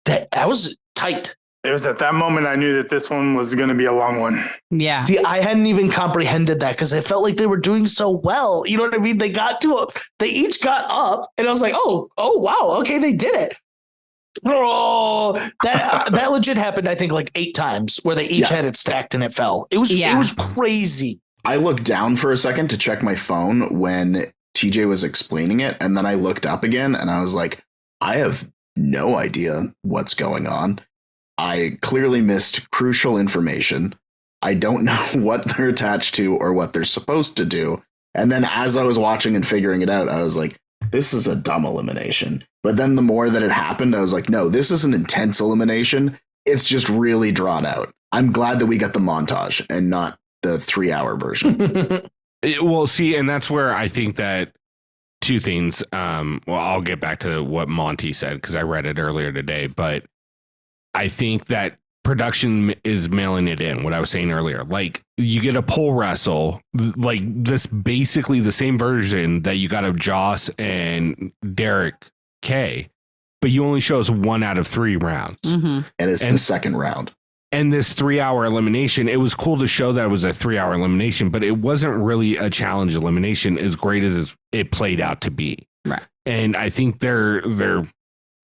That was tight. It was at that moment I knew that this one was going to be a long one. Yeah. See, I hadn't even comprehended that because I felt like they were doing so well. You know what I mean? They each got up, and I was like, oh, wow, okay, they did it. Oh, that legit happened. I think like 8 times where they each had it stacked and it fell. It was crazy. I looked down for a second to check my phone when TJ was explaining it, and then I looked up again, and I was like, I have no idea what's going on. I clearly missed crucial information. I don't know what they're attached to or what they're supposed to do. And then as I was watching and figuring it out, I was like, this is a dumb elimination. But then the more that it happened, I was like, no, this is an intense elimination. It's just really drawn out. I'm glad that we got the montage and not the 3-hour version. Well, see, and that's where I think that two things. I'll get back to what Monty said because I read it earlier today, but I think that production is mailing it in, what I was saying earlier. Like, you get a pole wrestle, like this, basically the same version that you got of Joss and Derek K, but you only show us 1 out of 3 rounds. Mm-hmm. And it's the second round. And this 3-hour elimination, it was cool to show that it was a 3-hour elimination, but it wasn't really a challenge elimination as great as it played out to be. Right. And I think they're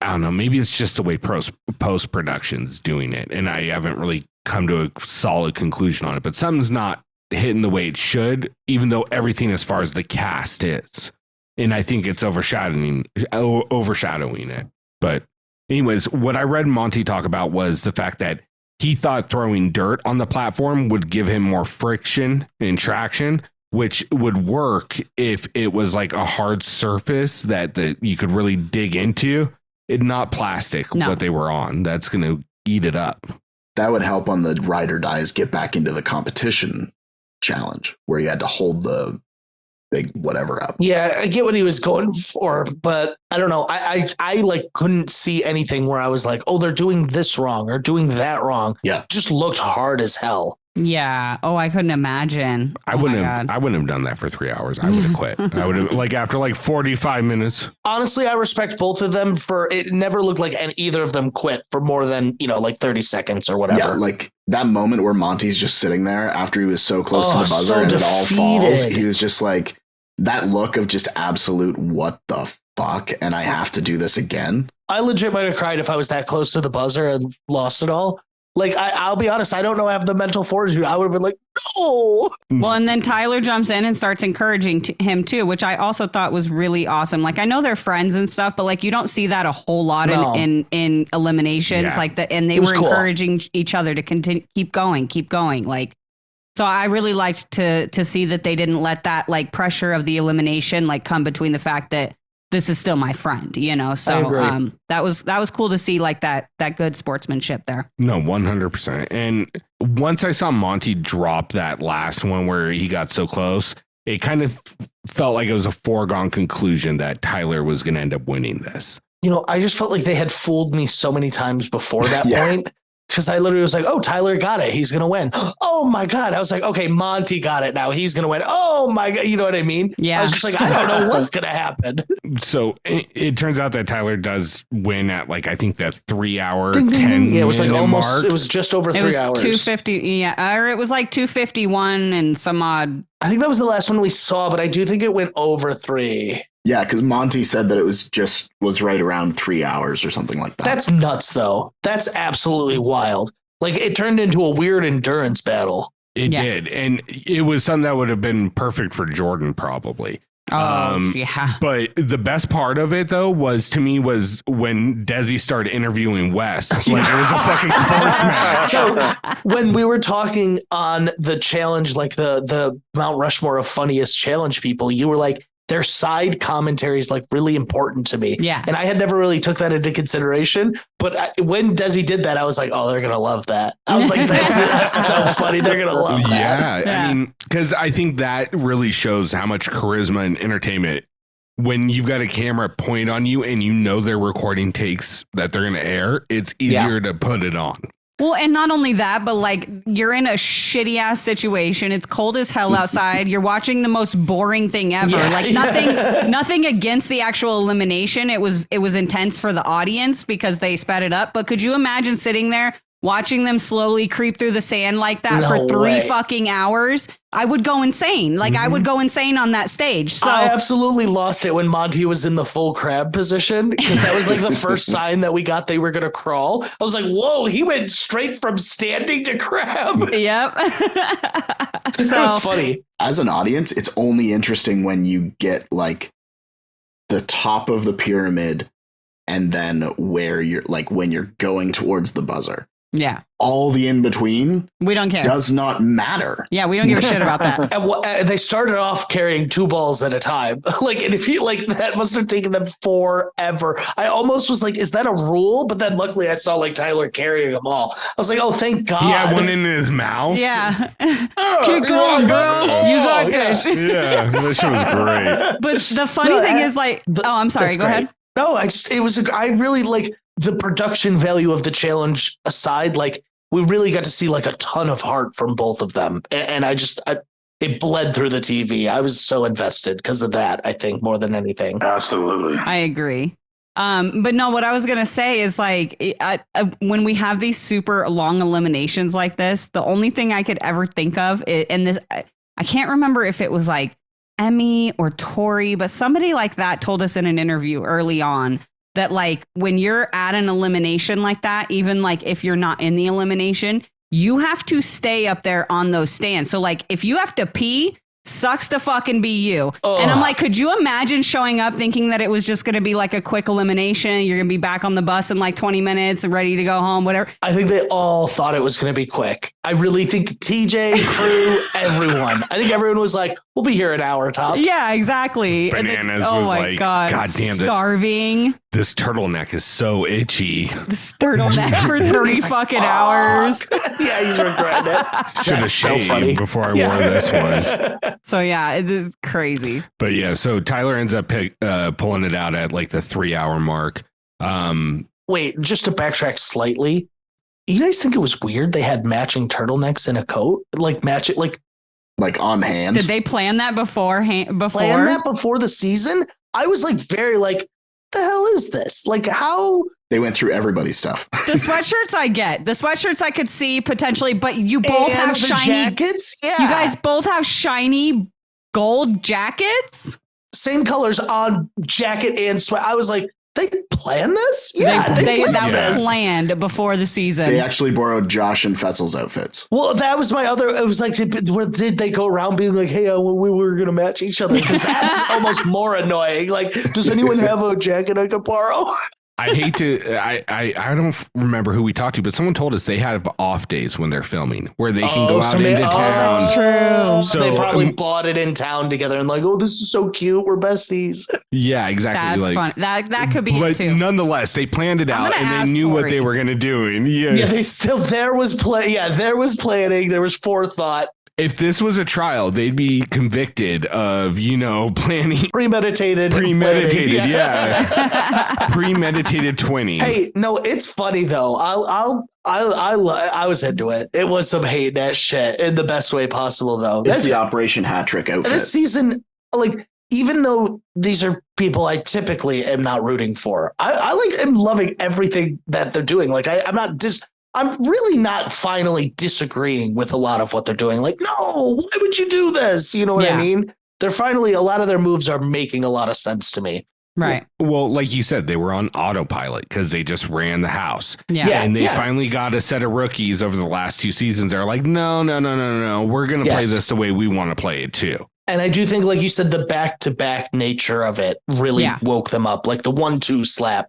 I don't know, maybe it's just the way post-production's doing it, and I haven't really come to a solid conclusion on it, but something's not hitting the way it should, even though everything as far as the cast is. And I think it's overshadowing it. But anyways, what I read Monty talk about was the fact that he thought throwing dirt on the platform would give him more friction and traction, which would work if it was like a hard surface that you could really dig into. It not plastic, what they were on. That's going to eat it up. That would help on the ride or dies get back into the competition challenge where you had to hold the big whatever up. Yeah, I get what he was going for, but I don't know. I like couldn't see anything where I was like, oh, they're doing this wrong or doing that wrong. Yeah. It just looked hard as hell. Yeah. Oh, I couldn't imagine. I wouldn't have done that for 3 hours. I would have quit. I would have after 45 minutes. Honestly, I respect both of them for it. Never looked like either of them quit for more than, 30 seconds or whatever. Yeah, like that moment where Monty's just sitting there after he was so close to the buzzer and defeated. It all falls. He was just like that look of just absolute what the fuck, and I have to do this again. I legit might have cried if I was that close to the buzzer and lost it all. Like, I'll be honest, I don't know I have the mental fortitude. I would have been like, no. Well, and then Tyler jumps in and starts encouraging him, too, which I also thought was really awesome. Like, I know they're friends and stuff, but like, you don't see that a whole lot in eliminations like that. And they were encouraging each other to continue, keep going. Like, so I really liked to see that they didn't let that like pressure of the elimination like come between the fact that this is still my friend, So that was cool to see like that good sportsmanship there. No, 100%. And once I saw Monty drop that last one where he got so close, it kind of felt like it was a foregone conclusion that Tyler was going to end up winning this. I just felt like they had fooled me so many times before that point. Because I literally was like, oh, Tyler got it. He's going to win. Oh, my God. I was like, okay, Monty got it. Now he's going to win. Oh, my God. You know what I mean? Yeah. I was just like, I don't know what's going to happen. So it turns out that Tyler does win at like, I think that 3 hour, 10 Yeah, it was like almost, mark. it was just over 3 hours. 250. Yeah. Or it was like 251 and some odd. I think that was the last one we saw, but I do think it went over 3. Yeah, because Monty said that it was right around 3 hours or something like that. That's nuts, though. That's absolutely wild. Like, it turned into a weird endurance battle. It did. And it was something that would have been perfect for Jordan, probably. Yeah. But the best part of it, though, was when Desi started interviewing Wes. Like, it was a fucking sports match. So when we were talking on the challenge, like the Mount Rushmore of funniest challenge people, you were like, their side commentary is like really important to me. Yeah. And I had never really took that into consideration. But when Desi did that, I was like, oh, they're going to love that. I was like, that's so funny. They're going to love that. Yeah. I mean, because I think that really shows how much charisma and entertainment when you've got a camera point on you and they're recording takes that they're going to air, it's easier to put it on. Well, and not only that, but like you're in a shitty ass situation. It's cold as hell outside. You're watching the most boring thing ever. Like nothing against the actual elimination. It was intense for the audience because they sped it up. But could you imagine sitting there watching them slowly creep through the sand like that for 3 fucking hours? I would go insane. Like I would go insane on that stage. So I absolutely lost it when Monty was in the full crab position because that was like the first sign that we got they were going to crawl. I was like, whoa, he went straight from standing to crab. Yep. That was funny. As an audience, it's only interesting when you get like the top of the pyramid and then where you're like when you're going towards the buzzer. Yeah. All the in between. We don't care. Does not matter. Yeah, we don't give a shit about that. And they started off carrying 2 balls at a time. Like, and if you like, that must have taken them forever. I almost was like, is that a rule? But then luckily I saw like Tyler carrying them all. I was like, oh, thank God. He had one in his mouth. Yeah. Keep going, bro. You got this. Yeah, that shit was great. But the funny thing is like, I'm sorry. Go ahead. No, I really like the production value of the challenge aside, like we really got to see like a ton of heart from both of them. And it bled through the TV. I was so invested because of that, I think, more than anything. Absolutely. I agree. But no, what I was going to say is like when we have these super long eliminations like this, the only thing I could ever think of, and this, I can't remember if it was like Emmy or Tori, but somebody like that told us in an interview early on that like when you're at an elimination like that, even like if you're not in the elimination, you have to stay up there on those stands. So like if you have to pee, sucks to fucking be you. And I'm like, could you imagine showing up thinking that it was just going to be like a quick elimination? You're going to be back on the bus in like 20 minutes and ready to go home, whatever. I think they all thought it was going to be quick. I really think TJ, crew, everyone. I think everyone was like, we'll be here an hour tops. Yeah, exactly. Bananas then, was like, God damn, starving. This turtleneck is so itchy. This turtleneck for 30 fucking hours. Yeah, he's regretting it. Should have shaved before I wore this one. So yeah, it is crazy. But yeah, so Tyler ends up pulling it out at like the 3-hour mark. Wait, just to backtrack slightly, you guys think it was weird they had matching turtlenecks in a coat? Like match it like on hand? Did they plan that before? Plan that before the season? I was like very like, the hell is this? Like how they went through everybody's stuff. The sweatshirts I get. The sweatshirts I could see potentially, but you both have shiny jackets. Yeah. You guys both have shiny gold jackets. Same colors on jacket and sweat. I was like, they planned this? Yeah, they planned this. Planned before the season. They actually borrowed Josh and Fetzel's outfits. Well, that was my other. It was like, did they go around being like, hey, we were going to match each other? Because that's almost more annoying. Like, does anyone have a jacket I could borrow? I hate to, I don't remember who we talked to, but someone told us they have off days when they're filming where they can go out into town. That's true. So they probably bought it in town together and like, oh, this is so cute. We're besties. Yeah, exactly. That's fun. That could be it too. But nonetheless, they planned it out and they knew what they were going to do. And there was planning. There was forethought. If this was a trial, they'd be convicted of, planning. Premeditated, yeah. Premeditated twinning. Hey, no, it's funny though. I was into it. It was some hate that shit in the best way possible though. It's the Operation Hat Trick outfit. This season, like, even though these are people I typically am not rooting for, I am loving everything that they're doing. Like, I'm really not finally disagreeing with a lot of what they're doing. Like, no, why would you do this? You know what I mean? They're finally, a lot of their moves are making a lot of sense to me. Right. Well, like you said, they were on autopilot because they just ran the house. Yeah. And they finally got a set of rookies over the last 2 seasons. They're like, no. We're going to play this the way we want to play it too. And I do think, like you said, the back-to-back nature of it really woke them up. Like the 1-2 slap.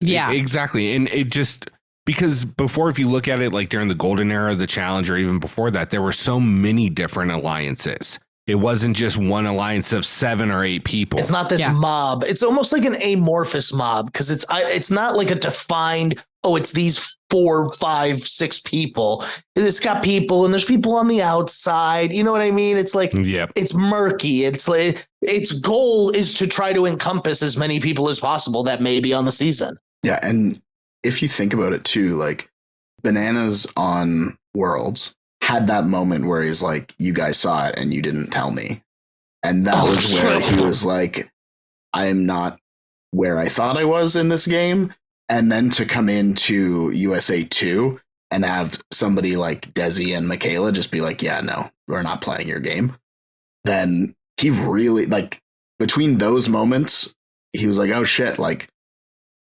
Yeah. Exactly. And it just... Because before, if you look at it like during the golden era of the challenge or even before that, there were so many different alliances. It wasn't just one alliance of 7 or 8 people. It's not this mob. It's almost like an amorphous mob because it's not like a defined, it's these 4, 5, 6 people. It's got people and there's people on the outside. You know what I mean? It's like, it's murky. It's like its goal is to try to encompass as many people as possible that may be on the season. Yeah. And if you think about it too, like Bananas on Worlds had that moment where he's like, you guys saw it and you didn't tell me. And that was where he was like, I am not where I thought I was in this game. And then to come into USA2 and have somebody like Desi and Michaela just be like, yeah, no, we're not playing your game. Then he really, like, between those moments, he was like, oh shit, like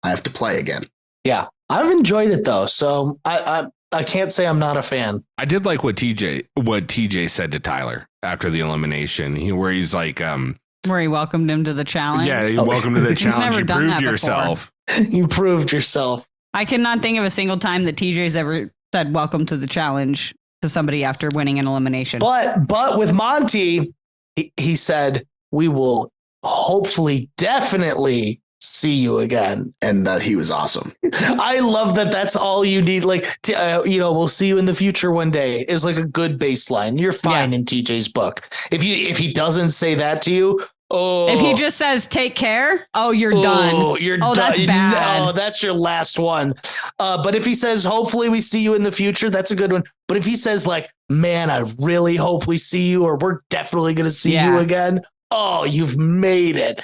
I have to play again. Yeah, I've enjoyed it though, so I can't say I'm not a fan. I did like what TJ said to Tyler after the elimination, where he's like, where he welcomed him to the challenge. Yeah, welcome to the challenge. You proved yourself. You proved yourself. I cannot think of a single time that TJ's ever said welcome to the challenge to somebody after winning an elimination. But with Monty, he said we will hopefully, definitely see you again, and that he was awesome. I love that. That's all you need. Like, we'll see you in the future one day is like a good baseline. You're fine in TJ's book. If he doesn't say that to you, if he just says take care, you're done. You're done. That's bad. That's your last one. But if he says hopefully we see you in the future, that's a good one. But if he says like, man, I really hope we see you, or we're definitely gonna see you again. Oh, you've made it.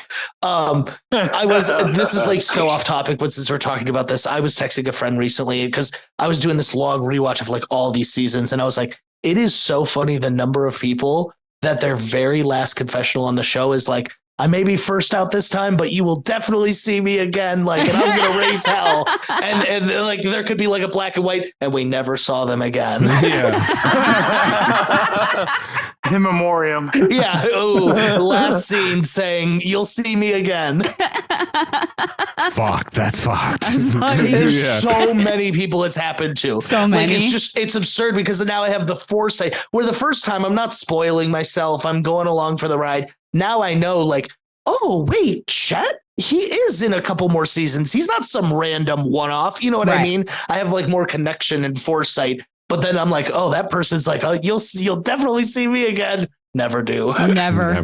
This is like so off topic, but since we're talking about this, I was texting a friend recently because I was doing this long rewatch of like all these seasons. And I was like, it is so funny the number of people that their very last confessional on the show is like, I may be first out this time, but you will definitely see me again. Like, and I'm going to raise hell. And like, there could be like a black and white and we never saw them again. Yeah. In memoriam. Yeah. Ooh, last scene saying, "You'll see me again." Fuck, that's fucked. There's so many people it's happened to. So many. Like, it's absurd because now I have the foresight where the first time I'm not spoiling myself. I'm going along for the ride. Now I know, like, oh, wait, Chet, he is in a couple more seasons. He's not some random one-off. You know what I mean? I have like more connection and foresight. But then I'm like, oh, that person's like, oh, you'll definitely see me again. Never do. Never.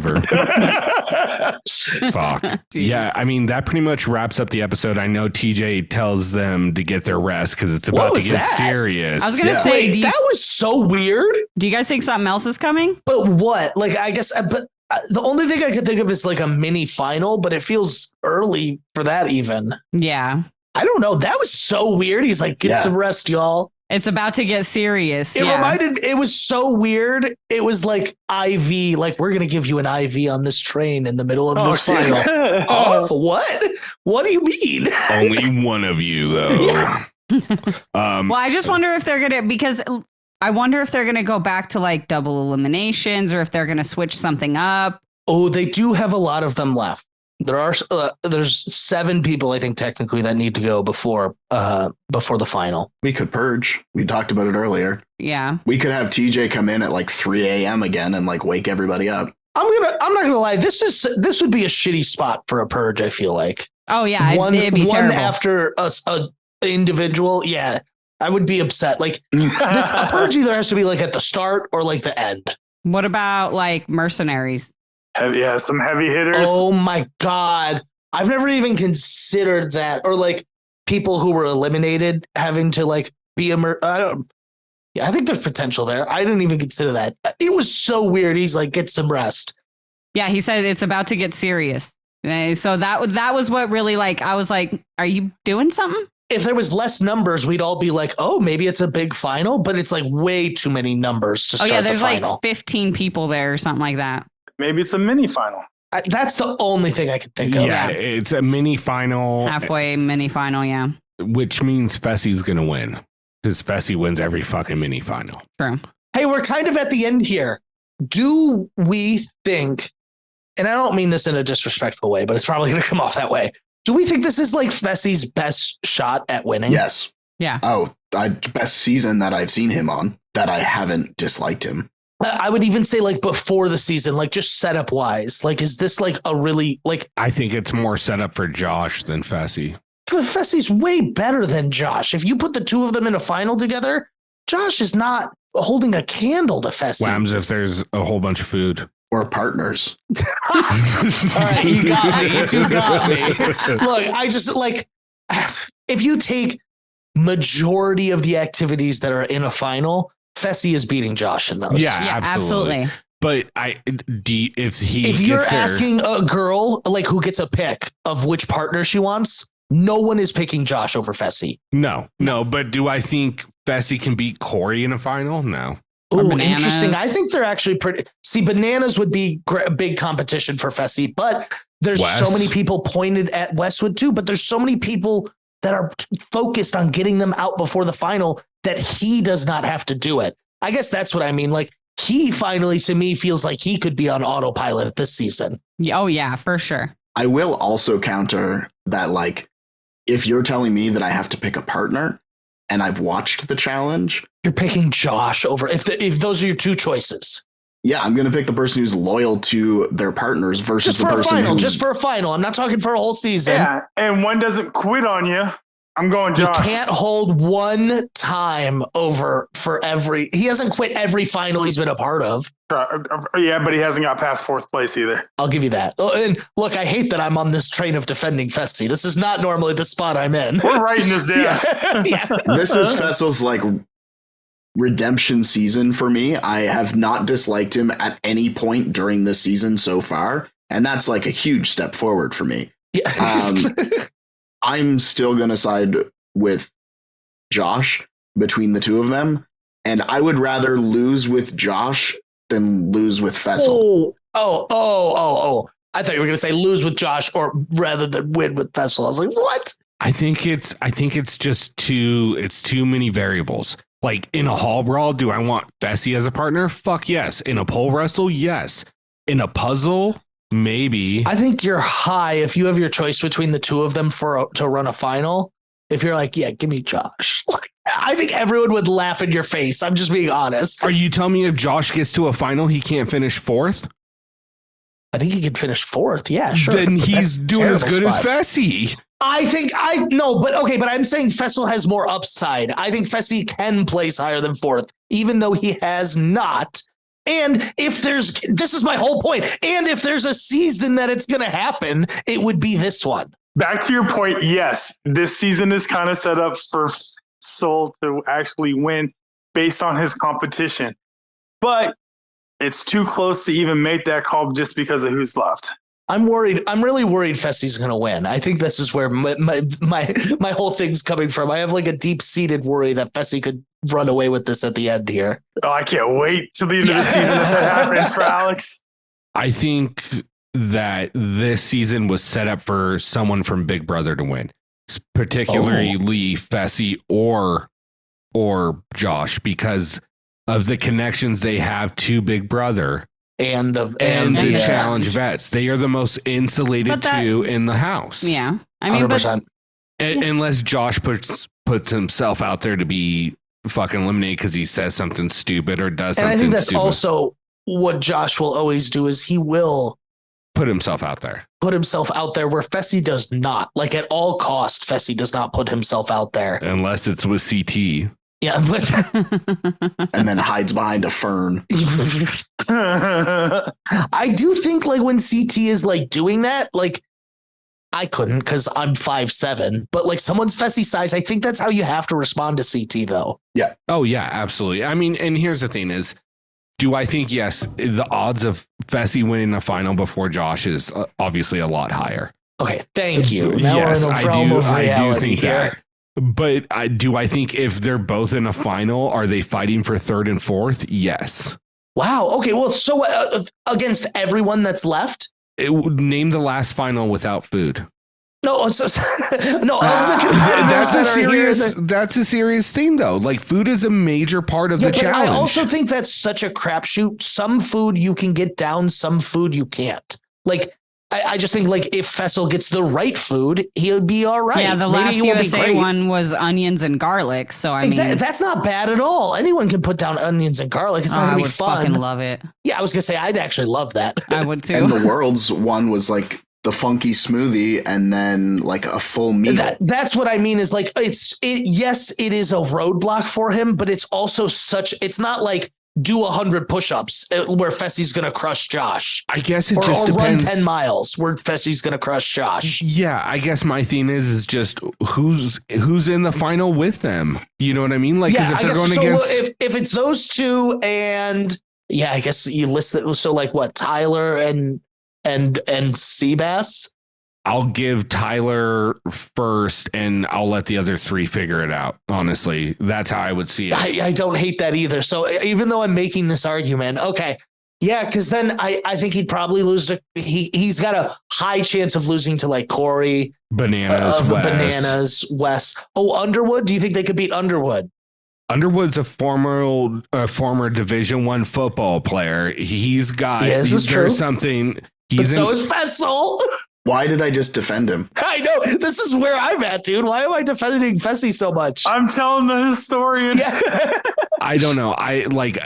Fuck. Yeah, I mean, that pretty much wraps up the episode. I know TJ tells them to get their rest because it's about to get serious. I was going to say, that was so weird. Do you guys think something else is coming? But what? Like, I guess, but the only thing I could think of is like a mini final, but it feels early for that even. Yeah. I don't know. That was so weird. He's like, get some rest, y'all. It's about to get serious. It was so weird. It was like IV, like we're going to give you an IV on this train in the middle of this final. What? What do you mean? Only one of you, though. Yeah. Well, I just wonder if they're going to, because I wonder if they're going to go back to like double eliminations or if they're going to switch something up. Oh, they do have a lot of them left. There's 7 people, I think, technically that need to go before the final. We could purge. We talked about it earlier. Yeah. We could have TJ come in at like 3 a.m. again and like wake everybody up. I'm not gonna lie. This would be a shitty spot for a purge. I feel like. Oh yeah, it'd be one terrible. After a individual. Yeah, I would be upset. Like a purge either has to be like at the start or like the end. What about like mercenaries? Some heavy hitters. Oh my God. I've never even considered that. Or like people who were eliminated having to like be I think there's potential there. I didn't even consider that. It was so weird. He's like, get some rest. Yeah, he said it's about to get serious. So that was what really like, I was like, are you doing something? If there was less numbers, we'd all be like, oh, maybe it's a big final, but it's like way too many numbers to start the final. There's like 15 people there or something like that. Maybe it's a mini final. That's the only thing I can think of. Yeah, it's a mini final. Halfway mini final, yeah. Which means Fessy's going to win. Because Fessy wins every fucking mini final. True. Hey, we're kind of at the end here. Do we think, and I don't mean this in a disrespectful way, but it's probably going to come off that way. Do we think this is like Fessy's best shot at winning? Yes. Yeah. Oh, best season that I've seen him on that I haven't disliked him. I would even say like before the season, like just setup wise, like, is this like a really like, I think it's more set up for Josh than Fessy. But Fessy's way better than Josh. If you put the two of them in a final together, Josh is not holding a candle to Fessy. What happens if there's a whole bunch of food? Or partners. All right, you got me. You two got me. Look, I just like, if you take majority of the activities that are in a final, Fessy is beating Josh in those. Yeah, absolutely. But if you're asking a girl like who gets a pick of which partner she wants, no one is picking Josh over Fessy. No. But do I think Fessy can beat Corey in a final? No. Ooh, interesting. I think they're actually pretty. See, Bananas would be a big competition for Fessy, but there's so many people pointed at Westwood too. But there's so many people that are focused on getting them out before the final that he does not have to do it. I guess that's what I mean. Like, he finally, to me, feels like he could be on autopilot this season. Oh, yeah, for sure. I will also counter that, like, if you're telling me that I have to pick a partner and I've watched the challenge, you're picking Josh over if those are your two choices. Yeah, I'm going to pick the person who's loyal to their partners versus the person who's just for a final. I'm not talking for a whole season. Yeah, and one doesn't quit on you. I'm going Josh. You can't hold one time over for every. He hasn't quit every final he's been a part of. Yeah, but he hasn't got past fourth place either. I'll give you that. Oh, and look, I hate that I'm on this train of defending Fessy. This is not normally the spot I'm in. We're writing this down. Yeah. This is Fessel's like redemption season for me. I have not disliked him at any point during this season so far, and that's like a huge step forward for me. Yeah. I'm still going to side with Josh between the two of them, and I would rather lose with Josh than lose with Fessel. Oh. I thought you were going to say lose with Josh or rather than win with Fessel. I was like, what? I think it's just too many variables. Like in a hall brawl, do I want Fessy as a partner? Fuck yes. In a pole wrestle, yes. In a puzzle, maybe. I think you're high if you have your choice between the two of them to run a final. If you're like, yeah, give me Josh. I think everyone would laugh in your face. I'm just being honest. Are you telling me if Josh gets to a final, he can't finish fourth? I think he can finish fourth. Yeah, sure. Then he's doing as good as Fessy. But I'm saying Fessel has more upside. I think Fessy can place higher than fourth, even though he has not. And this is my whole point. And if there's a season that it's going to happen, it would be this one. Back to your point. Yes, this season is kind of set up for Soul to actually win based on his competition, but it's too close to even make that call just because of who's left. I'm worried. I'm really worried Fessy's going to win. I think this is where my whole thing's coming from. I have like a deep-seated worry that Fessy could run away with this at the end here. Oh, I can't wait till the end of the season if that happens for Alex. I think that this season was set up for someone from Big Brother to win, particularly Fessy or Josh, because of the connections they have to Big Brother. And the challenge vets. They are the most insulated two in the house. Yeah. I mean, 100%. Unless Josh puts himself out there to be fucking eliminated because he says something stupid or does something stupid. And I think that's also what Josh will always do is he will put himself out there. Where Fessy does not. Like at all cost, Fessy does not put himself out there. Unless it's with CT. Yeah, but and then hides behind a fern. I do think like when CT is like doing that, like I couldn't because I'm 5'7", but like someone's Fessy size, I think that's how you have to respond to CT though. Yeah. Oh yeah, absolutely. I mean, and here's the thing is, do I think, yes, the odds of Fessy winning the final before Josh is obviously a lot higher. Okay, thank you. Now yes, I do think here. That. But do I think if they're both in a final, are they fighting for third and fourth? Yes. Wow. Okay. Well, so against everyone that's left? Name the last final without food. No, that's a serious thing, though. Like food is a major part of the challenge. I also think that's such a crapshoot. Some food you can get down, some food you can't. Like, I just think like if Fessel gets the right food, he'll be all right. Yeah, the last USA one was onions and garlic. So I mean, that's not bad at all. Anyone can put down onions and garlic. It's not gonna be fun. I would fucking love it. Yeah, I was gonna say I'd actually love that. I would too. And the world's one was like the funky smoothie and then like a full meal. That's what I mean is like yes, it is a roadblock for him, but it's also it's not like do 100 push-ups where Fessy's going to crush Josh. I guess it just depends. Run 10 miles where Fessy's going to crush Josh. Yeah, I guess my theme is just who's in the final with them. You know what I mean? Like, yeah, if they're going against, if it's those two, and yeah, I guess you list it. So like what, Tyler and Seabass. I'll give Tyler first and I'll let the other three figure it out. Honestly, that's how I would see it. I don't hate that either. So even though I'm making this argument, okay. Yeah, because then I think he'd probably lose to he's got a high chance of losing to like Corey. Bananas, Wes. Oh, Underwood. Do you think they could beat Underwood? Underwood's a former Division I football player. He's got something. So is Fessel. Why did I just defend him? I know. This is where I'm at, dude. Why am I defending Fessy so much? I'm telling the historian. Yeah. I don't know.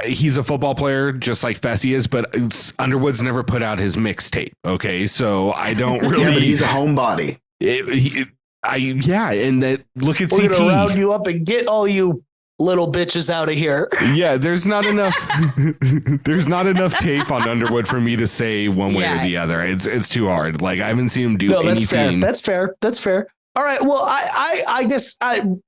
He's a football player just like Fessy is, but Underwood's never put out his mixtape. Okay. So I don't really. Yeah, but he's a homebody. And that look at We're CT. Gonna round you up and get all you little bitches out of here. Yeah, there's not enough tape on Underwood for me to say one way or the other. It's too hard. Like I haven't seen him do anything. That's fair. All right. Well, I guess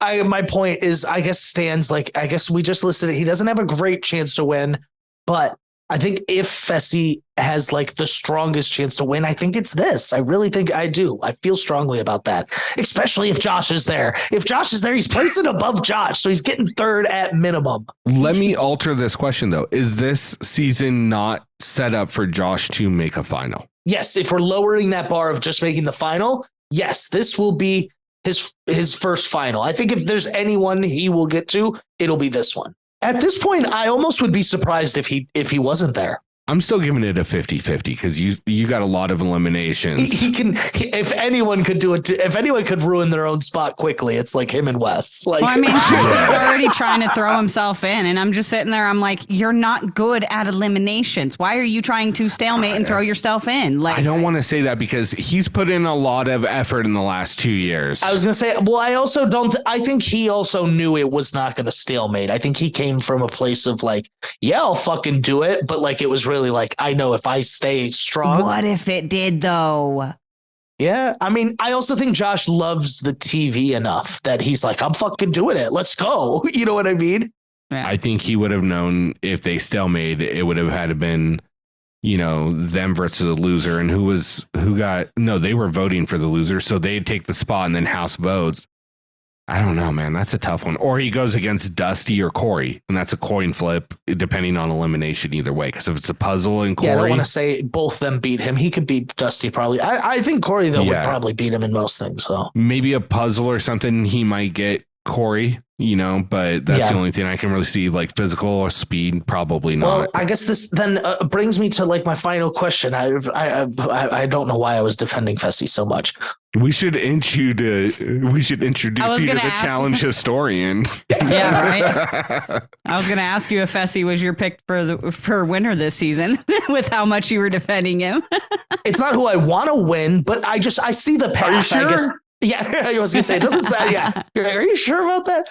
my point is I guess stands like I guess we just listed it. He doesn't have a great chance to win, but I think if Fessy has like the strongest chance to win, I think it's this. I really think I do. I feel strongly about that, especially if Josh is there. If Josh is there, he's placing above Josh. So he's getting third at minimum. Let me alter this question, though. Is this season not set up for Josh to make a final? Yes. If we're lowering that bar of just making the final, yes, this will be his first final. I think if there's anyone he will get to, it'll be this one. At this point, I almost would be surprised if he wasn't there. I'm still giving it a 50-50 because you got a lot of eliminations. If anyone could do it, if anyone could ruin their own spot quickly, it's like him and Wes. Like, well, I mean, he's already trying to throw himself in, and I'm just sitting there. I'm like, you're not good at eliminations. Why are you trying to stalemate and throw yourself in? Like, I don't want to say that because he's put in a lot of effort in the last 2 years. I was going to say, well, I also don't. I think he also knew it was not going to stalemate. I think he came from a place of like, yeah, I'll fucking do it, but like it was really like, I know if I stay strong. What if it did though? Yeah. I mean, I also think Josh loves the TV enough that he's like, I'm fucking doing it. Let's go. You know what I mean? Yeah. I think he would have known if they stalemate, it would have had to been, them versus the loser. And they were voting for the loser. So they'd take the spot and then house votes. I don't know, man. That's a tough one. Or he goes against Dusty or Corey, and that's a coin flip, depending on elimination either way. Because if it's a puzzle and Corey... Yeah, I don't want to say both them beat him. He could beat Dusty probably. I think Corey, though, would probably beat him in most things. So maybe a puzzle or something, he might get Corey, but that's the only thing I can really see. Like physical or speed, probably not. Well, I guess this then brings me to like my final question. I don't know why I was defending Fessy so much. We should introduce you to the challenge historian. Yeah, right. I was going to ask you if Fessy was your pick for winner this season with how much you were defending him. It's not who I want to win, but I see the path. Are you sure? I guess. Yeah, I was gonna say it doesn't sound. Yeah, are you sure about that?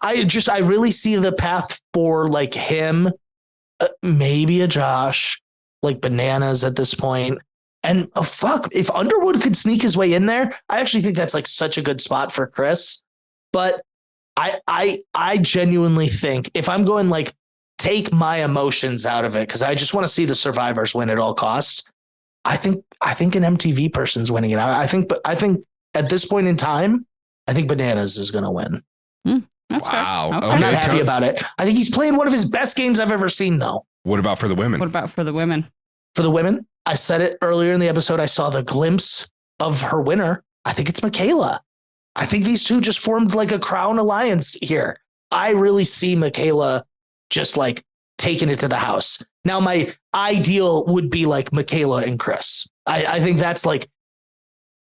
I really see the path for like him, maybe a Josh, like Bananas at this point, and if Underwood could sneak his way in there, I actually think that's like such a good spot for Chris. But I genuinely think if I'm going like take my emotions out of it because I just want to see the survivors win at all costs. I think an MTV person's winning it. I think at this point in time, I think Bananas is going to win. That's wow. fair. Okay. I'm not happy about it. I think he's playing one of his best games I've ever seen, though. What about for the women? For the women? For the women, I said it earlier in the episode. I saw the glimpse of her winner. I think it's Michaela. I think these two just formed like a crown alliance here. I really see Michaela just like taking it to the house. Now, my ideal would be like Michaela and Chris. I think that's like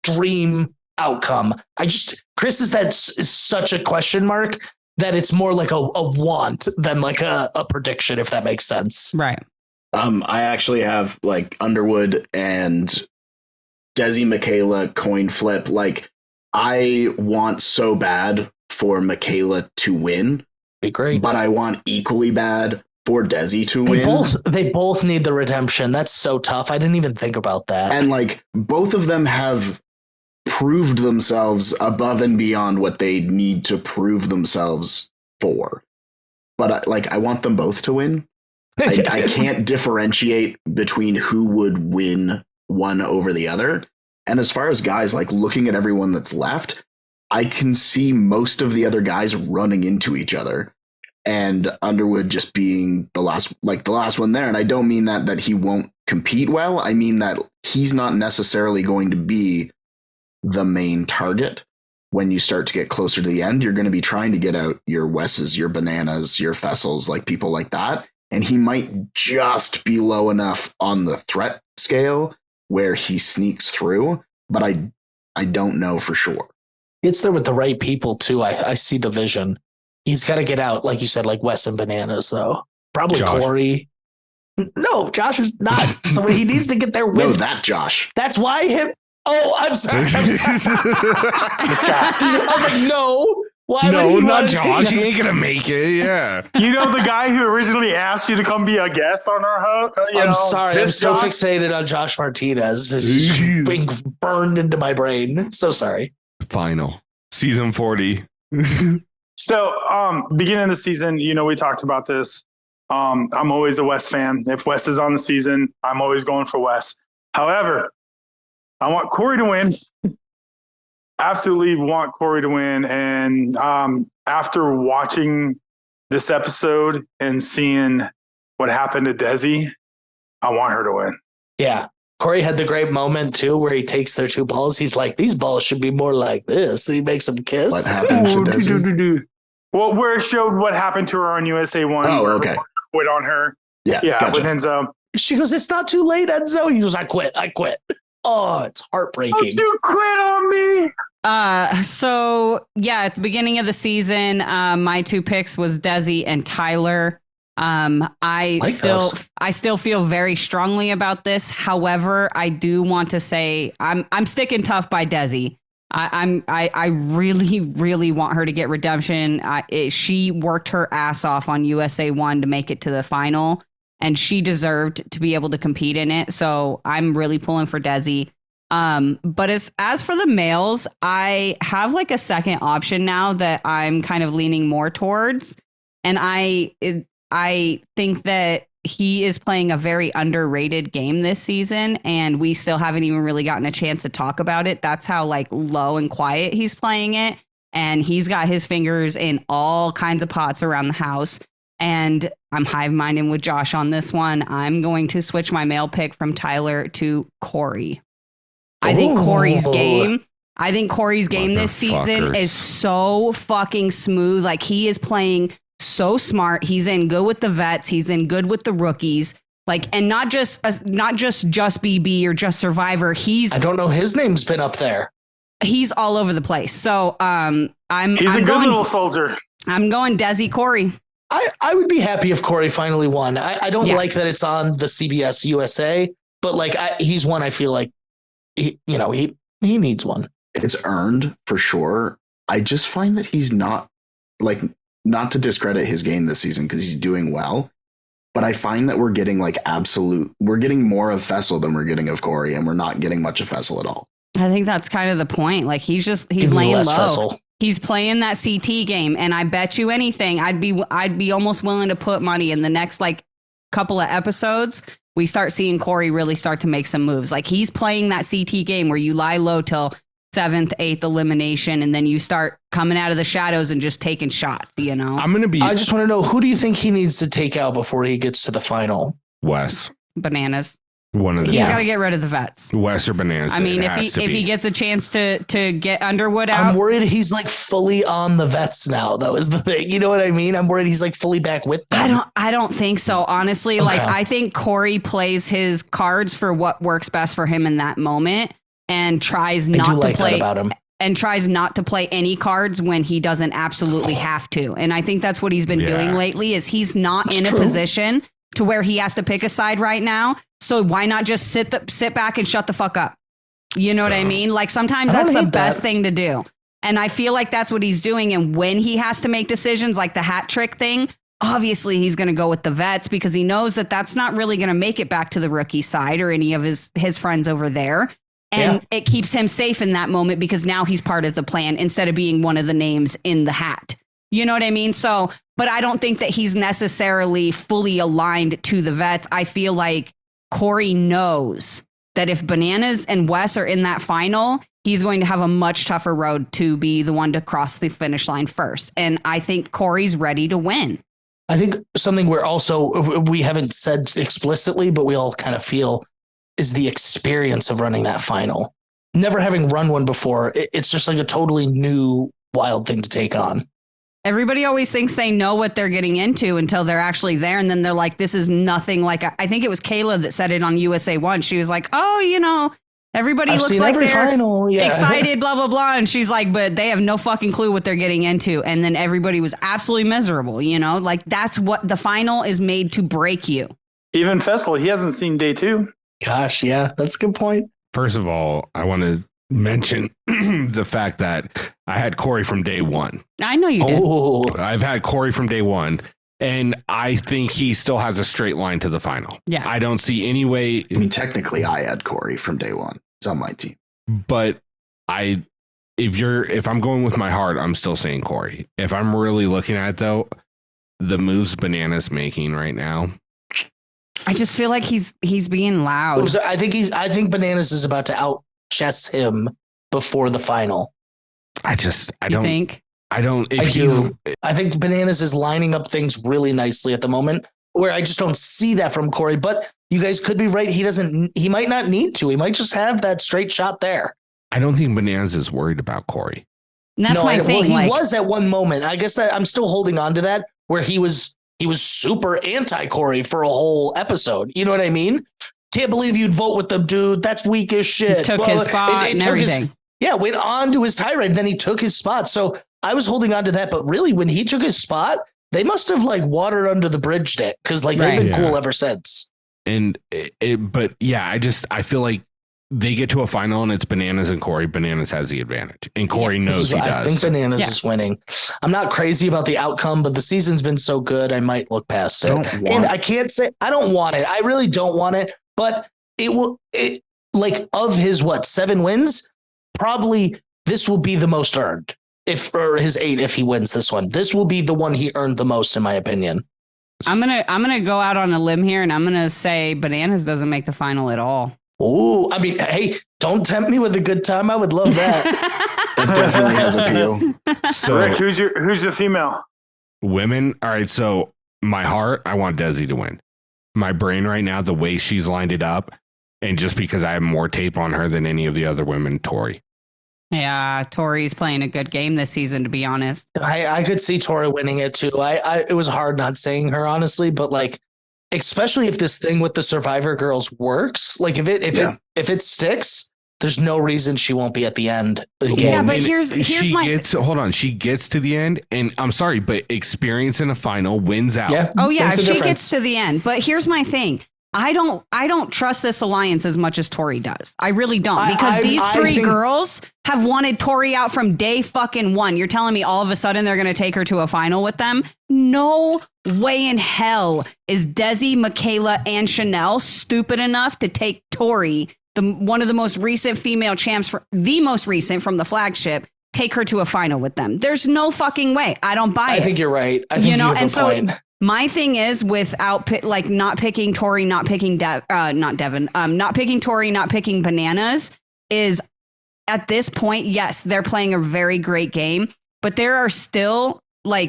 dream outcome. Chris is such a question mark that it's more like a want than like a prediction, if that makes sense. Right. I actually have like Underwood and Desi Michaela coin flip. Like I want so bad for Michaela to win. Be great. But I want equally bad for Desi to win. They both need the redemption. That's so tough. I didn't even think about that. And like both of them have proved themselves above and beyond what they need to prove themselves for. But I want them both to win. I can't differentiate between who would win one over the other. And as far as guys, like looking at everyone that's left, I can see most of the other guys running into each other. And Underwood just being the last one there. And I don't mean that he won't compete well. I mean that he's not necessarily going to be the main target. When you start to get closer to the end, you're going to be trying to get out your Wes's, your Bananas, your Fessels, like people like that. And he might just be low enough on the threat scale where he sneaks through. But I don't know for sure. It's there with the right people, too. I see the vision. He's got to get out, like you said, like Wes and Bananas, though. Probably Josh. Corey. No, Josh is not. So he needs to get there with. No, that Josh. That's why him. Oh, I'm sorry. I was like, no. Why no, not Josh. He ain't gonna make it. Yeah. The guy who originally asked you to come be a guest on our host. I'm sorry. I'm so fixated on Josh Martinez. It's being burned into my brain. So sorry. Final season 40. So, beginning of the season, we talked about this. I'm always a Wes fan. If Wes is on the season, I'm always going for Wes. However, I want Corey to win. Absolutely want Corey to win. And after watching this episode and seeing what happened to Desi, I want her to win. Yeah. Corey had the great moment too, where he takes their 2 balls. He's like, these balls should be more like this. And he makes them kiss. What happened to Desi? Well, where it showed what happened to her on USA1. Oh, okay. Quit on her. Yeah, gotcha. With Enzo. She goes, it's not too late, Enzo. He goes, I quit. Oh, it's heartbreaking. Don't you quit on me. So yeah, at the beginning of the season, my 2 picks was Desi and Tyler. I still feel very strongly about this. However, I do want to say I'm sticking tough by Desi. I really, really want her to get redemption. She worked her ass off on USA1 to make it to the final, and she deserved to be able to compete in it. So I'm really pulling for Desi. But as for the males, I have like a second option now that I'm kind of leaning more towards, and I think that he is playing a very underrated game this season, and we still haven't even really gotten a chance to talk about it. That's how like low and quiet he's playing it. And he's got his fingers in all kinds of pots around the house. And I'm hive-minding with Josh on this one. I'm going to switch my male pick from Tyler to Corey. I think Corey's game this season is so fucking smooth. Like, he is playing so smart. He's in good with the vets. He's in good with the rookies. Like, and not just BB or just Survivor. I don't know. His name's been up there. He's all over the place. So I'm a good little soldier. I'm going Desi Corey. I would be happy if Corey finally won. I don't like that it's on the CBS USA, but like he's one. I feel like he needs one. It's earned for sure. I just find that he's not to discredit his game this season because he's doing well, but I find that we're getting we're getting more of Fessel than we're getting of Corey, and we're not getting much of Fessel at all. I think that's kind of the point. Like, he's laying low. Fessel. He's playing that CT game, and I bet you anything, I'd be almost willing to put money in the next like couple of episodes. We start seeing Corey really start to make some moves. Like, he's playing that CT game where you lie low till 7th, 8th elimination, and then you start coming out of the shadows and just taking shots. You know, I just want to know, who do you think he needs to take out before he gets to the final? Wes. Bananas. One of the He's got to get rid of the vets. Wes or Bananas. I mean, if he gets a chance to get Underwood out, I'm worried he's like fully on the vets now. That was the thing. You know what I mean? I'm worried he's like fully back with them. I don't think so, honestly. Okay. Like, I think Corey plays his cards for what works best for him in that moment, and tries not to play about him. And tries not to play any cards when he doesn't absolutely have to. And I think that's what he's been doing lately. Is he's not in a position to where he has to pick a side right now. So why not just sit back and shut the fuck up? You know what I mean? Like, sometimes that's the best thing to do. And I feel like that's what he's doing. And when he has to make decisions like the hat trick thing, obviously he's going to go with the vets because he knows that that's not really going to make it back to the rookie side or any of his friends over there. And it keeps him safe in that moment because now he's part of the plan instead of being one of the names in the hat. You know what I mean? So, but I don't think that he's necessarily fully aligned to the vets. I feel like Corey knows that if Bananas and Wes are in that final, he's going to have a much tougher road to be the one to cross the finish line first. And I think Corey's ready to win. I think something we haven't said explicitly, but we all kind of feel is the experience of running that final. Never having run one before, it's just like a totally new, wild thing to take on. Everybody always thinks they know what they're getting into until they're actually there. And then they're like, this is nothing like, I think it was Kayla that said it on USA1. She was like, oh, everybody looks like they're excited, blah, blah, blah. And she's like, but they have no fucking clue what they're getting into. And then everybody was absolutely miserable. Like, that's what the final is made to break you. Even Festival, he hasn't seen day 2. Gosh, yeah, that's a good point. First of all, I want to mention the fact that I had Corey from day 1. I know you did. I've had Corey from day 1, and I think he still has a straight line to the final. Yeah. I don't see any way. I mean, technically, I had Corey from day 1. It's on my team. But if I'm going with my heart, I'm still saying Corey. If I'm really looking at it, though, the moves Bananas making right now, I just feel like he's being loud. I think Bananas is about to out chess him before the final. I think Bananas is lining up things really nicely at the moment. where I just don't see that from Corey. But you guys could be right. He might not need to. He might just have that straight shot there. I don't think Bananas is worried about Corey. And that's my thing. Well, he was at one moment. I guess that I'm still holding on to that where he was super anti-Corey for a whole episode. You know what I mean? Can't believe you'd vote with them, dude. That's weak as shit. He took his spot and everything. Went on to his tirade. Then he took his spot. So I was holding on to that. But really, when he took his spot, they must have like watered under the bridge it because they've been cool ever since. And I feel like they get to a final and it's Bananas and Corey. Bananas has the advantage, and Corey knows he does. I think Bananas is winning. I'm not crazy about the outcome, but the season's been so good, I might look past it. And I can't say I don't want it. I really don't want it, but of his 7 wins, probably this will be the most earned. Or his 8 if he wins this one. This will be the one he earned the most, in my opinion. I'm gonna go out on a limb here, and I'm gonna say Bananas doesn't make the final at all. Oh, I mean, hey, don't tempt me with a good time. I would love that. It definitely has appeal. So, Rick, who's your female? Women. All right. So my heart, I want Desi to win. My brain right now, the way she's lined it up, and just because I have more tape on her than any of the other women, Tori. Yeah, Tori's playing a good game this season, to be honest. I could see Tori winning it too. It was hard not saying her, honestly, but especially if this thing with the Survivor girls works, if it sticks, there's no reason she won't be at the end again. Yeah, but here's she gets to the end, and I'm sorry, but experience in a final wins out. Yeah. Oh yeah, she gets to the end. But here's my thing. I don't trust this alliance as much as Tori does. I really don't, because these three girls have wanted Tori out from day fucking one. You're telling me all of a sudden they're going to take her to a final with them? No way in hell is Desi, Michaela, and Chanel stupid enough to take Tori, one of the most recent female champs, the most recent from the flagship, take her to a final with them. There's no fucking way. I don't buy it. I think you're right. I think you have a point. My thing is without not picking Tori, not picking not picking Tori, not picking Bananas is at this point, yes, they're playing a very great game, but there are still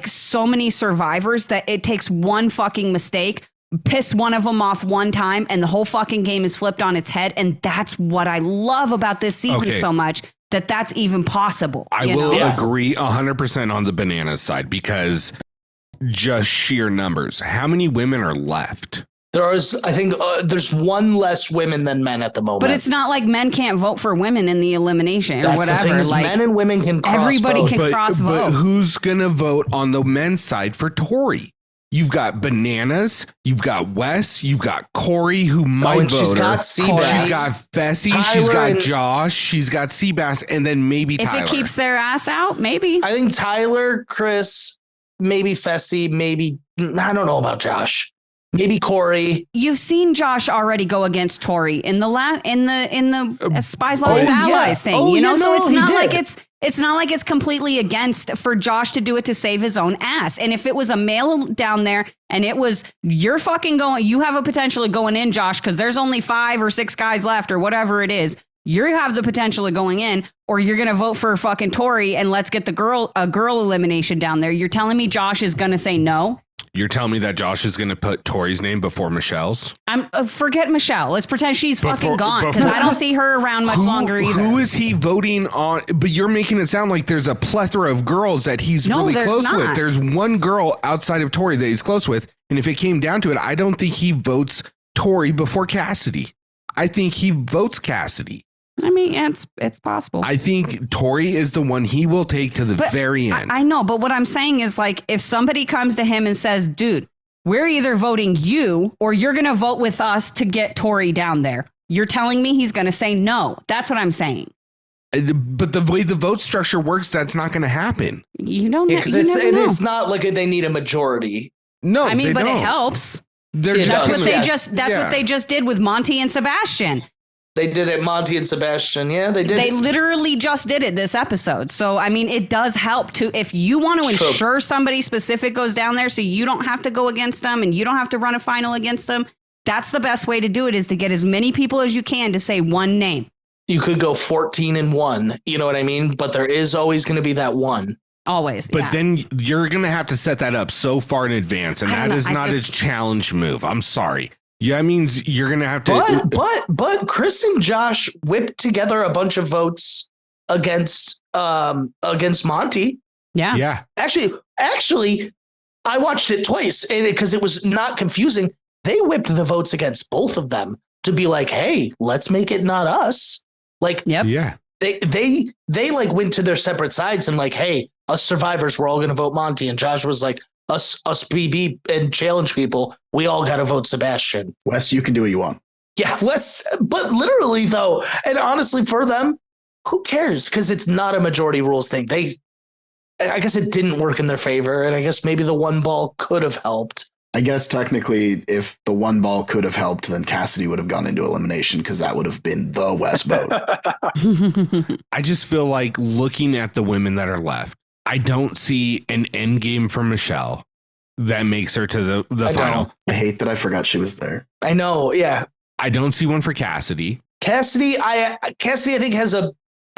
so many survivors that it takes one fucking mistake, piss one of them off one time, and the whole fucking game is flipped on its head. And that's what I love about this season so much, that's even possible. I will agree 100% on the Bananas side, because just sheer numbers. How many women are left? I think there's one less women than men at the moment. But it's not like men can't vote for women in the elimination or whatever. The thing is, men and women can cross everybody vote. can cross vote. But who's gonna vote on the men's side for Tori? You've got Bananas, you've got Wes, you've got Corey, who might vote. She's got Seabass. She's got Fessy, she's got Josh, she's got Seabass, and then maybe Tyler. If it keeps their ass out, maybe. I think Tyler, Chris, maybe Fessy, maybe I don't know about Josh. Maybe Corey. You've seen Josh already go against Tori in the Spies Love His Allies thing. So it's not like it's not like it's completely against for Josh to do it to save his own ass. And if it was a male down there and it was you have a potential of going in, Josh, because there's only 5 or 6 guys left or whatever it is. You have the potential of going in, or you're going to vote for fucking Tori and let's get a girl elimination down there. You're telling me Josh is going to say no? You're telling me that Josh is going to put Tori's name before Michelle's? Forget Michelle. Let's pretend she's fucking gone, because I don't see her around much longer either. Who is he voting on? But you're making it sound like there's a plethora of girls that he's really close with. There's one girl outside of Tori that he's close with. And if it came down to it, I don't think he votes Tori before Cassidy. I think he votes Cassidy. I mean, it's possible. I think Tori is the one he will take to the very end. I know, but what I'm saying is, if somebody comes to him and says, dude, we're either voting you or you're going to vote with us to get Tori down there. You're telling me he's going to say no. That's what I'm saying. But the way the vote structure works, that's not going to happen. You don't know. It's not like they need a majority. No, I mean, but don't. It helps. That's what they just did with Monty and Sebastian. They did it, Monty and Sebastian. Yeah, they did. They literally just did it this episode. So, I mean, it does help to, if you want to ensure somebody specific goes down there so you don't have to go against them and you don't have to run a final against them, that's the best way to do it, is to get as many people as you can to say one name. You could go 14-1, you know what I mean? But there is always going to be that one. Always. But then you're going to have to set that up so far in advance. And that is not a challenge move. I'm sorry. Yeah, that means you're going to have to. But Chris and Josh whipped together a bunch of votes against Monty. Yeah. Yeah. Actually, I watched it twice because it was not confusing. They whipped the votes against both of them to be like, hey, let's make it not us. Like, yep. Yeah. They like went to their separate sides and like, hey, us survivors, we're all going to vote Monty. And Josh was like, us BB and challenge people, we all got to vote Sebastian. Wes, you can do what you want. Yeah, Wes. But literally though, and honestly for them, who cares? Because it's not a majority rules thing. I guess it didn't work in their favor. And I guess maybe the one ball could have helped. I guess technically, if the one ball could have helped, then Cassidy would have gone into elimination because that would have been the West vote. I just feel like looking at the women that are left, I don't see an end game for Michelle that makes her to the final. I hate that I forgot she was there. I know. Yeah. I don't see one for Cassidy. Cassidy, I think has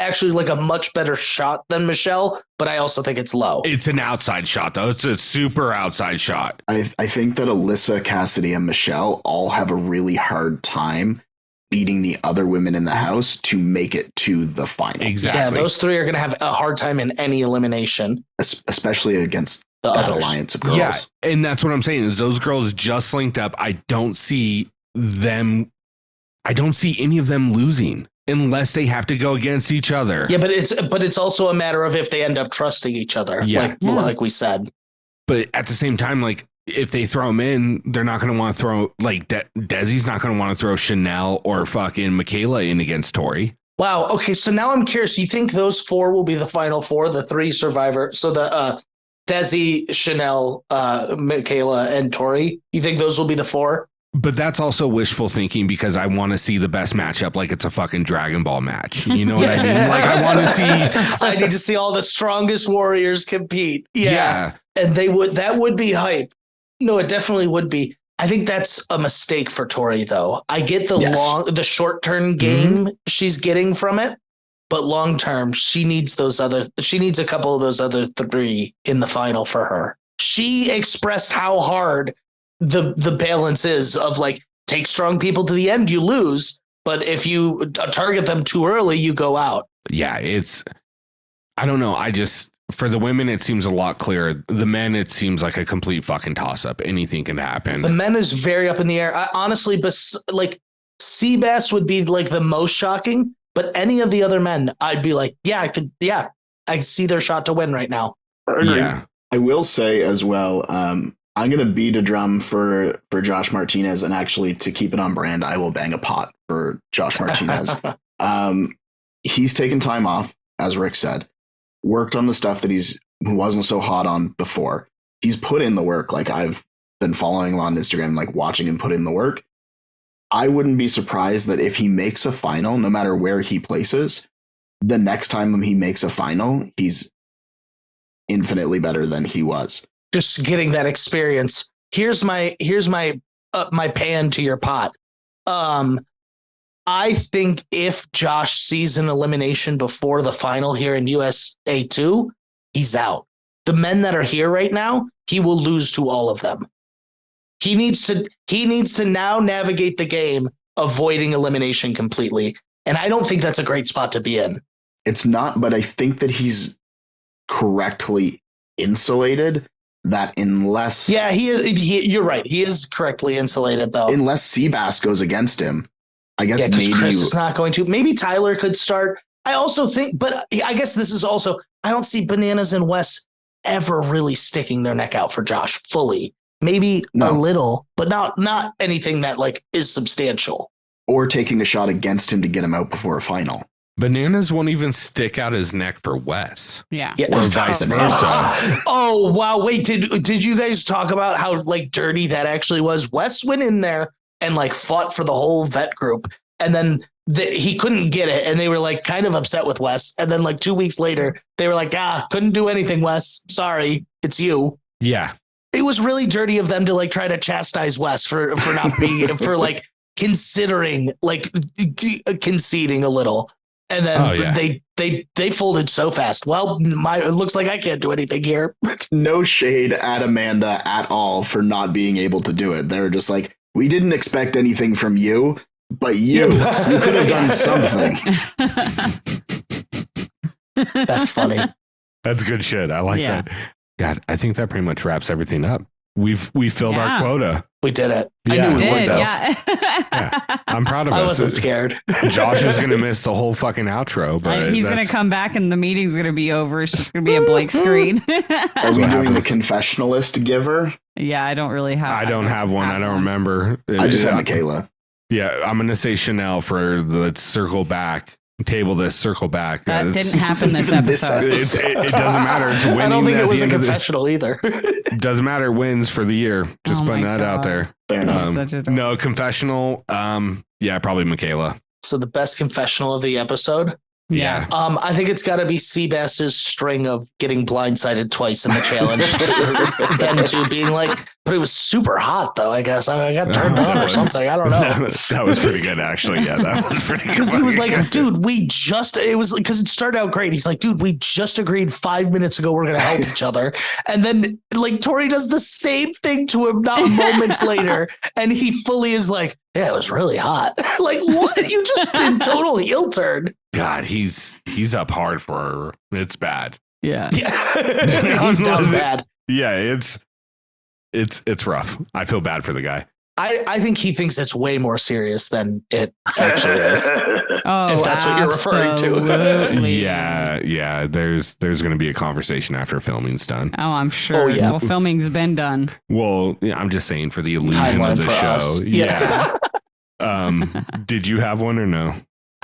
actually like a much better shot than Michelle, but I also think it's low. It's an outside shot, though. It's a super outside shot. I think that Alyssa, Cassidy, and Michelle all have a really hard time beating the other women in the house to make it to the final. Exactly. Yeah, those three are going to have a hard time in any elimination. Especially against that alliance of girls. Yeah, and that's what I'm saying is those girls just linked up. I don't see any of them losing. Unless they have to go against each other. Yeah, but it's also a matter of if they end up trusting each other. Yeah. Like we said. But at the same time, like if they throw them in, they're not going to want to throw like Desi's not going to want to throw Chanel or fucking Michaela in against Tori. Wow. Okay. So now I'm curious. You think those four will be the final four, the three survivor? So the Desi, Chanel, Michaela, and Tori. You think those will be the four? But that's also wishful thinking because I want to see the best matchup like it's a fucking Dragon Ball match. You know what I mean? Like I want to see. I need to see all the strongest warriors compete. Yeah. And that would be hype. No, it definitely would be. I think that's a mistake for Tori, though. I get the short-term game she's getting from it, but long-term, she needs a couple of those other three in the final for her. She expressed how hard the balance is of like, take strong people to the end, you lose. But if you target them too early, you go out. Yeah, I don't know. For the women, it seems a lot clearer. The men, it seems like a complete fucking toss up. Anything can happen. The men is very up in the air. I honestly, like Seabass would be like the most shocking, but any of the other men, I'd be like, I see their shot to win right now. Yeah. I will say as well, I'm going to beat a drum for Josh Martinez, and actually to keep it on brand, I will bang a pot for Josh Martinez. He's taken time off, as Rick said, worked on the stuff that he wasn't so hot on before. He's put in the work. Like I've been following him on Instagram, like watching him put in the work. I wouldn't be surprised that if he makes a final, no matter where he places, the next time he makes a final, he's infinitely better than he was. Just getting that experience. Here's my my pan to your pot. I think if Josh sees an elimination before the final here in USA2, he's out. The men that are here right now, he will lose to all of them. He needs to now navigate the game, avoiding elimination completely. And I don't think that's a great spot to be in. It's not, but I think that he's correctly insulated. That unless you're right. He is correctly insulated though. Unless Seabass goes against him, I guess maybe Chris is not going to. Maybe Tyler could start. I also think, but I guess this is also. I don't see Bananas and Wes ever really sticking their neck out for Josh fully. Maybe a little, but not anything that like is substantial. Or taking a shot against him to get him out before a final. Bananas won't even stick out his neck for Wes. Yeah. Or vice versa. Oh, wow. Wait, did you guys talk about how like dirty that actually was? Wes went in there and like fought for the whole vet group. And then he couldn't get it. And they were like kind of upset with Wes. And then like 2 weeks later, they were like, couldn't do anything, Wes. Sorry, it's you. Yeah. It was really dirty of them to like try to chastise Wes for not being, for like considering like conceding a little. And then they folded so fast. Well, it looks like I can't do anything here. No shade at Amanda at all for not being able to do it. They're just like, we didn't expect anything from you, but you could have done something. That's funny. That's good shit. I like that. God, I think that pretty much wraps everything up. We filled our quota. We did it. Yeah. I knew We we would, did, though. yeah. I'm proud of us. I wasn't scared. Josh is going to miss the whole fucking outro, but He's going to come back and the meeting's going to be over. It's just going to be a blank screen. Are we doing the confessionalist giver? Yeah, I don't really have. I don't have one. I don't remember. I just have Michaela. Yeah, I'm going to say Chanel for the circle back. Table this, circle back. That didn't happen this episode. It doesn't matter. It's winning. I don't think it was a confessional either. Doesn't matter. Wins for the year. Just putting that out there. Fair enough. No confessional. Yeah, probably Michaela. So the best confessional of the episode. Yeah. I think it's got to be Seabass's string of getting blindsided twice in the challenge. Then to being like, but it was super hot though. I guess I got turned on or something. I don't know. That was pretty good, actually. Yeah, that was pretty good. Because he was like, dude, because it started out great. He's like, dude, we just agreed 5 minutes ago we're gonna help each other, and then like Tori does the same thing to him not moments later, and he fully is like, yeah, it was really hot. Like, what? You just did total heel turn. God, he's up hard for her. It's bad. Yeah. He's down bad. Yeah, it's rough. I feel bad for the guy. I think he thinks it's way more serious than it actually is. Oh, if that's what you're referring to. Yeah. There's going to be a conversation after filming's done. Oh, I'm sure. Oh, yeah. Well, filming's been done. Well, yeah, I'm just saying for the illusion Timeline of the for show. us. Yeah. Did you have one or no?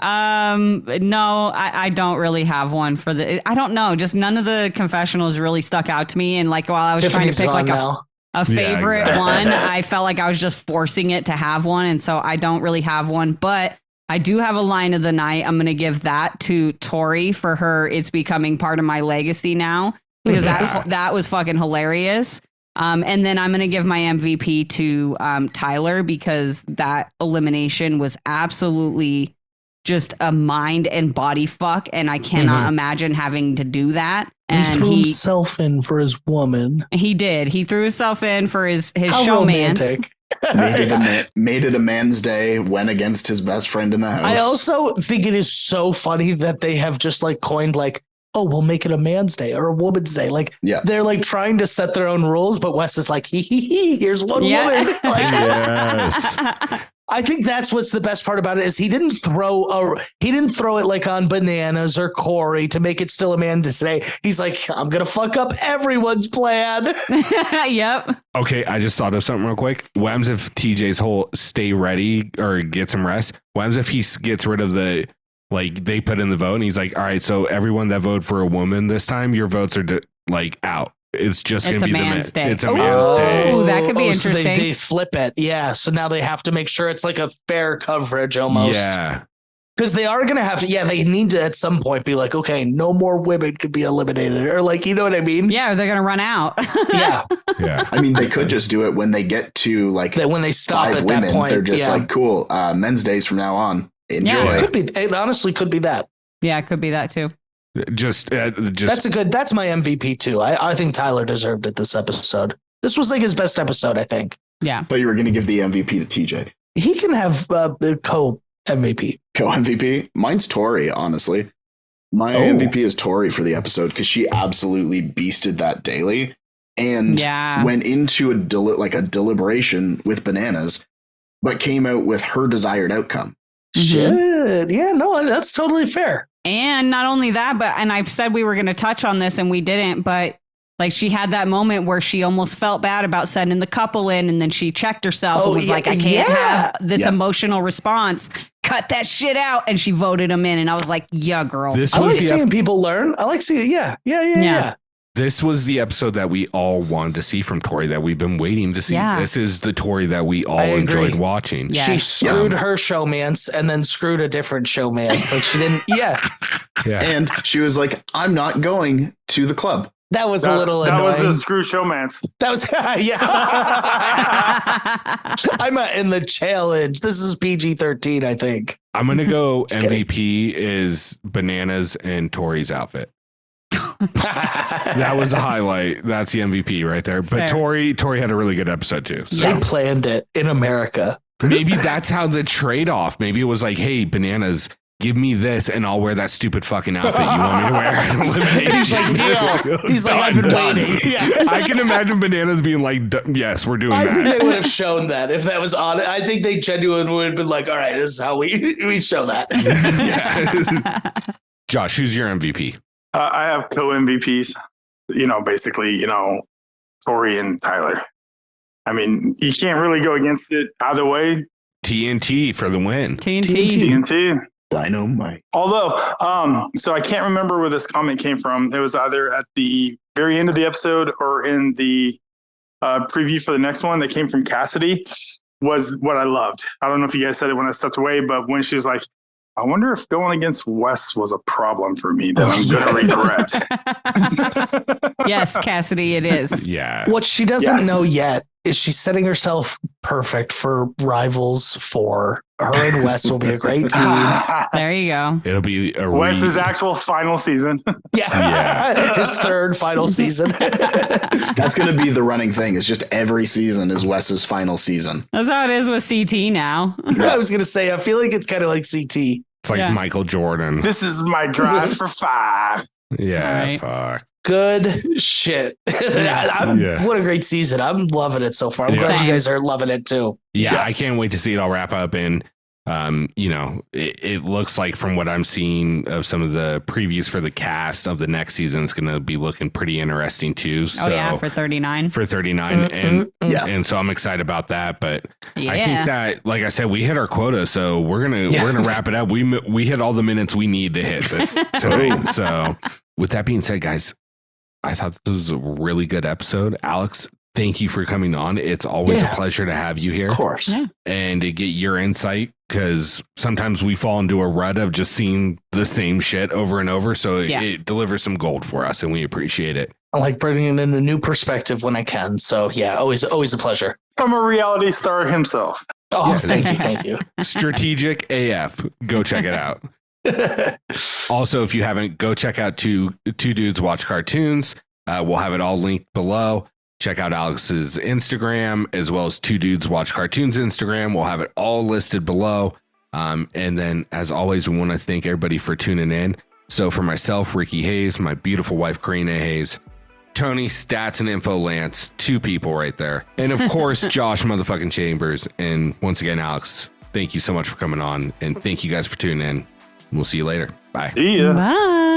No, I don't really have one for I don't know. Just none of the confessionals really stuck out to me. And like, while I was Tiffany's trying to pick like now. a favorite exactly. one, I felt like I was just forcing it to have one. And so I don't really have one, but I do have a line of the night. I'm going to give that to Tori for her. It's becoming part of my legacy now because that was fucking hilarious. And then I'm going to give my MVP to Tyler because that elimination was absolutely just a mind and body fuck. And I cannot imagine having to do that. And he threw himself in for his woman. He did. He threw himself in for his How showmance. romantic. Made it a man's day, went against his best friend in the house. I also think it is so funny that they have just like coined like, oh, we'll make it a man's day or a woman's day. Like they're like trying to set their own rules, but Wes is like, here's one woman. Like, Yes. I think that's what's the best part about it is he didn't throw it like on Bananas or Corey to make it still a man's day. He's like, I'm gonna fuck up everyone's plan. Yep. Okay, I just thought of something real quick. What happens if TJ's whole stay ready or get some rest? What happens if he gets rid of the, like, they put in the vote and he's like, all right, so everyone that voted for a woman this time, your votes are out. It's just going to be man's day. It's a man's day. Oh, that could be So interesting. they flip it. Yeah. So now they have to make sure it's like a fair coverage almost. Yeah. Because they are going to have to, they need to at some point be like, okay, no more women could be eliminated. Or like, you know what I mean? Yeah, they're going to run out. Yeah. Yeah. I mean, they could just do it when they get to like When they stop 5 at women. that point. They're just like, cool, men's days from now on. Enjoy. Yeah. It honestly could be that. Yeah, it could be that too. Just That's my MVP too. I think Tyler deserved it this episode. This was like his best episode, I think. Yeah. I thought you were going to give the MVP to TJ. He can have the co-MVP. Co-MVP? Mine's Tori, honestly. My MVP is Tori for the episode because she absolutely beasted that daily and went into a deliberation with Bananas, but came out with her desired outcome. Shit. Yeah, no, that's totally fair. And not only that, and I said we were going to touch on this and we didn't, but like she had that moment where she almost felt bad about sending the couple in and then she checked herself and was like, I can't have this emotional response. Cut that shit out. And she voted him in. And I was like, yeah, girl. I like seeing people learn. I like seeing, yeah. This was the episode that we all wanted to see from Tori that we've been waiting to see. Yeah. This is the Tori that we all enjoyed watching. Yeah. She screwed her showmance and then screwed a different showmance. Like she didn't. Yeah. And she was like, I'm not going to the club. That was a little That annoying. was the screw showmance. That was, yeah. I'm in the challenge. This is PG-13, I think. I'm going to go MVP is Bananas and Tori's outfit. That was a highlight. That's the MVP right there. But Tori had a really good episode too. So. They planned it in America. Maybe that's how the trade-off. Maybe it was like, hey, Bananas, give me this and I'll wear that stupid fucking outfit you want me to wear and eliminate. He's like, deal. He's like, I've been waiting. Yeah. I can imagine Bananas being like, yes, we're doing that. I think they would have shown that if that was on it. I think they genuinely would have been like, all right, this is how we show that. Yeah. Josh, who's your MVP? I have co-MVPs, basically, Tori and Tyler. I mean, you can't really go against it either way. TNT for the win. TNT. Dynamite. Although, so I can't remember where this comment came from. It was either at the very end of the episode or in the preview for the next one that came from Cassidy, was what I loved. I don't know if you guys said it when I stepped away, but when she was like, I wonder if going against Wes was a problem for me that I'm going to regret. Yes, Cassidy, it is. Yeah. What she doesn't know yet is she's setting herself perfect for Rivals 4. Her and Wes will be a great team. There you go. It'll be Wes's actual final season. Yeah. His third final season. That's going to be the running thing. It's just every season is Wes's final season. That's how it is with CT now. I was going to say, I feel like it's kind of like CT. It's like Michael Jordan. This is my drive for 5. Yeah, right. fuck. Good shit. What a great season. I'm loving it so far. I'm glad you guys are loving it too. Yeah, I can't wait to see it all wrap up. And, it looks like from what I'm seeing of some of the previews for the cast of the next season, it's going to be looking pretty interesting too. So, for 39. For 39. And so I'm excited about that. But I think that, like I said, we hit our quota. So we're going to wrap it up. We hit all the minutes we need to hit this tonight. So with that being said, guys, I thought this was a really good episode. Alex, thank you for coming on. It's always a pleasure to have you here. Of course. Yeah. And to get your insight, because sometimes we fall into a rut of just seeing the same shit over and over. So it delivers some gold for us, and we appreciate it. I like bringing in a new perspective when I can. So, always a pleasure. From a reality star himself. Oh, thank you. Strategic AF. Go check it out. Also, if you haven't, go check out two Dudes Watch Cartoons. We'll have it all linked below. Check out Alex's Instagram as well as Two Dudes Watch Cartoons Instagram. We'll have it all listed below. And then, as always, we want to thank everybody for tuning in. So for myself, Ricky Hayes, my beautiful wife, Karina Hayes, Tony, Stats and Info Lance, 2 people right there. And of course, Josh motherfucking Chambers. And once again, Alex, thank you so much for coming on. And thank you guys for tuning in. We'll see you later. Bye. See ya. Bye.